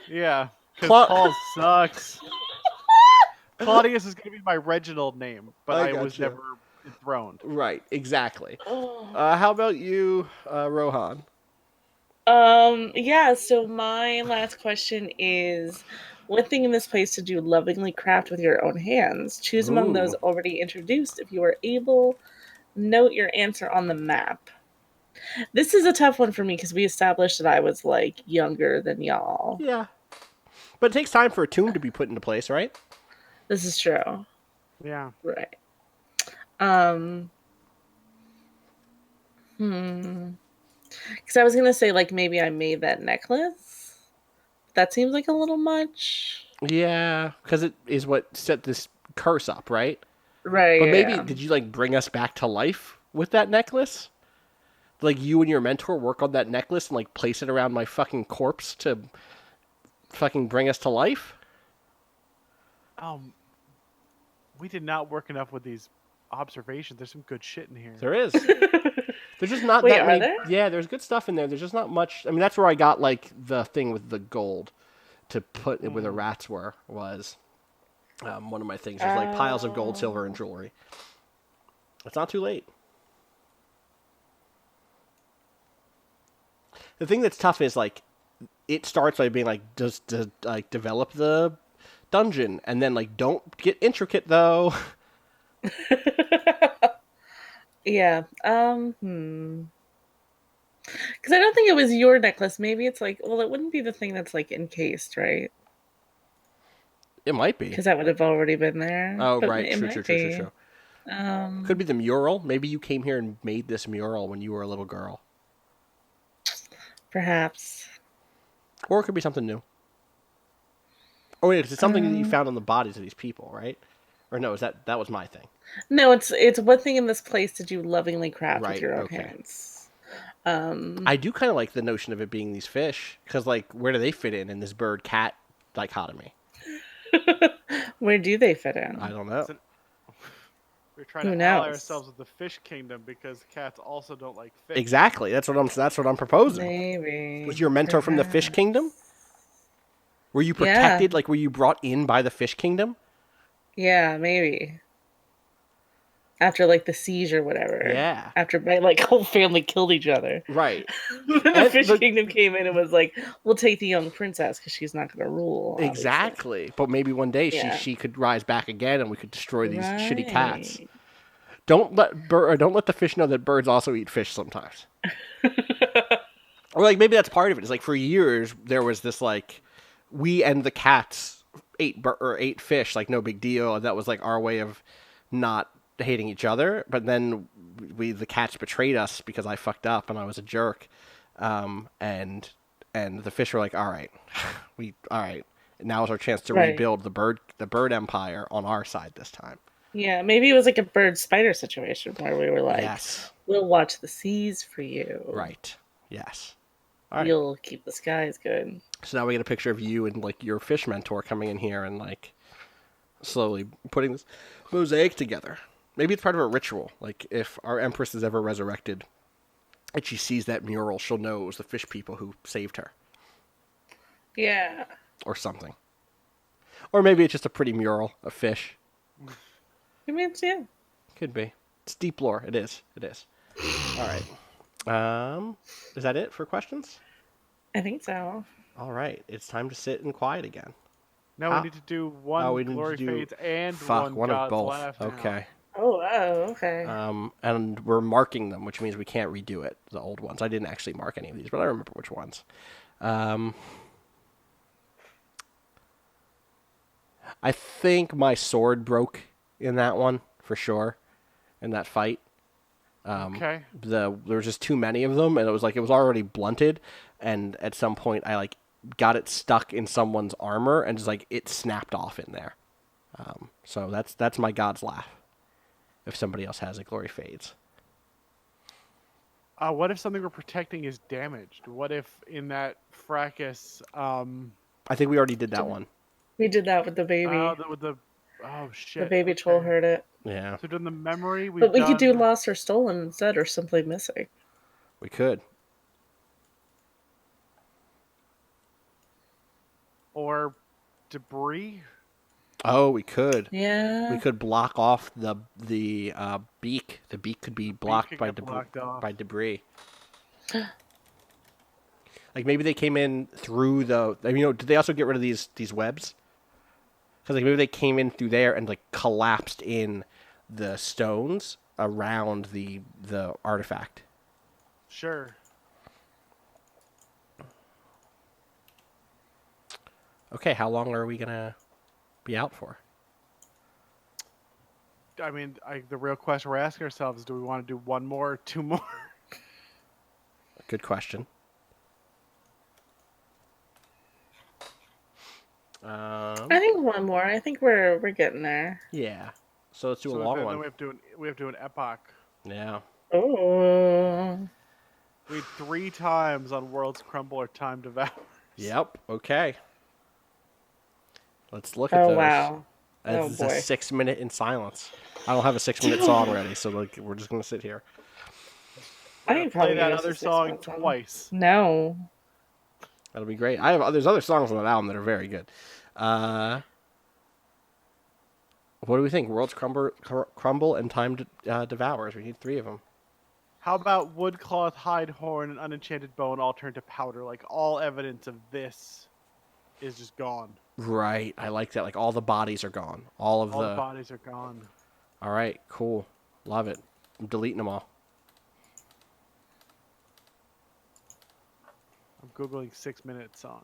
Yeah, because Cla- Paul sucks. Claudius is going to be my Reginald name, but I I was gotcha. never enthroned. Right. Exactly. Oh. How about you, Rohan? Yeah, so my last question is one thing in this place to do lovingly craft with your own hands. Choose among Ooh. those already introduced. If you are able, note your answer on the map. This is a tough one for me because we established that I was like younger than y'all. Yeah. But it takes time for a tune to be put into place, right? This is true. Yeah. Right. Um. Because I was gonna say like maybe I made that necklace. That seems like a little much. Yeah, because it is what set this curse up, right? Right. But maybe Yeah. did you like bring us back to life with that necklace? Like you and your mentor work on that necklace and like place it around my fucking corpse to fucking bring us to life? Um, we did not work enough with these observations. There's some good shit in here. There is. There's just not Wait, that are many. there? Yeah, there's good stuff in there. There's just not much. I mean, that's where I got like the thing with the gold to put where the rats were was one of my things. There's like piles of gold, silver, and jewelry. It's not too late. The thing that's tough is like it starts by being like just to like develop the dungeon and then like don't get intricate though. Yeah. Because I don't think it was your necklace. Maybe it's like, well, it wouldn't be the thing that's like encased, right? It might be. Because that would have already been there. Oh But right, it true, might true, true, true, be. true. Could be the mural. Maybe you came here and made this mural when you were a little girl. Perhaps. Or it could be something new. Oh wait, it's something that you found on the bodies of these people, right? Or no, is that was my thing. No, it's what thing in this place did you lovingly craft Right, with your own okay. hands? I do kind of like the notion of it being these fish, because like, where do they fit in this bird-cat dichotomy? Where do they fit in? I don't know. We're trying Who to ally knows? ourselves with the fish kingdom because cats also don't like fish. Exactly. That's what I'm proposing. Maybe. Was your mentor from the fish kingdom? Were you Yeah. protected? Like, were you brought in by the fish kingdom? Yeah, maybe. After like the siege or whatever. Yeah. After my like whole family killed each other. Right. The And fish the- kingdom came in and was like, "We'll take the young princess because she's not going to rule." obviously." Exactly. But maybe one day Yeah. she could rise back again, and we could destroy these shitty cats. Right. Don't let the fish know that birds also eat fish sometimes. Or like maybe that's part of it. It's like for years there was this like we and the cats ate fish like no big deal. That was like our way of not hating each other. But then the cats betrayed us because I fucked up and I was a jerk. And the fish were like, all right, now is our chance to Right. rebuild the bird empire on our side this time. Yeah, maybe it was like a bird spider situation where we were like, Yes. "We'll watch the seas for you. Right. Yes. All right. You'll keep the skies good." So now we get a picture of you and like your fish mentor coming in here and like slowly putting this mosaic together. Maybe it's part of a ritual. Like if our empress is ever resurrected and she sees that mural, she'll know it was the fish people who saved her Yeah. or something. Or maybe it's just a pretty mural of fish. I mean, yeah. Could be. It's deep lore. It is. It is. All right. Is that it for questions? I think so. All right. It's time to sit and quiet again. Now Ah. we need to do one we need to glory do- fades and Fuck, one of God's both. Laugh now. Okay. Oh, okay. And we're marking them, which means we can't redo it, the old ones. I didn't actually mark any of these, but I remember which ones. I think my sword broke in that one, for sure, in that fight. Okay. There was just too many of them, and it was already blunted, and at some point I like got it stuck in someone's armor, and just like it snapped off in there. So that's my God's Laugh. If somebody else has it, glory fades. What if something we're protecting is damaged? What if in that fracas, I think we already did that one. We did that with the baby. oh shit, The baby troll okay. heard it. Yeah, So doing the memory, But we could do done- lost or stolen instead, or simply missing. we could. or debris. Oh, we could. Yeah. We could block off the beak. The beak could be blocked could by get blocked off. by debris. Like maybe they came in through the. I mean, did they also get rid of these webs? Because like maybe they came in through there and like collapsed in the stones around the artifact. Sure. Okay, how long are we gonna be out for? I mean, the real question we're asking ourselves is: do we want to do one more or two more? Good question. I think one more. I think we're getting there. Yeah. So let's do a So long then one. we have to do an epoch. Yeah. Oh. We had 3 times on Worlds Crumble or Time Devours. Yep. Okay. Let's look at Oh those. wow. Oh It's a boy. 6 minute in silence. I don't have a 6 minute song ready, so like we're just gonna sit here. We're I gonna can play probably that use other a song 6-minute song. twice. No. That'll be great. There's other songs on that album that are very good. What do we think? Worlds Crumble and Time Devours. We need 3 of them. How about Woodcloth, Hide Horn, and Unenchanted Bone all turn to powder? Like, all evidence of this is just gone. Right. I like that. Like all the bodies are gone. All The bodies are gone. All right. Cool. Love it. I'm deleting them all. I'm Googling 6-minute songs.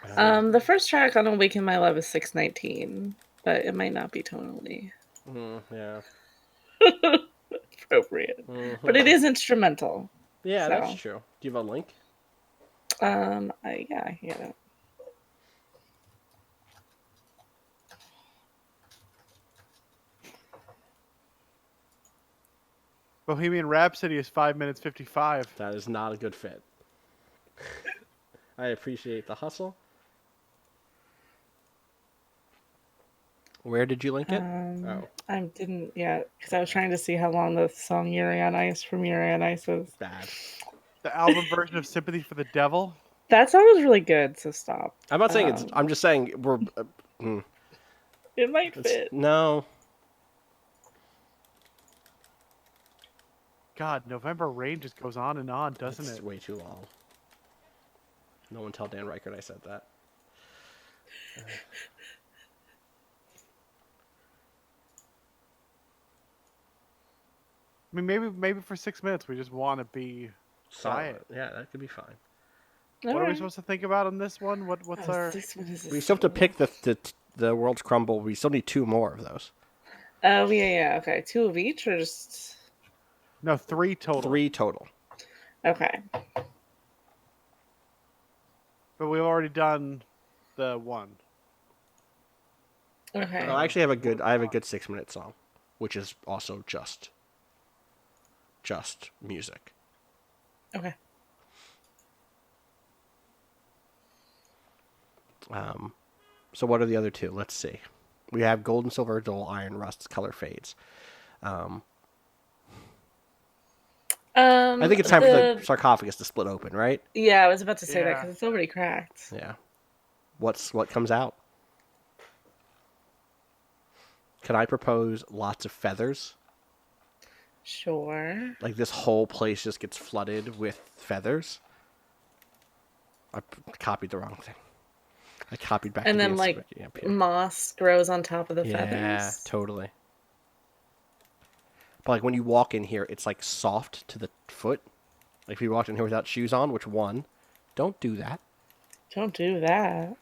The first track on Awaken My Love is 6:19, but it might not be tonally Yeah. appropriate. Mhm. But it is instrumental. Yeah, so. that's true. Do you have a link? I get it. Bohemian Rhapsody is 5 minutes 55. That is not a good fit. I appreciate the hustle. Where did you link it? I didn't yet because I was trying to see how long the song "Yuri on Ice" from Yuri on Ice is. Bad. The album version of Sympathy for the Devil. That song was really good, so stop. I'm not saying it's. I'm just saying we're. It might fit. No. God, November Rain just goes on and on, doesn't It's it? way too long. No one tell Dan Reichert I said that. I mean, maybe for 6 minutes we just want to be quiet. Yeah, that could be fine. What are we supposed to think about on this one? What's our? 6 minutes is We still have to so- pick the World's Crumble. We still need 2 more of those. Oh yeah. Okay, 2 of each, or just No, 3 total. 3 total. okay. But we've already done the one. Okay. I actually have I have a good 6-minute song, which is also just music. Okay. So what are the other 2? Let's see. We have Gold and Silver, Dull, Iron, Rust, Color Fades. I think it's time for the sarcophagus to split open, right? Yeah, I was about to say that Yeah. because it's already cracked. Yeah. What comes out? Can I propose lots of feathers? Sure. Like this whole place just gets flooded with feathers. I copied the wrong thing. I copied back. And to then the like Instagram up here. moss grows on top of the Yeah, feathers. totally. But like when you walk in here, it's like soft to the foot. Like if you walked in here without shoes on, which one? Don't do that. Don't do that.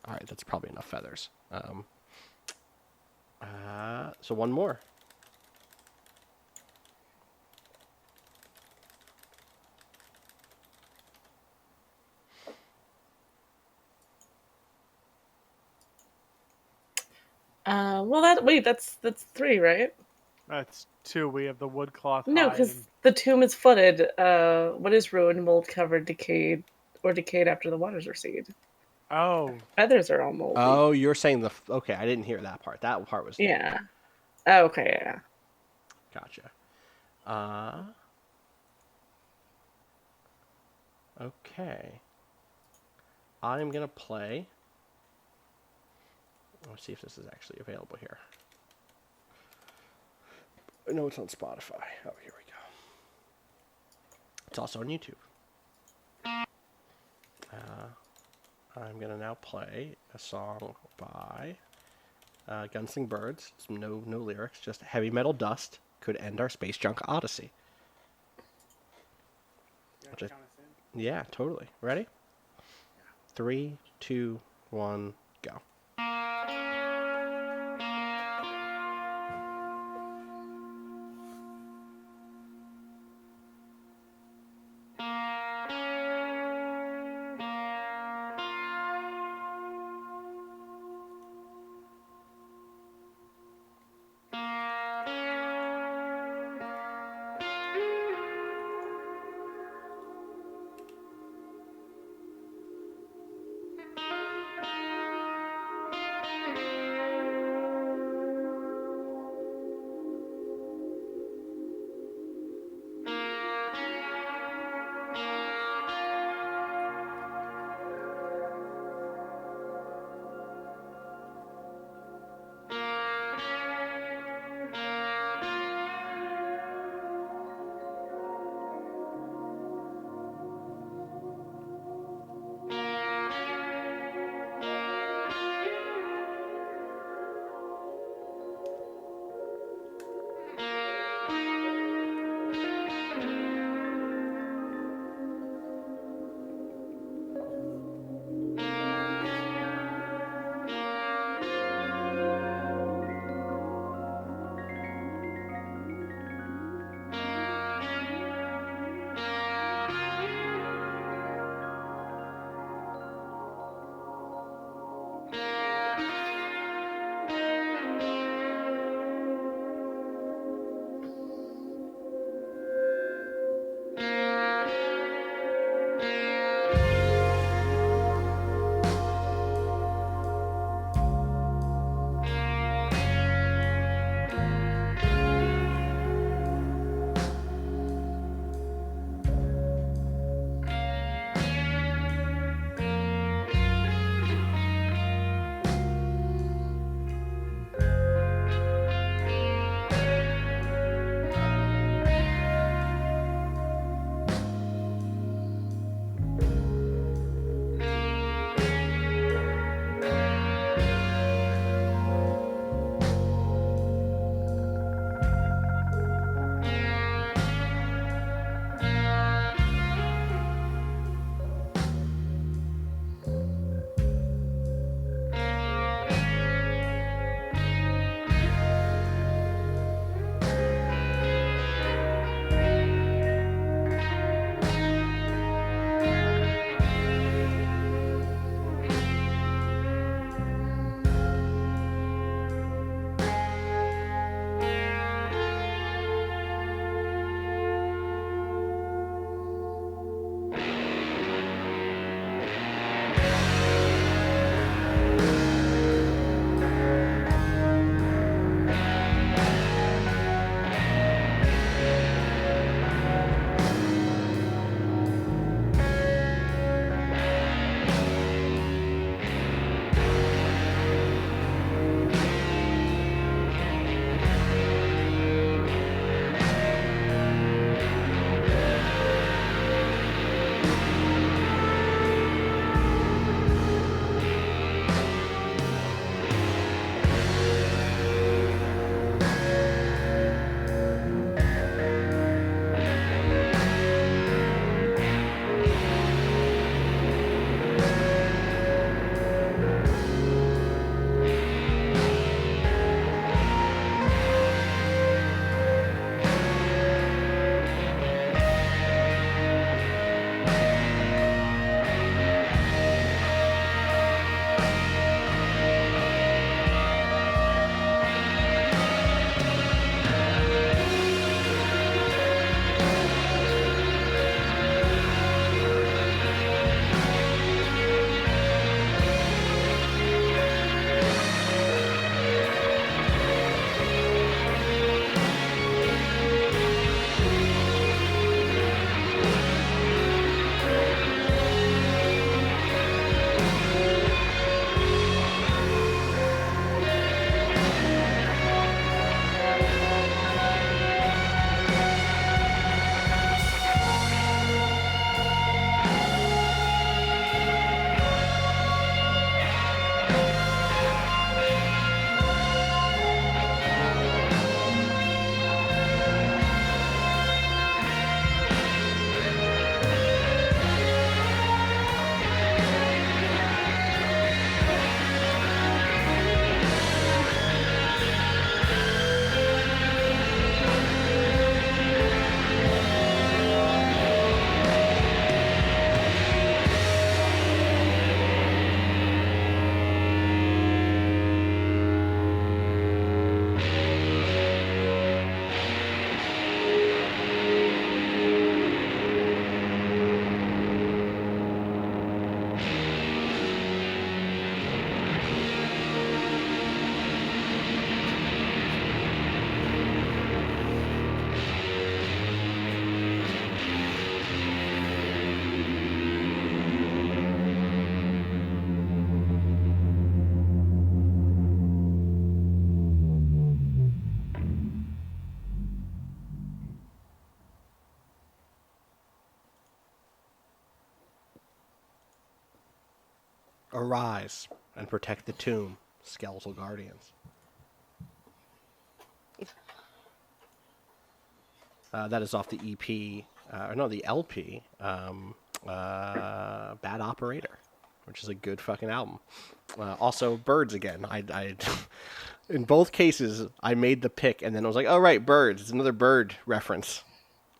All right, that's probably enough feathers. So one more. That's 3, right? That's 2. We have the woodcloth. No, hide because and- the tomb is flooded. What is ruined, mold covered, decayed after the waters recede? Oh, Feathers are all moldy. Oh, you're saying okay, I didn't hear that part. That part was Yeah. Oh, okay, yeah. Gotcha. Okay. I'm gonna play. Let's see if this is actually available here. No, it's on Spotify. Oh, here we go. It's also on YouTube. I'm gonna now play a song by Gunsling Birds. No lyrics, just heavy metal dust could end our space junk odyssey. Yeah, totally. Ready? 3, 2, 1, go. Arise and protect the tomb, skeletal guardians. That is off the EP, the LP, Bad Operator, which is a good fucking album. Also, Birds again. I in both cases, I made the pick, and then I was like, oh, right, Birds. It's another Bird reference.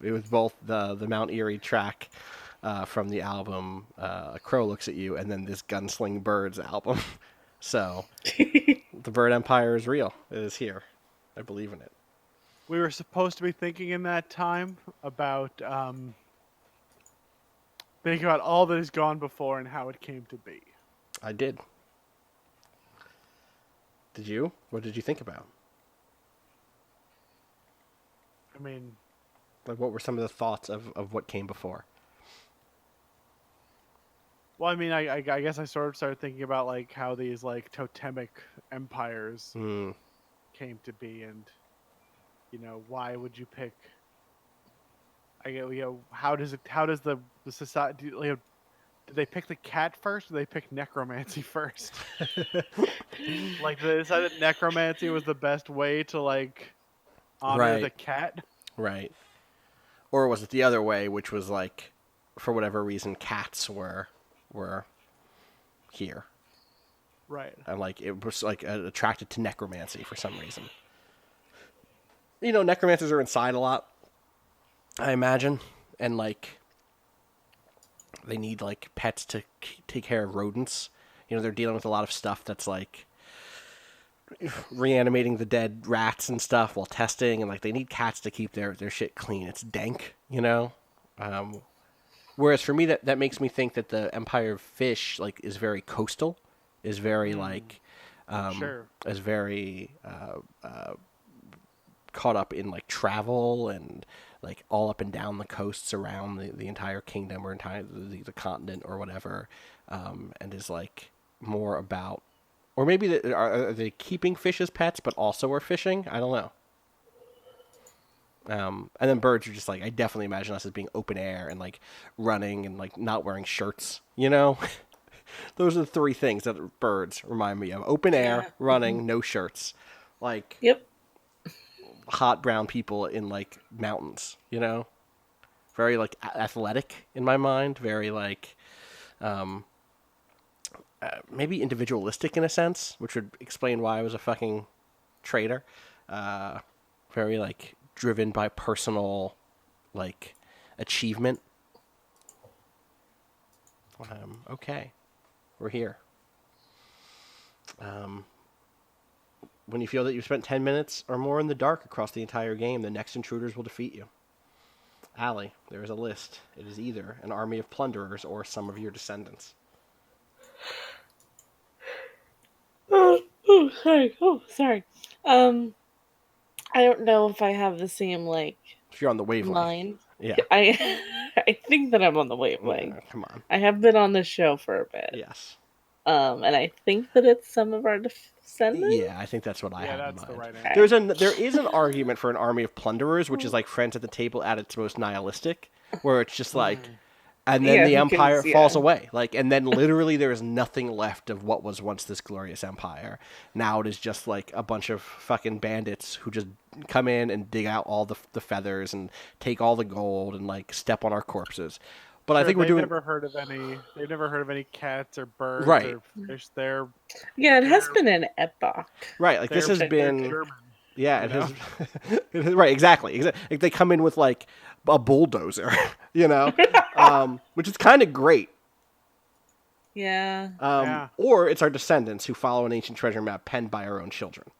It was both the Mount Erie track from the album A Crow Looks at You, and then this Gunsling Birds album. So, the Bird Empire is real. It is here. I believe in it. We were supposed to be thinking in that time about thinking about all that has gone before and how it came to be. I did. Did you? What did you think about? I mean, Like, what were some of the thoughts of what came before? well, I mean, I guess I sort of started thinking about like how these like totemic empires Mm. came to be, and you know, why would you pick? How does the society? You know, did they pick the cat first, or did they pick necromancy first? Like, they decided necromancy was the best way to like honor Right. the cat. Right. Or was it the other way, which was like, for whatever reason, cats were here, Right. and like it was like attracted to necromancy for some reason. You know, necromancers are inside a lot, I imagine, and like they need like pets to take care of rodents. You know, they're dealing with a lot of stuff that's like reanimating the dead rats and stuff while testing, and like they need cats to keep their shit clean. It's dank, you know. Whereas for me, that makes me think that the Empire of Fish like is very coastal, is very like, Sure. is very caught up in like travel and like all up and down the coasts around the entire kingdom or entire the continent or whatever, and is like more about, or maybe are they keeping fish as pets but also are fishing? I don't know. And then birds are just like, I definitely imagine us as being open air and like running and like not wearing shirts, you know? Those are the three things that birds remind me of: open air, Yeah. running, no shirts, like Yep. hot brown people in like mountains, you know? Very like athletic in my mind, very like maybe individualistic in a sense, which would explain why I was a fucking traitor. Very like driven by personal like achievement. Okay, we're here. When you feel that you've spent 10 minutes or more in the dark across the entire game, the next intruders will defeat you. Allie, there is a list. It is either an army of plunderers or some of your descendants. Sorry. Oh, sorry. I don't know if I have the same like If you're on the wavelength. line. Yeah. I think that I'm on the wavelength. Come on. I have been on this show for a bit. Yes. And I think that it's some of our descendants. Yeah, I think that's what I Yeah, have in that's mind. the right Okay. answer. There is an argument for an army of plunderers, which is like Friends at the Table at its most nihilistic, where it's just like, and then Yeah, the because- empire yeah. falls away, like, and then literally there is nothing left of what was once this glorious empire. Now it is just like a bunch of fucking bandits who just come in and dig out all the feathers and take all the gold and like step on our corpses. But I Sure, think we're they've doing never heard of any. They've never heard of any cats or birds Right. or fish. They're Yeah, it has been an epoch. right. Like this they're- has they're been. German. Yeah, it you has. It has- right, exactly. Like they come in with like a bulldozer, you know, which is kind of great. Yeah. Yeah. Or it's our descendants who follow an ancient treasure map penned by our own children.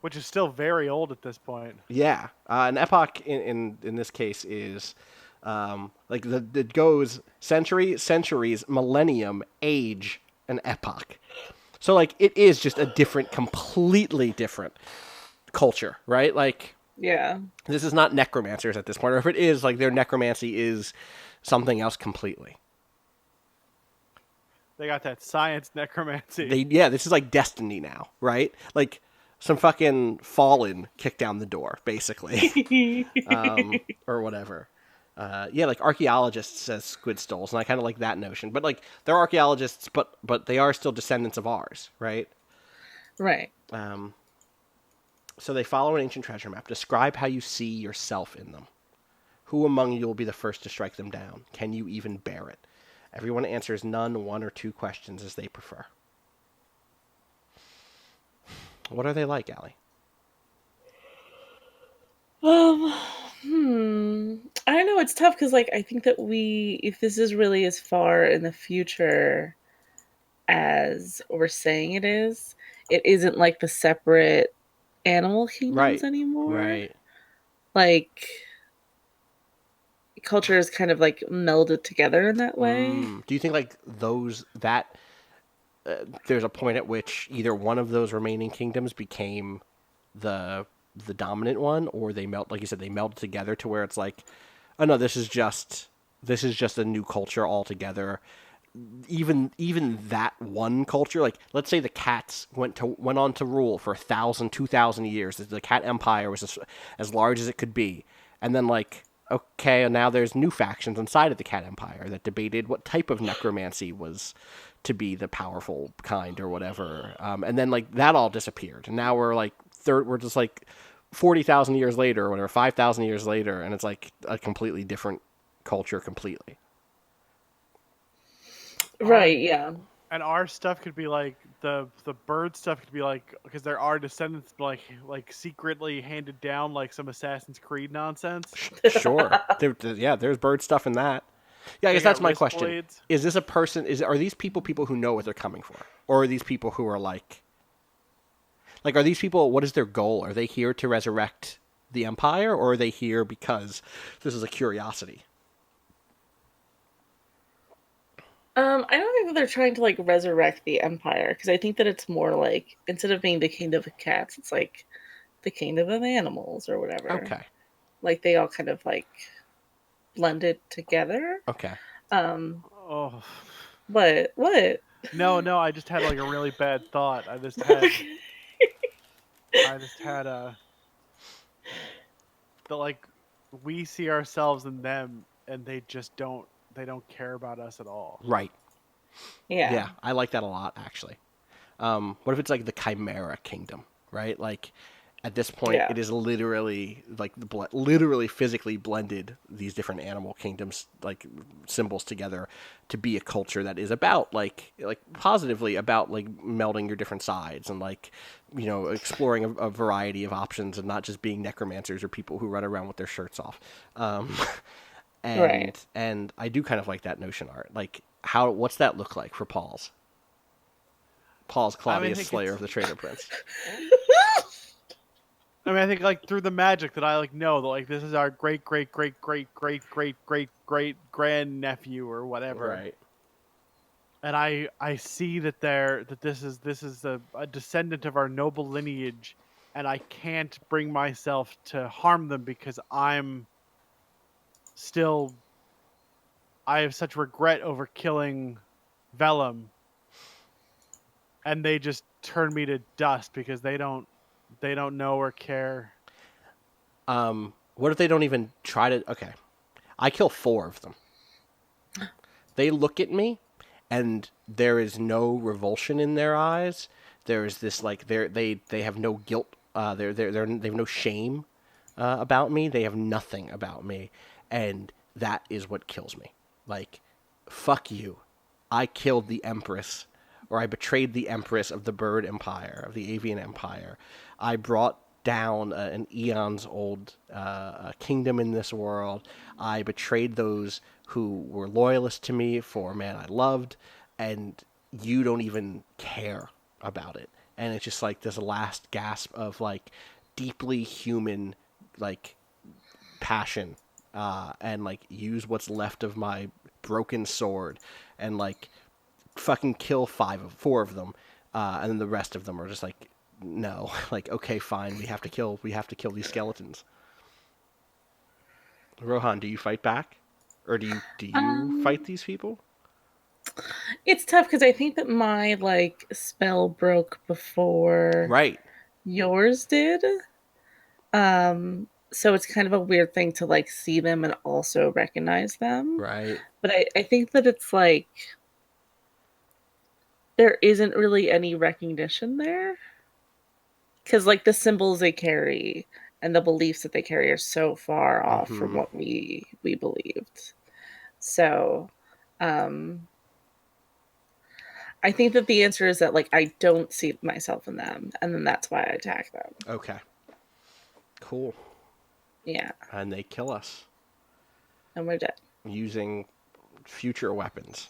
Which is still very old at this point. Yeah, an epoch in this case is like it goes centuries, millennium, age, and epoch. So like it is just a different, completely different culture, right? Like Yeah. this is not necromancers at this point, or if it is, like their necromancy is something else completely. They got that science necromancy. This is like Destiny now, right? Like some fucking fallen kicked down the door, basically, or whatever. yeah, like archaeologists as squid skulls, and I kind of like that notion. But like they're archaeologists, but they are still descendants of ours, right? Right. So they follow an ancient treasure map. Describe how you see yourself in them. Who among you will be the first to strike them down? Can you even bear it? Everyone answers none, one or two questions as they prefer. What are they like, Allie? I don't know. It's tough because, like, I think that if this is really as far in the future as we're saying it isn't like the separate animal kingdoms Right. anymore. Right. Like, culture is kind of like melded together in that way. Do you think like there's a point at which either one of those remaining kingdoms became the dominant one, or they melt, like you said, they melted together to where it's like, oh no, this is just a new culture altogether. Even that one culture, like let's say the cats went on to rule for 1,000, 2,000 years. The cat empire was as large as it could be, and then like, okay, and now there's new factions inside of the cat empire that debated what type of necromancy was to be the powerful kind or whatever, and then like that all disappeared, and now we're like we're just like 40,000 years later or whatever, 5,000 years later, and it's like a completely different culture completely. Right, yeah. And our stuff could be like the bird stuff could be like, because there are descendants like secretly handed down, like some Assassin's Creed nonsense. Sure. There's bird stuff in that. Yeah, I guess that's my question. Blades. Is this a person? Are these people who know what they're coming for, or are these people who are like, are these people? What is their goal? Are they here to resurrect the Empire, or are they here because this is a curiosity? I don't think that they're trying to like resurrect the Empire, because I think that it's more like, instead of being the kingdom of cats, it's like the kingdom of animals or whatever. Okay. Like they all kind of like blended together. Okay. Oh. What? No, I just had like a really bad thought. I just had that like we see ourselves in them, and they just don't care about us at all. Right. Yeah. Yeah, I like that a lot, actually. What if it's like the Chimera Kingdom, right? Like, at this point, It is literally like literally physically blended these different animal kingdoms, like symbols together, to be a culture that is about like positively about like melding your different sides and like, exploring a variety of options and not just being necromancers or people who run around with their shirts off. And I do kind of like that notion art. Like, what's that look like for Paul's Claudius, Slayer of the Traitor Prince? I mean, I think like through the magic that I like know that like this is our great grandnephew or whatever. Right. And I see that this is a descendant of our noble lineage, and I can't bring myself to harm them because I have such regret over killing Vellum, and they just turn me to dust because they don't know or care. What if they don't even try to? Okay, I kill 4 of them. They look at me, and there is no revulsion in their eyes. There is this like they have no guilt. They have no shame about me. They have nothing about me, and that is what kills me. Like, fuck you. I killed the Empress, or I betrayed the Empress of the Bird Empire, of the Avian Empire. I brought down an eons-old kingdom in this world. I betrayed those who were loyalist to me for a man I loved, and you don't even care about it. And it's just like this last gasp of like deeply human like passion, and like use what's left of my broken sword and like fucking kill 4 of them, and then the rest of them are just like, no, like, okay, fine, we have to kill these skeletons. Rohan, do you fight back, or do you fight these people? It's tough because I think that my like spell broke before Right. yours did. So it's kind of a weird thing to like see them and also recognize them. Right. But I think that it's like there isn't really any recognition there. Because like the symbols they carry and the beliefs that they carry are so far off from Mm-hmm. what we believed. So um I think that the answer is that like I don't see myself in them, and then that's why I attack them. Okay. Cool. Yeah, And they kill us and we're dead. using future weapons,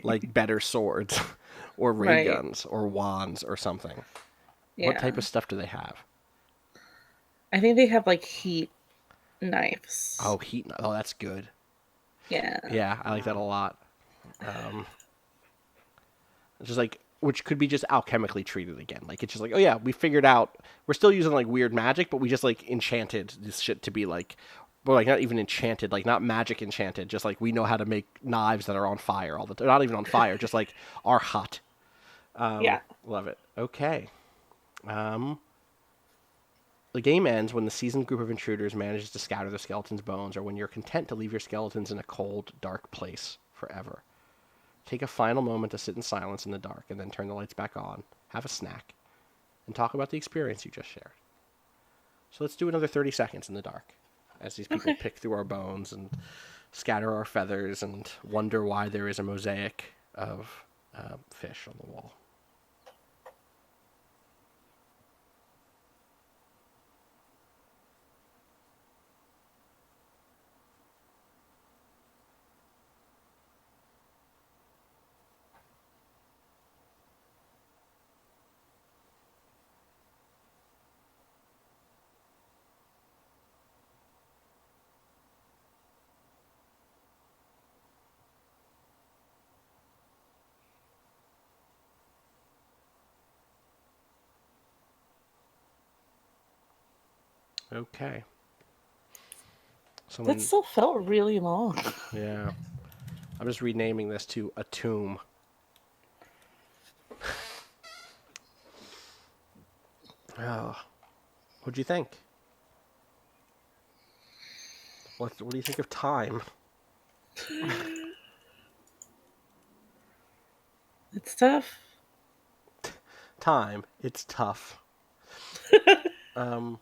like better swords, or ray Right. guns, or wands, or something. What Yeah. type of stuff do they have? I think they have like heat knives. Oh, heat. Oh, that's good. Yeah. Yeah, I like that a lot. Just like, which could be just alchemically treated again. Like, it's just like, oh yeah, we figured out, we're still using like weird magic, but we just like enchanted this shit to be like, well, like not even enchanted, like not magic enchanted, just like we know how to make knives that are on fire all the time. Not even on fire, just like are hot. Yeah. Love it. Okay. Um, the game ends when the seasoned group of intruders manages to scatter the skeleton's bones, or when you're content to leave your skeletons in a cold, dark place forever. Take a final moment to sit in silence in the dark, and then turn the lights back on, have a snack, and talk about the experience you just shared. So let's do another 30 seconds in the dark as these people pick through our bones and scatter our feathers and wonder why there is a mosaic of fish on the wall. Okay. That still felt really long. Yeah. I'm just renaming this to A Tomb. Oh. What'd you think? What do you think of time? It's tough. Time. It's tough. um,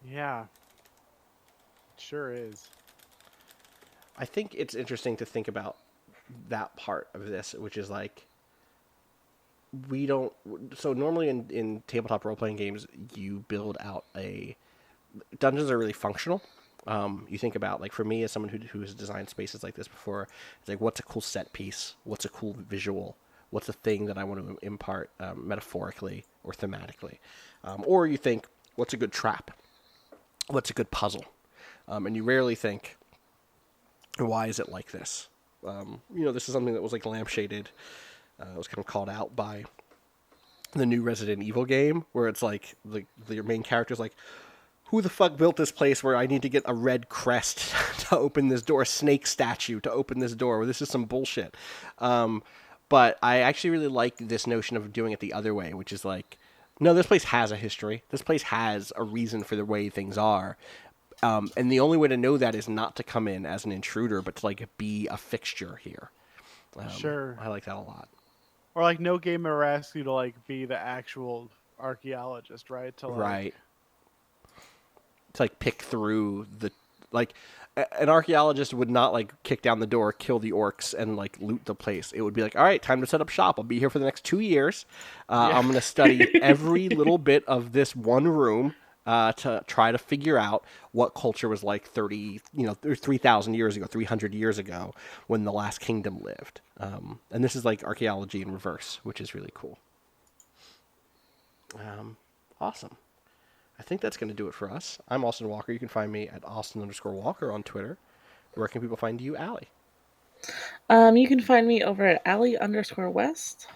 Yeah. Sure is. I think it's interesting to think about that part of this, which is like, we don't. So normally in tabletop role playing games, you build out a. Dungeons are really functional. You think about, like, for me as someone who has designed spaces like this before, it's like, what's a cool set piece? What's a cool visual? What's a thing that I want to impart metaphorically or thematically? Or you think, what's a good trap? What's a good puzzle? And you rarely think, why is it like this? This is something that was like lampshaded. It was kind of called out by the new Resident Evil game, where it's like your main character's like, who the fuck built this place where I need to get a red crest to open this door, a snake statue to open this door? Well, this is some bullshit. But I actually really like this notion of doing it the other way, which is like, no, this place has a history. This place has a reason for the way things are. And the only way to know that is not to come in as an intruder, but to like be a fixture here. Sure. I like that a lot. Or like no game ever asks you to like be the actual archaeologist, right? To like, Right. To like pick through the, like, an archaeologist would not like kick down the door, kill the orcs, and like loot the place. It would be like, all right, time to set up shop. I'll be here for the next 2 years. I'm going to study every little bit of this one room to try to figure out what culture was like 3,000 years ago, 300 years ago, when the last kingdom lived. And this is like archaeology in reverse, which is really cool. Awesome. I think that's going to do it for us. I'm Austin Walker. You can find me at Austin_Walker on Twitter. Where can people find you, Allie? You can find me over at Allie_West.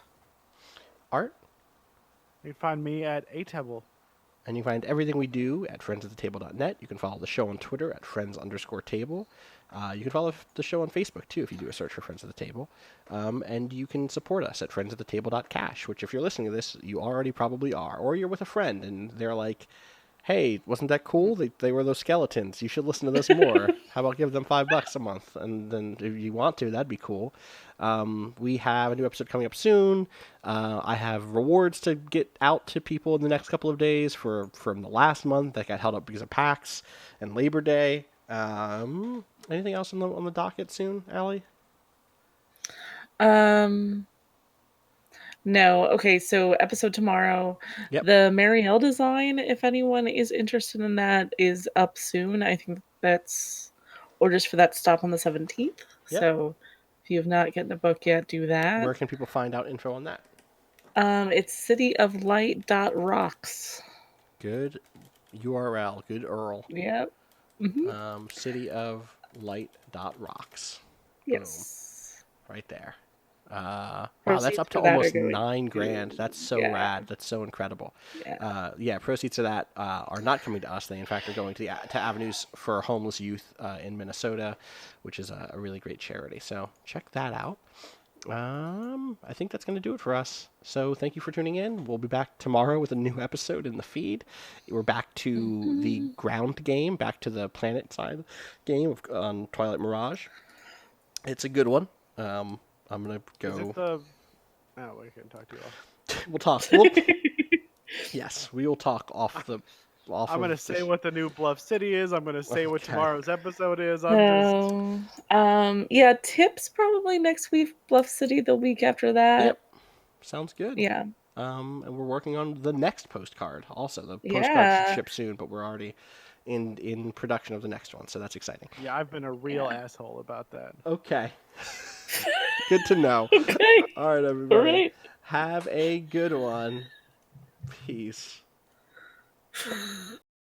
Art? you can find me at Atebble. And you can find everything we do at friendsattetable.net. You can follow the show on Twitter at friends_table. You can follow the show on Facebook, too, if you do a search for Friends at the Table. And you can support us at friendsattetable.cash, which if you're listening to this, you already probably are. Or you're with a friend, and they're like, hey, wasn't that cool? They were those skeletons. You should listen to this more. How about give them $5 a month? And then if you want to, that'd be cool. We have a new episode coming up soon. I have rewards to get out to people in the next couple of days from the last month that got held up because of PAX and Labor Day. Anything else on the docket soon, Allie? No. Okay, so episode tomorrow. Yep. The Marielle design, if anyone is interested in that, is up soon. I think that's orders for that stop on the 17th. Yep. So if you have not gotten a book yet, do that. Where can people find out info on that? It's cityoflight.rocks. Good URL. Good URL. Yep. Mm-hmm. Cityoflight.rocks. Yes. Boom. Right there. Wow, Proceeds that's up to for that almost are going $9,000. That's so Yeah. rad. That's so incredible. Yeah. Proceeds of that are not coming to us. They, in fact, are going to Avenues for Homeless Youth in Minnesota, which is a really great charity. So check that out. I think that's going to do it for us. So thank you for tuning in. We'll be back tomorrow with a new episode in the feed. We're back to the ground game, back to the planet side game on Twilight Mirage. It's a good one. I'm going to go... Is it the... Oh, we can talk to you off. We'll talk. Yes, we will talk off the... I'm going to say what the new Bluff City is. I'm going to say what Okay. tomorrow's episode is. Yeah, tips probably next week. Bluff City the week after that. Yep. Sounds good. Yeah. And we're working on the next postcard also. The postcard Yeah. should ship soon, but we're already in production of the next one, so that's exciting. Yeah, I've been a real asshole about that. Okay. Good to know. Okay. All right, everybody. All right. Have a good one. Peace.